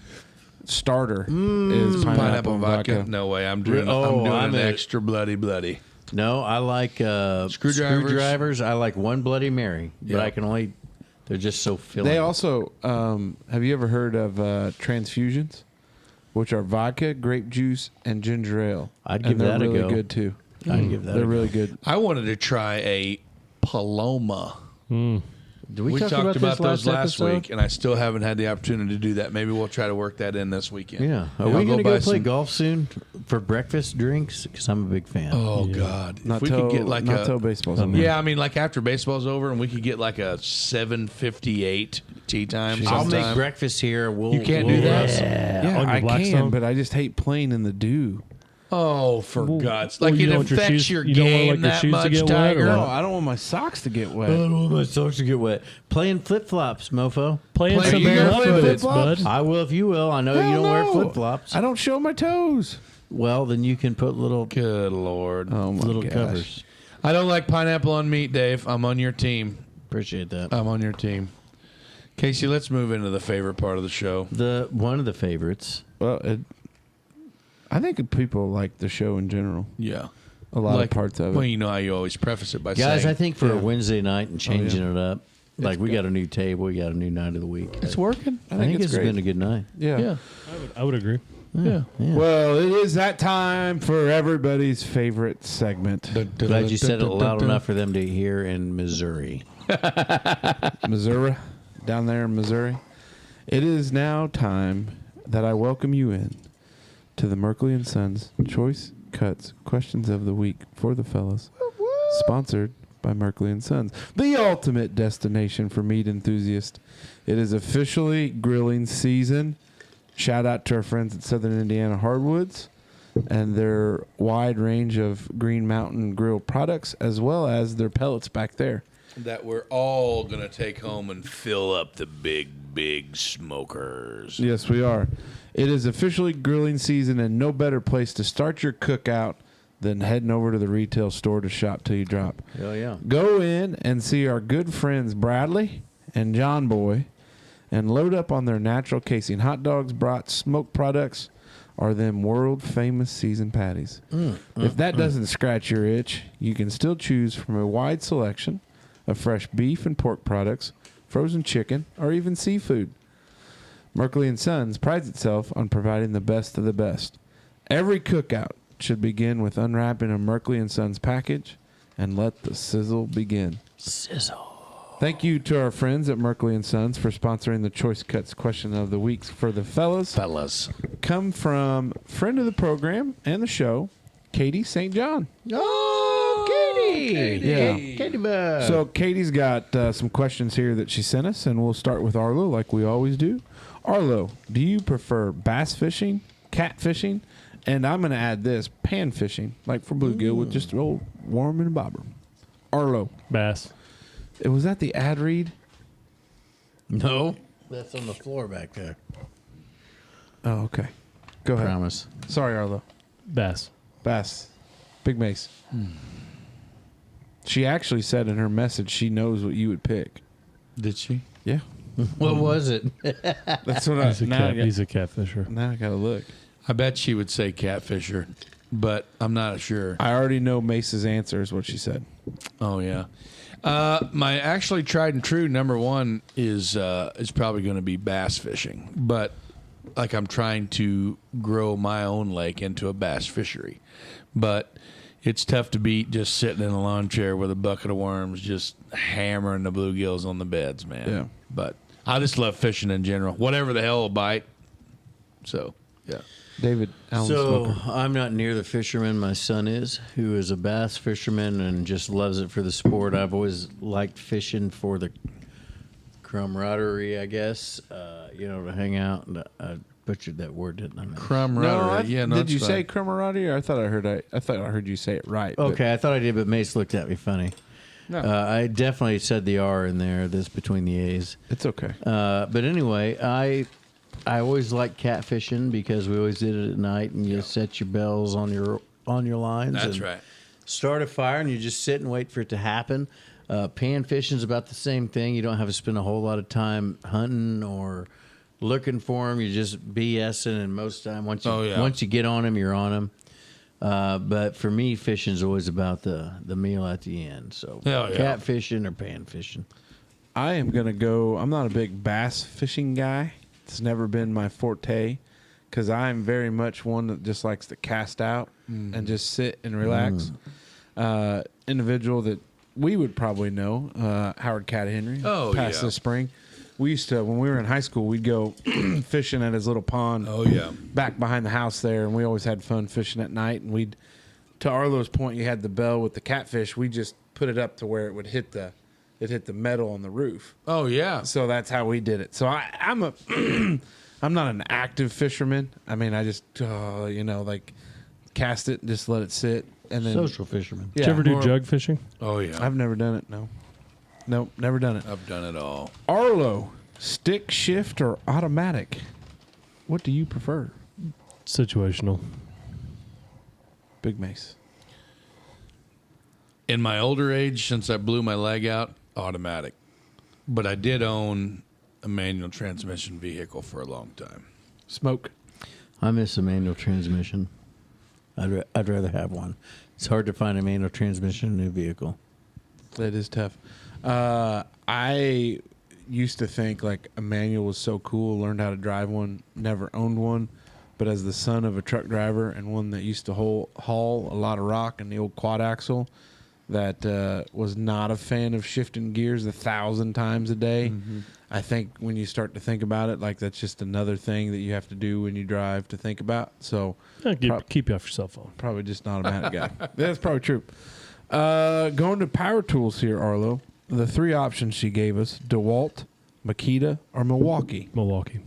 starter is pineapple and vodka. No way. I'm doing. Oh, I'm doing I'm an a- extra bloody. No, I like screwdrivers. I like one Bloody Mary, but Yeah. I can only. They're just so filling. They also have you ever heard of transfusions, which are vodka, grape juice, and ginger ale? I'd And give they're that a really go. good too. I'd give that. They're a really good. I wanted to try a Paloma. Did We talk talked about this those last episode? week, and I still haven't had the opportunity to do that. Maybe we'll try to work that in this weekend. Yeah. Are I'll we going to go buy play some- golf soon for breakfast drinks? Because I'm a big fan. Oh God! Not If we till could get like not a till baseball's over. yeah, I mean like after baseball's over, and we could get like a 7:58 tea time. I'll make sometime. breakfast here. We'll, You can't we'll do that? have some- Yeah, On your I can, Blackstone? but I just hate playing in the dew. Oh, for God's well, like you it don't want your affects shoes- your you don't want, game like, your that shoes to much, get wet, or Tiger. No, what? I don't want my socks to get wet. I don't want my socks to get wet. Playing flip flops, mofo. Playing Play- some you gonna play barefooted, flip-flops? bud. I will if you will. I know you Hell don't wear no. flip flops. I don't show my toes. Well, then you can put little Good Lord. Oh my little gosh. covers. I don't like pineapple on meat, Dave. I'm on your team. Appreciate that. I'm on your team. Casey, let's move into the favorite part of the show. One of the favorites. Well, I think people like the show in general. Yeah. A lot of parts of it. Well, you know how you always preface it by Guys, saying I think for Yeah. a Wednesday night and changing yeah. it up, like we got a new table, we got a new night of the week. it's working. I think it's it's great. been a good night. Yeah. Yeah. I would agree. Yeah. Well, it is that time for everybody's favorite segment. Glad you said it loud enough for them to hear in Missouri. Missouri, down there in Missouri. It is now time that I welcome you in to the Merkley and Sons Choice Cuts Questions of the Week for the fellas. Sponsored by Merkley and Sons, the ultimate destination for meat enthusiasts. It is officially grilling season. Shout out to our friends at Southern Indiana Hardwoods and their wide range of Green Mountain Grill products, as well as their pellets back there. That we're all going to take home and fill up the big smokers. Yes, we are. It is officially grilling season, and no better place to start your cookout than heading over to the retail store to shop till you drop. Hell yeah. Go in and see our good friends Bradley and John Boy and load up on their natural casing. Hot dogs, brats, smoked products are them world famous seasoned patties. If that doesn't scratch your itch, you can still choose from a wide selection of fresh beef and pork products, frozen chicken, or even seafood. Merkley & Sons prides itself on providing the best of the best. Every cookout should begin with unwrapping a Merkley & Sons package and let the sizzle begin. Sizzle. Thank you to our friends at Merkley & Sons for sponsoring the Choice Cuts question of the week for the fellas. Come from friend of the program and the show, Katie St. John. Oh, Katie. Yeah. Katie Bug. So Katie's got some questions here that she sent us, and we'll start with Arlo like we always do. Arlo, do you prefer bass fishing, cat fishing, and I'm going to add this, pan fishing, like for bluegill with just an old worm and a bobber? Arlo. Bass. Was that the ad read? No. That's on the floor back there. Oh, okay. Go ahead. Promise. Sorry, Arlo. Bass. Bass. Big Mace. She actually said in her message she knows what you would pick. Did she? Yeah. What was it? That's what He's a catfisher. Now I got to look. I bet she would say catfisher, but I'm not sure. I already know Mace's answer is what she said. Oh, yeah. My actually tried and true number one is probably going to be bass fishing, but like I'm trying to grow my own lake into a bass fishery, but it's tough to beat just sitting in a lawn chair with a bucket of worms, just hammering the bluegills on the beds, man. Yeah. But I just love fishing in general, whatever the hell will bite. So yeah. David, Alan So Smoker. I'm not near the fisherman my son is, who is a bass fisherman and just loves it for the sport. I've always liked fishing for the camaraderie, I guess. To hang out. And I butchered that word, didn't I? Camaraderie. Did you say camaraderie? Or I thought I heard you say it right. but- Okay, I thought I did, but Mace looked at me funny. No. I definitely said the R in there. This between the A's. It's okay. But anyway, I always liked catfishing because we always did it at night, and you set your bells on your lines. That's and right. Start a fire, and you just sit and wait for it to happen. Pan fishing is about the same thing. You don't have to spend a whole lot of time hunting or looking for them. You just BSing, and most of the time once you get on them, you're on them. But for me, fishing is always about the meal at the end. So cat fishing or pan fishing. I am going to go. I'm not a big bass fishing guy. It's never been my forte because I'm very much one that just likes to cast out and just sit and relax. Individual that we would probably know, Howard Cat Henry. Oh, past yeah. this spring. We used to, when we were in high school, we'd go fishing at his little pond. Oh, yeah. Back behind the house there, and we always had fun fishing at night. And we'd, to Arlo's point, you had the bell with the catfish. We just put it up to where it would hit the metal on the roof. Oh, yeah. So that's how we did it. So I'm not an active fisherman. I mean, I just like cast it and just let it sit, and then Social fisherman. Yeah, Did you ever do more- jug fishing? Oh, yeah. I've never done it. No, nope, never done it. I've done it all. Arlo, stick shift or automatic? What do you prefer? Situational. Big Mace. In my older age, since I blew my leg out, automatic. But I did own a manual transmission vehicle for a long time. Smoke. I miss a manual transmission. I'd rather have one. It's hard to find a manual transmission in a new vehicle. That is tough. I used to think like a manual was so cool, learned how to drive one, never owned one. But as the son of a truck driver and one that used to haul a lot of rock and the old quad axle, that was not a fan of shifting gears 1,000 times a day. I think when you start to think about it, like that's just another thing that you have to do when you drive to think about. So Keep you off your cell phone. probably just not a automatic guy. That's probably true. Going to power tools here, Arlo. The three options she gave us: DeWalt, Makita, or Milwaukee. Milwaukee.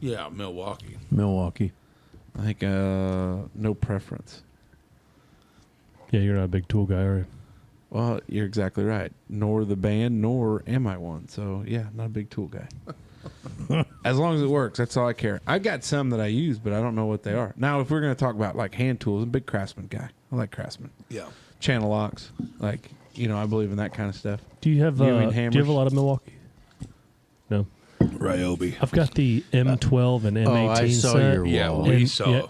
Yeah, Milwaukee. Milwaukee. I think no preference. Yeah, you're not a big tool guy, are you? Well, you're exactly right. Nor the band, nor am I one. So, yeah, not a big tool guy. As long as it works, that's all I care. I've got some that I use, but I don't know what they are. Now, if we're going to talk about like hand tools, I'm a big Craftsman guy. I like Craftsman. Yeah. Channel locks. Like, I believe in that kind of stuff. Do you have You mean do you have hammers? a lot of Milwaukee? No. Ryobi. I've got the M12 and M18 Oh, I saw set. your Yeah, wall. we saw. Yeah.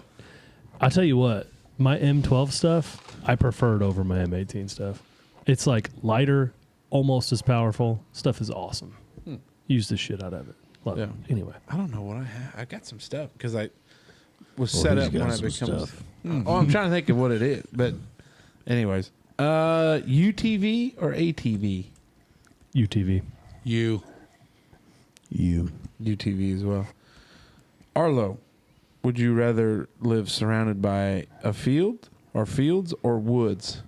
I tell you what, my M12 stuff, I prefer it over my M18 stuff. It's like lighter, almost as powerful. Stuff is awesome. Use the shit out of it. Love it. Anyway, I don't know what I have. I got some stuff because I was Well, set he's up got when I some become. stuff. Oh, I'm trying to think of what it is, but anyways, UTV or ATV? UTV. You. UTV as well. Arlo, would you rather live surrounded by a field or fields or woods?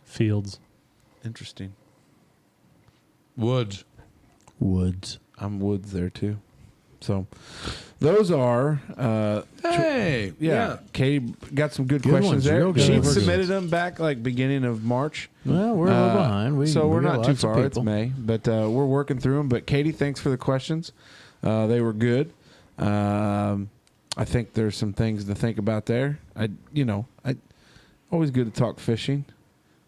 Fields. Interesting. Woods. I'm woods there too. So those are Hey. yeah. Katie got some good Good questions ones, there. real good She ones. submitted them back like beginning of March. Well, we're a little behind. So we're got not too lots of far. It's people. May, but we're working through them. But Katie, thanks for the questions. They were good. I think there's some things to think about there. I always good to talk fishing,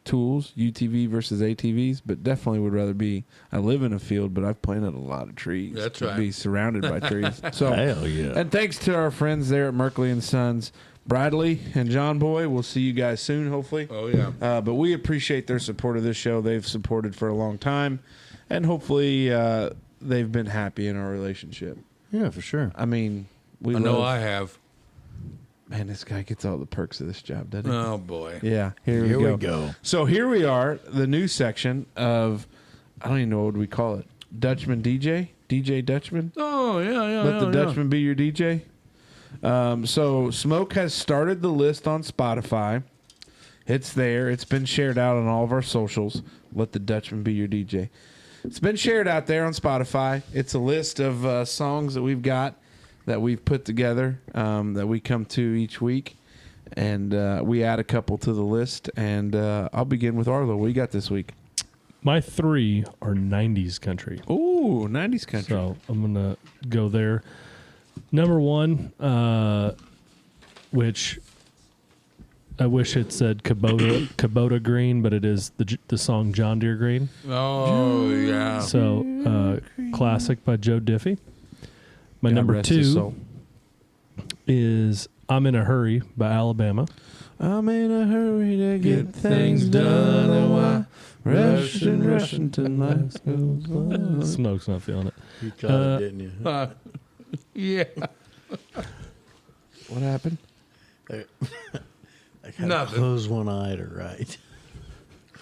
tools, UTV versus ATVs, but definitely would rather be. I live in a field, but I've planted a lot of trees. That's to right. Be surrounded by trees. So Hell yeah. and thanks to our friends there at Merkley and Sons, Bradley and John Boy. We'll see you guys soon, hopefully. Oh, yeah. But we appreciate their support of this show. They've supported for a long time, and hopefully they've been happy in our relationship. Yeah, for sure. I mean, we I know love- I have. Man, this guy gets all the perks of this job, doesn't he? Oh, boy. Yeah, here we go. So here we are, the new section of, I don't even know what we call it, Dutchman DJ Dutchman. Oh, yeah. Let the Dutchman be your DJ. So Smoke has started the list on Spotify. It's there. It's been shared out on all of our socials. Let the Dutchman be your DJ. It's been shared out there on Spotify. It's a list of songs that we've got that we've put together that we come to each week. And we add a couple to the list. And I'll begin with Arlo. What you got this week? My 3 are 90s country. Ooh, 90s country. So I'm going to go there. Number 1, which I wish it said Kubota Green, but it is the song John Deere Green. Oh, yeah. So classic by Joe Diffie. My God number rest his 2 soul. is I'm in a Hurry by Alabama. I'm in a hurry to get things done. Oh, I rushing till life goes on. Smoke's not feeling it. You caught it, didn't you? Yeah. What happened? I gotta Nothing. close one eye to write.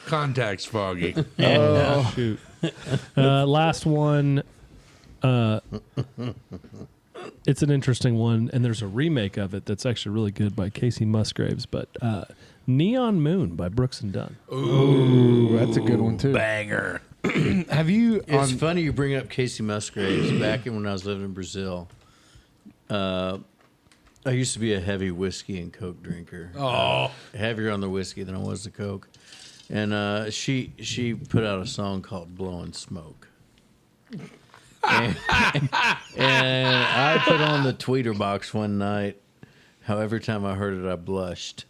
Contact's foggy. Oh, Shoot. Last one. It's an interesting one, and there's a remake of it that's actually really good by Casey Musgraves. But Neon Moon by Brooks and Dunn. ooh, that's a good one too. Banger. Have you? It's funny you bring up Casey Musgraves. Back when I was living in Brazil, I used to be a heavy whiskey and Coke drinker. Oh. Heavier on the whiskey than I was the Coke. And she put out a song called Blowing Smoke. And I put on the tweeter box one night. How every time I heard it, I blushed.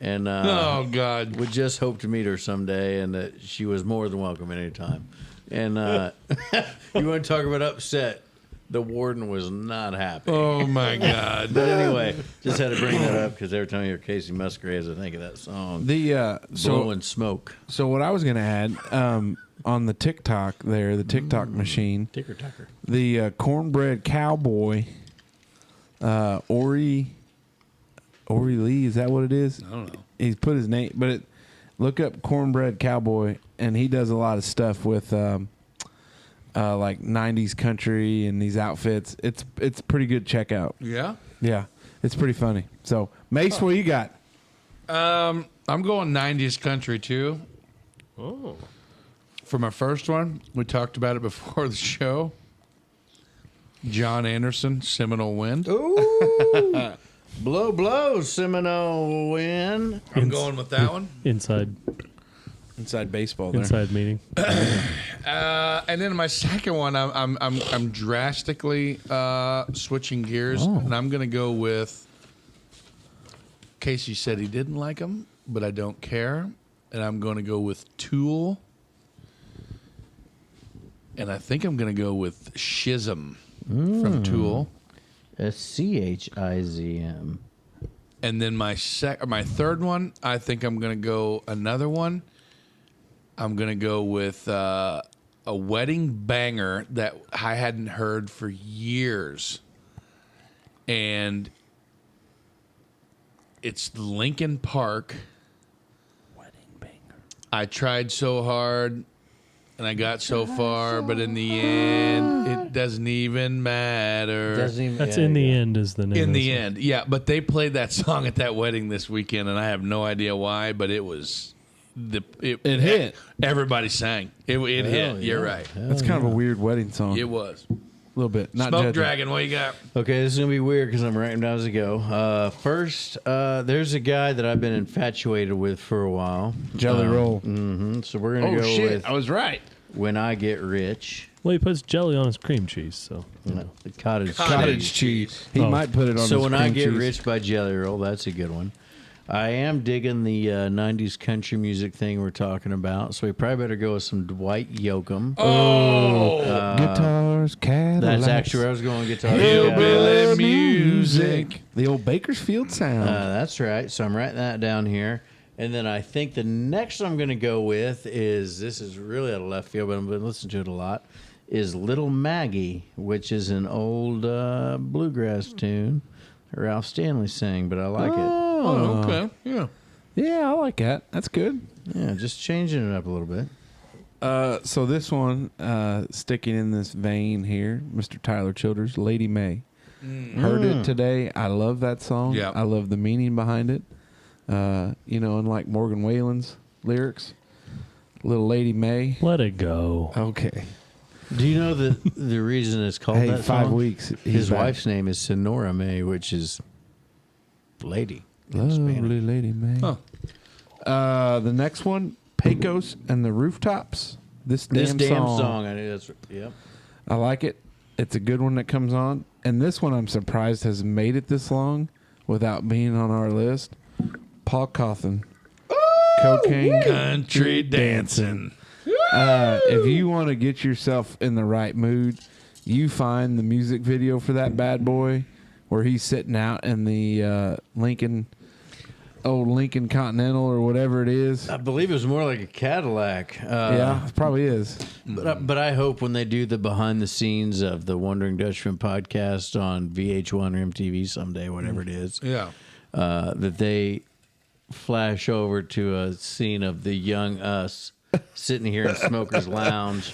And Oh, God. would just hope to meet her someday, and that she was more than welcome anytime. And you want to talk about upset? The warden was not happy. Oh, my God. But anyway, just had to bring that up because every time I hear Casey Musgraves, I think of that song. The Blowing Smoke. so what I was gonna add on the TikTok there, the TikTok machine, Ticker Tucker. the cornbread cowboy, Ori Lee, is that what it is? I don't know. He's put his name, but look up cornbread cowboy, and he does a lot of stuff with like 90s country and these outfits. It's pretty good. Check out. Yeah? Yeah, it's pretty funny. So Mace, what you got? I'm going 90s country, too. Oh. For my first one, we talked about it before the show. John Anderson, Seminole Wind. Ooh. Blow, blow, Seminole Wind. I'm going with that one. Inside Baseball there. inside meeting. And then my second one, I'm drastically switching gears, and I'm going to go with. Casey said he didn't like them, but I don't care, and I'm going to go with Tool. And I think I'm going to go with Schism from Tool. SCHIZM. And then my third one, I think I'm going to go another one. I'm going to go with a wedding banger that I hadn't heard for years. And it's Linkin Park. Wedding banger. I tried so hard and I got so far, but in the end, it doesn't even matter. That's In the End is the name. In of the song. end, yeah. But they played that song at that wedding this weekend, and I have no idea why, but it was it hit. Everybody sang. It hit. yeah. You're right. That's kind of a weird wedding song. It was. A little bit. Not Smoke judging. Dragon, what you got? Okay, this is going to be weird because I'm writing down as I go. First, there's a guy that I've been infatuated with for a while. Jelly Roll. So we're going to go with I was right. When I Get Rich. Well, he puts jelly on his cream cheese, so you know. The cottage Cottage cheese. He Oh. might put it on So his When cream I Get cheese. Rich by Jelly Roll, that's a good one. I am digging the 90s country music thing we're talking about, so we probably better go with some Dwight Yoakam. Guitars, Cadillacs. That's actually where I was going, guitar. Hillbilly music. The old Bakersfield sound. That's right. So I'm writing that down here. And then I think the next one I'm going to go with is, this is really out of left field, but I've been listening to it a lot, is Little Maggie, which is an old bluegrass tune Ralph Stanley sang, but I like it. Oh, okay. Yeah. Yeah, I like that. That's good. Yeah, just changing it up a little bit. So this one, sticking in this vein here, Mr. Tyler Childers, Lady May. Heard it today. I love that song. Yeah. I love the meaning behind it. Unlike Morgan Wallen's lyrics, Little Lady May. let it go. Okay. Do you know that the reason it's called Hey, that 5 song? weeks. His wife's name is Sonora May, which is lady. in Lovely Spanish. Lady May. Huh. The next one, Pecos and the Rooftops. This damn song. I knew that's. Yep. I like it. It's a good one that comes on. And this one I'm surprised has made it this long without being on our list. Paul Cawthon. Cocaine. Country dancing. If you want to get yourself in the right mood, you find the music video for that bad boy where he's sitting out in the Lincoln Continental or whatever it is. I believe it was more like a Cadillac. Yeah, it probably is. But I hope when they do the behind the scenes of the Wondering Dutchmen podcast on VH1 or MTV someday, whatever it is, Yeah. that they flash over to a scene of the young us sitting here in Smoker's Lounge,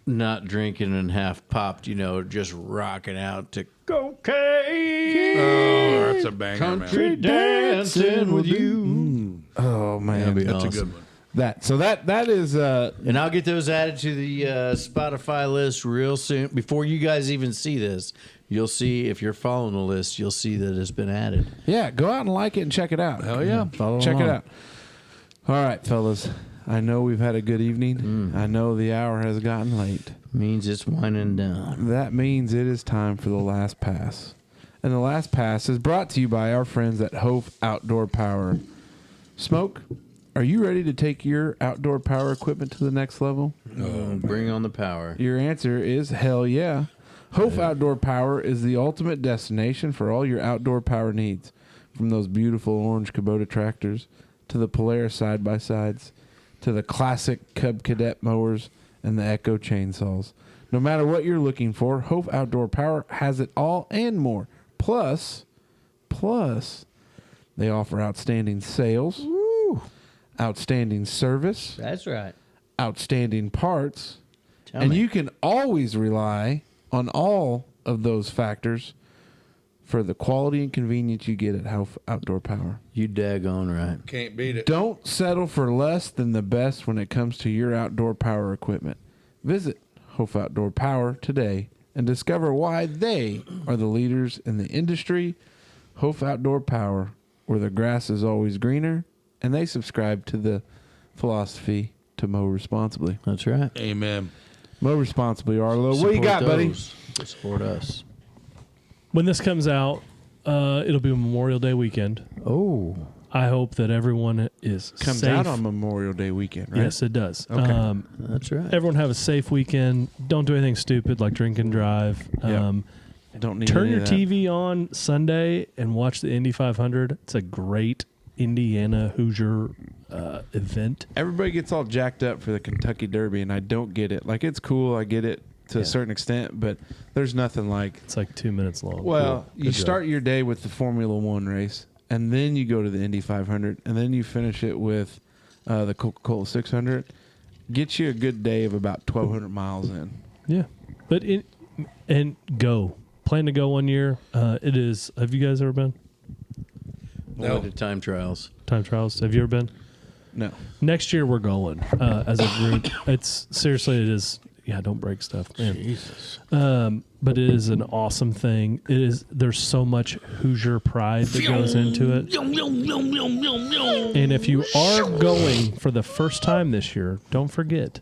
not drinking and half popped, just rocking out to cocaine. Oh, that's a banger, Country man. dancing with you. Oh man, That'd be That's awesome. a good one. That is And I'll get those added to the Spotify list real soon. Before you guys even see this, you'll see, if you're following the list, you'll see that it's been added. yeah. Go out and like it and check it out. Hell yeah. Follow Check it along. out. All right, fellas. I know we've had a good evening. I know the hour has gotten late. Means it's winding down. That means it is time for the last pass. And the last pass is brought to you by our friends at Hopf Outdoor Power. Smoke, are you ready to take your outdoor power equipment to the next level? Bring on the power. Your answer is hell yeah. Hopf Outdoor Power is the ultimate destination for all your outdoor power needs. From those beautiful orange Kubota tractors to the Polaris side-by-sides to the classic Cub Cadet mowers and the Echo chainsaws. No matter what you're looking for, Hopf Outdoor Power has it all and more. Plus, they offer outstanding sales, outstanding service, That's right. outstanding parts, Tell and me. you can always rely on all of those factors for the quality and convenience you get at Hopf Outdoor Power. You daggone right. Can't beat it. Don't settle for less than the best when it comes to your outdoor power equipment. Visit Hopf Outdoor Power today and discover why they are the leaders in the industry. Hopf Outdoor Power, where the grass is always greener, and they subscribe to the philosophy to mow responsibly. That's right. Amen. Mow responsibly, Arlo. What do you got, buddy? Support us. When this comes out, it'll be Memorial Day weekend. Oh. I hope that everyone is Comes safe. out on Memorial Day weekend, right? Yes, it does. Okay. That's right. Everyone have a safe weekend. Don't do anything stupid like drink and drive. Yep. Don't need Turn any your of that. TV on Sunday and watch the Indy 500. It's a great Indiana Hoosier event. Everybody gets all jacked up for the Kentucky Derby, and I don't get it. Like, it's cool. I get it to a certain extent, but there's nothing like. It's like 2 minutes long. Well, Cool. you Good job. start your day with the Formula One race, and then you go to the Indy 500, and then you finish it with the Coca-Cola 600. Get you a good day of about 1,200 miles in. Yeah, but go. Plan to go one year. It is. Have you guys ever been? No. Went to time trials. Time trials. Have you ever been? No. Next year we're going as a group. It's seriously, it is. Yeah, don't break stuff, man. Jesus. But it is an awesome thing. It is. There's so much Hoosier pride that goes into it. And if you are going for the first time this year, don't forget,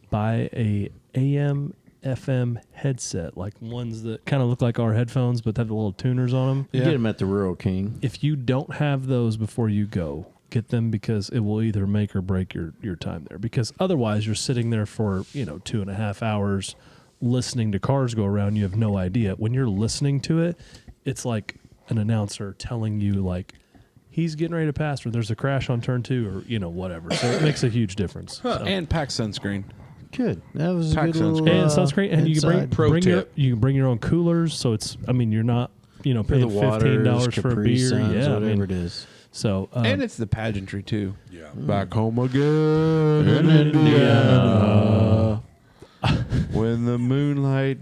buy a AM FM headset, like ones that kind of look like our headphones, but have the little tuners on them. You get them at the Rural King. If you don't have those before you go, get them, because it will either make or break your time there. Because otherwise, you're sitting there for 2.5 hours listening to cars go around. You have no idea. When you're listening to it, it's like an announcer telling you, like, he's getting ready to pass, or there's a crash on turn 2, or whatever. So it makes a huge difference. So. And pack sunscreen. Good. That was a Pack good little, And sunscreen, and you can inside. you can bring your own coolers. So it's, you're not paying For the waters, $15 for a Capri beer. Suns, Yeah, whatever it is. So And it's the pageantry, too. Yeah. Back home again in Indiana. When the moonlight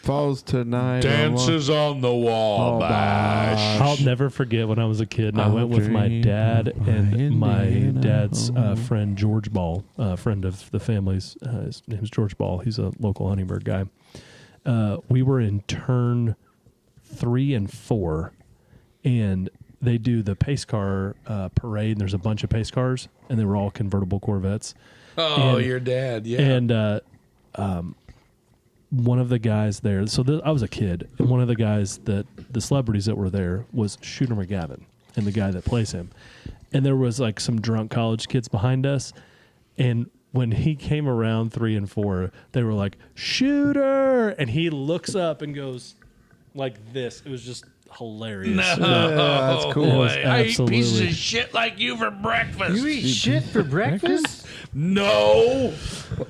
falls tonight. Dances on the wall, bash. I'll never forget when I was a kid and I went with my dad and my dad's friend George Ball, friend of the family's. His name's George Ball. He's a local Huntingburg guy. We were in turn 3 and 4, and they do the pace car parade, and there's a bunch of pace cars, and they were all convertible Corvettes. Oh, And- your dad, yeah. And one of the guys there, I was a kid, and one of the guys the celebrities that were there was Shooter McGavin, and the guy that plays him. And there was like some drunk college kids behind us, and when he came around 3 and 4, they were like, "Shooter!" And he looks up and goes like this. It was just hilarious. that's cool. It was I eat absolutely- pieces of shit like you for breakfast. You eat shit for breakfast? No.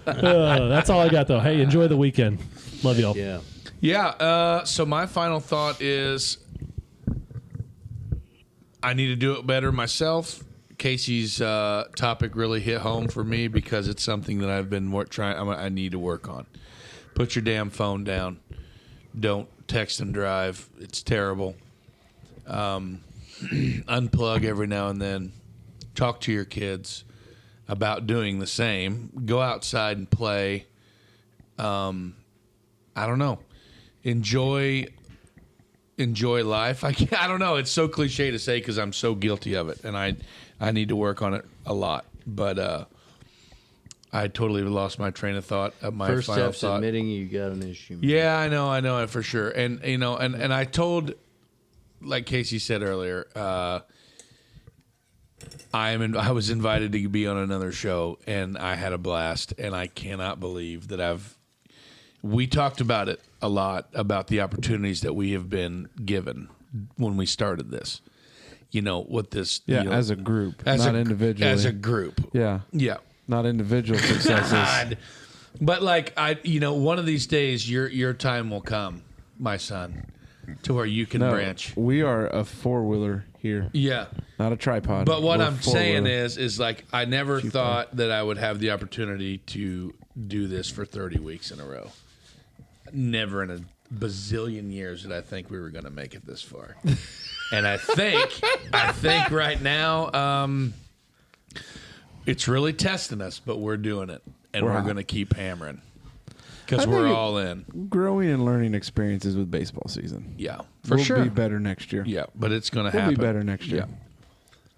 That's all I got, though. Hey, enjoy the weekend. Love y'all. Yeah. Yeah. So my final thought is, I need to do it better myself. Casey's topic really hit home for me because it's something that I've been I need to work on. Put your damn phone down. Don't text and drive. It's terrible. Unplug every now and then. Talk to your kids about doing the same. Go outside and play. I don't know. Enjoy life. I don't know. It's so cliche to say because I'm so guilty of it, and I need to work on it a lot. But I totally lost my train of thought. My First final step's thought. admitting you got an issue. Yeah, I know it for sure. And and I told, like Casey said earlier, I was invited to be on another show, and I had a blast, and I cannot believe that we talked about it a lot, about the opportunities that we have been given when we started this. What this As a group, not individually. As a group. Yeah. Yeah. Not individual successes. God. But like one of these days your time will come, my son, to where you can branch. We are a 4-wheeler here, Yeah. not a tripod. But what We're I'm saying 4-wheeler. is like I never thought that I would have the opportunity to do this for 30 weeks in a row. Never in a bazillion years did I think we were going to make it this far. And I think right now it's really testing us, but we're doing it, and we're going to keep hammering because I think we're all in. growing and learning experiences with baseball season. Yeah, for We'll sure. be better next year. Yeah, but it's going to We'll happen. be better next year.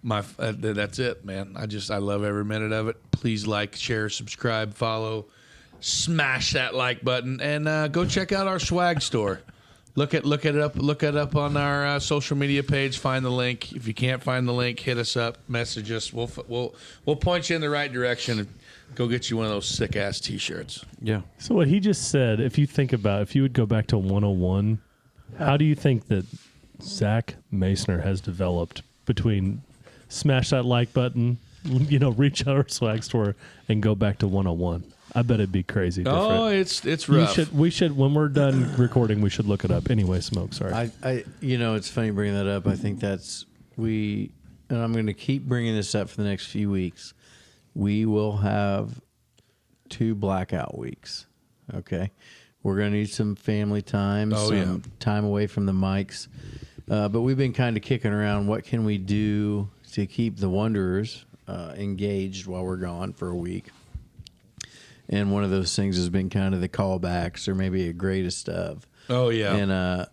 Yeah. That's it, man. I love every minute of it. Please like, share, subscribe, follow, smash that like button, and go check out our swag store. Look it up on our social media page. Find the link. If you can't find the link, hit us up, message us. We'll point you in the right direction and go get you one of those sick ass T-shirts. Yeah. So what he just said, if you think about, if you would go back to 101, how do you think that Zach Masner has developed between smash that like button, reach out our swag store, and go back to 101? I bet it'd be crazy different. Oh, it's rough. We should when we're done recording, we should look it up. Anyway, Smoke, sorry. It's funny bringing that up. I think and I'm going to keep bringing this up for the next few weeks. We will have 2 blackout weeks. Okay. We're going to need some family time, time away from the mics. But we've been kind of kicking around what can we do to keep the Wanderers engaged while we're gone for a week. And one of those things has been kind of the callbacks or maybe a greatest of. Oh, yeah. And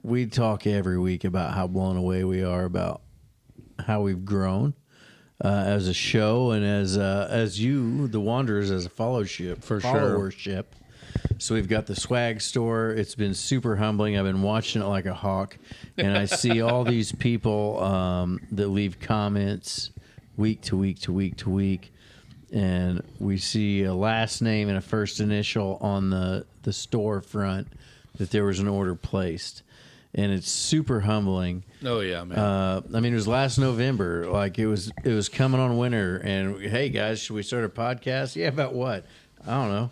we talk every week about how blown away we are about how we've grown as a show and as you, the Wanderers, as a followership. So we've got the swag store. It's been super humbling. I've been watching it like a hawk. And I see all these people that leave comments week to week to week to week. And we see a last name and a first initial on the store front that there was an order placed. And it's super humbling. Oh, yeah, man. It was last November. Like, it was coming on winter. And, hey, guys, should we start a podcast? Yeah, about what? I don't know.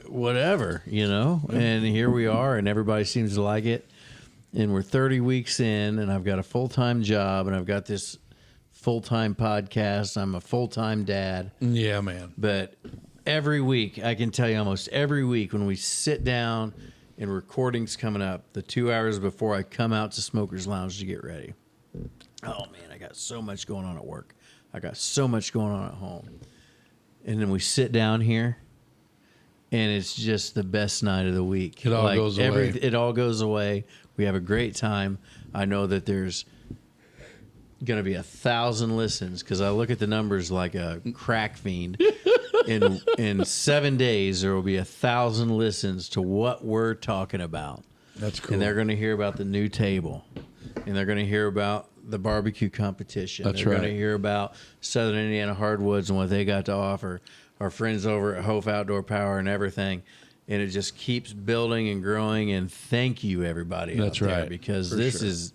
Whatever, And here we are, and everybody seems to like it. And we're 30 weeks in, and I've got a full-time job, and I've got this full-time podcast. I'm a full-time dad. Yeah, man. But every week, I can tell you almost every week when we sit down and recording's coming up, the 2 hours before I come out to Smoker's Lounge to get ready. Oh, man, I got so much going on at work. I got so much going on at home. And then we sit down here, and it's just the best night of the week. It all goes away. It all goes away. We have a great time. I know that there's going to be 1,000 listens because I look at the numbers like a crack fiend. In 7 days, there will be 1,000 listens to what we're talking about. That's cool. And they're going to hear about the new table, and they're going to hear about the barbecue competition. That's they're right. going to hear about Southern Indiana Hardwoods and what they got to offer. Our friends over at Hopf Outdoor Power and everything. And it just keeps building and growing. And thank you, everybody. That's out there, right. because For this sure. is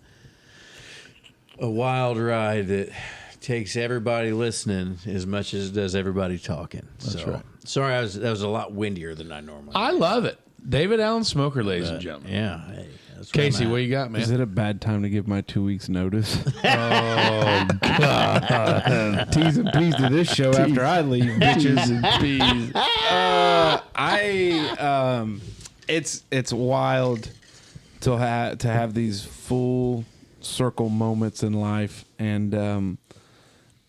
a wild ride that takes everybody listening as much as it does everybody talking. That's right. Sorry, that was a lot windier than I normally. I love it. David Allen Smoker, ladies and gentlemen. Yeah. Hey, that's where Casey, I'm at. what you got, man? Is it a bad time to give my 2 weeks notice? Oh, God. T's and P's to this show after I leave, bitches and P's. It's wild to have these full circle moments in life, and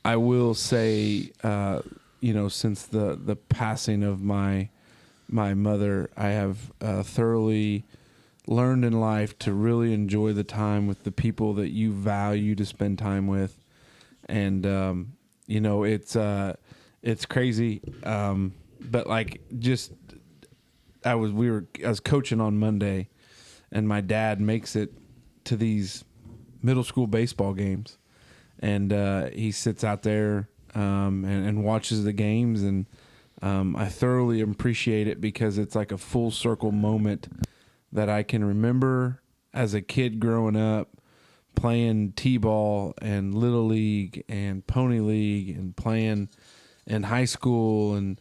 I will say, since the passing of my mother, I have thoroughly learned in life to really enjoy the time with the people that you value to spend time with. And, it's crazy. But like, I was coaching on Monday, and my dad makes it to these middle school baseball games, and he sits out there and watches the games, and I thoroughly appreciate it because it's like a full circle moment that I can remember as a kid growing up playing t-ball and little league and pony league and playing in high school, and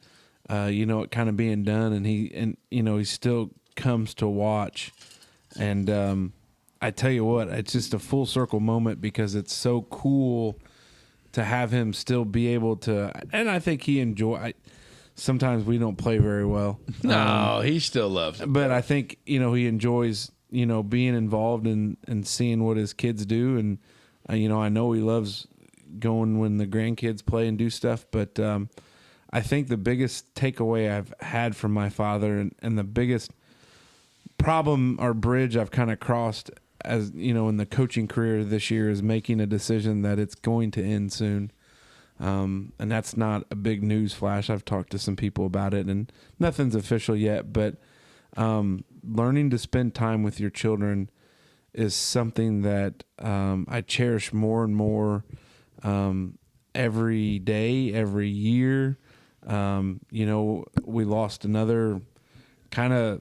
it kind of being done, and he still comes to watch. And I tell you what, it's just a full circle moment because it's so cool to have him still be able to, and I think he sometimes we don't play very well. No, he still loves it. But I think, he enjoys, being involved and seeing what his kids do. And, I know he loves going when the grandkids play and do stuff. But I think the biggest takeaway I've had from my father and the biggest problem or bridge I've kind of crossed as, in the coaching career this year is making a decision that it's going to end soon. And that's not a big news flash. I've talked to some people about it, and nothing's official yet, but learning to spend time with your children is something that I cherish more and more every day, every year. We lost another kind of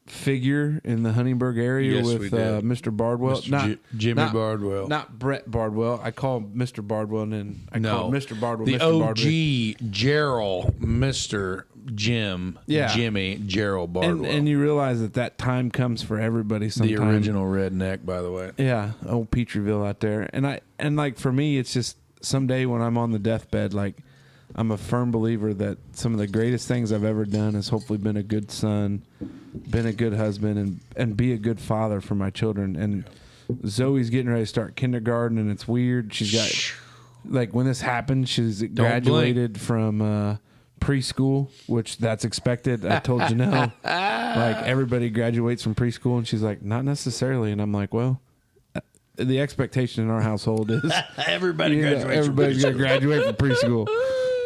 figure in the Huntingburg area Yes, we with did. Mr. Bardwell. Jimmy Bardwell. Not Brett Bardwell. I call him Mr. Bardwell, and then I call him Mr. Bardwell. The Mr. OG Bardwell. Gerald, Mr. Jim, Yeah. Jimmy, Gerald Bardwell. And you realize that time comes for everybody sometime. the original redneck, by the way. Yeah, old Petrieville out there. And like for me, it's just someday when I'm on the deathbed, like I'm a firm believer that some of the greatest things I've ever done has hopefully been a good son, been a good husband, and be a good father for my children. And Zoe's getting ready to start kindergarten, and it's weird. She's got, like, when this happened, she's graduated from preschool, which that's expected. I told Janelle, like, everybody graduates from preschool, and she's like, not necessarily. And I'm like, well, the expectation in our household is Everybody everybody's going to graduate from preschool.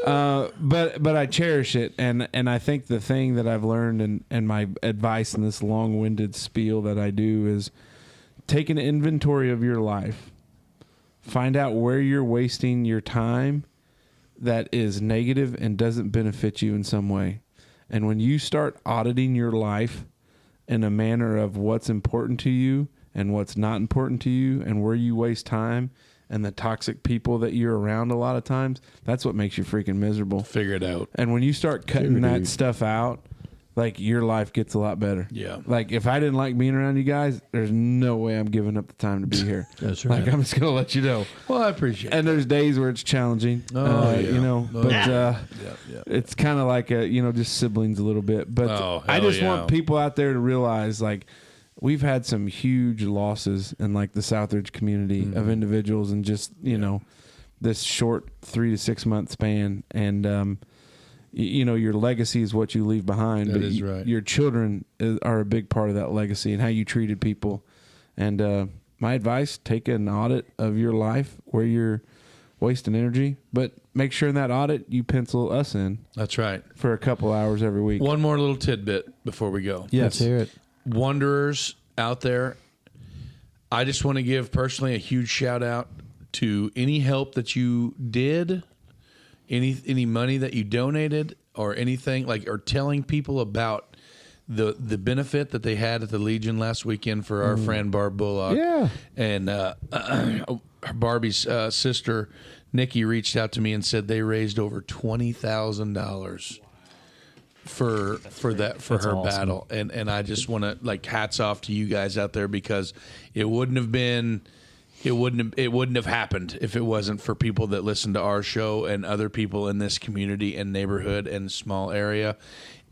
But I cherish it, and I think the thing that I've learned and my advice in this long-winded spiel that I do is take an inventory of your life, find out where you're wasting your time that is negative and doesn't benefit you in some way. And when you start auditing your life in a manner of what's important to you and what's not important to you and where you waste time and the toxic people that you're around a lot of times, that's what makes you freaking miserable. Figure it out. And when you start cutting that stuff out, like, your life gets a lot better. Yeah. Like, if I didn't like being around you guys, there's no way I'm giving up the time to be here. That's right. Like, I'm just going to let you know. Well, I appreciate it. And there's days where it's challenging, it's kind of like just siblings a little bit. But I just want people out there to realize, like, we've had some huge losses in, like, the Southridge community of individuals in just, this short 3 to 6 month span. And, your legacy is what you leave behind. That is right. Your children are a big part of that legacy and how you treated people. And my advice, take an audit of your life where you're wasting energy, but make sure in that audit you pencil us in. That's right. For a couple hours every week. One more little tidbit before we go. Yes. Let's hear it. Wanderers out there, I just want to give personally a huge shout out to any help that you did, any money that you donated, or anything, like, or telling people about the benefit that they had at the Legion last weekend for our friend Barb Bullock. Yeah. And Barbie's sister Nikki reached out to me and said they raised over $20,000 for her awesome. battle. And I just want to, like, hats off to you guys out there, because it wouldn't have happened if it wasn't for people that listen to our show and other people in this community and neighborhood and small area.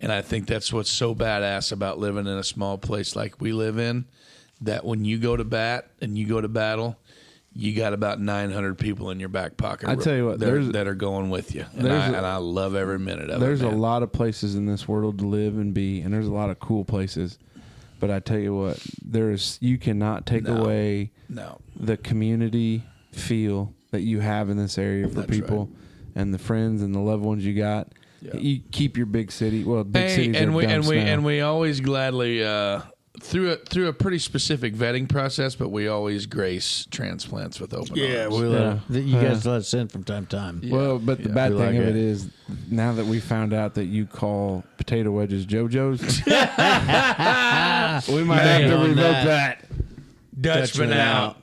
And I think that's what's so badass about living in a small place like we live in, that when you go to bat and you go to battle, you got about 900 people in your back pocket. I tell you what, that are going with you. And I love every minute of it. There's a man. lot of places in this world to live and be, and there's a lot of cool places. But I tell you what, you cannot take away the community feel that you have in this area for people, and the friends and the loved ones you got. Yeah. You keep your big city. Well, big cities are dumps now. And we always gladly through a pretty specific vetting process, but we always grace transplants with open arms. You guys let us in from time to time. Yeah. Well, but the bad thing of it is, now that we found out that you call potato wedges JoJo's, we might have to revoke that. Dutchman out.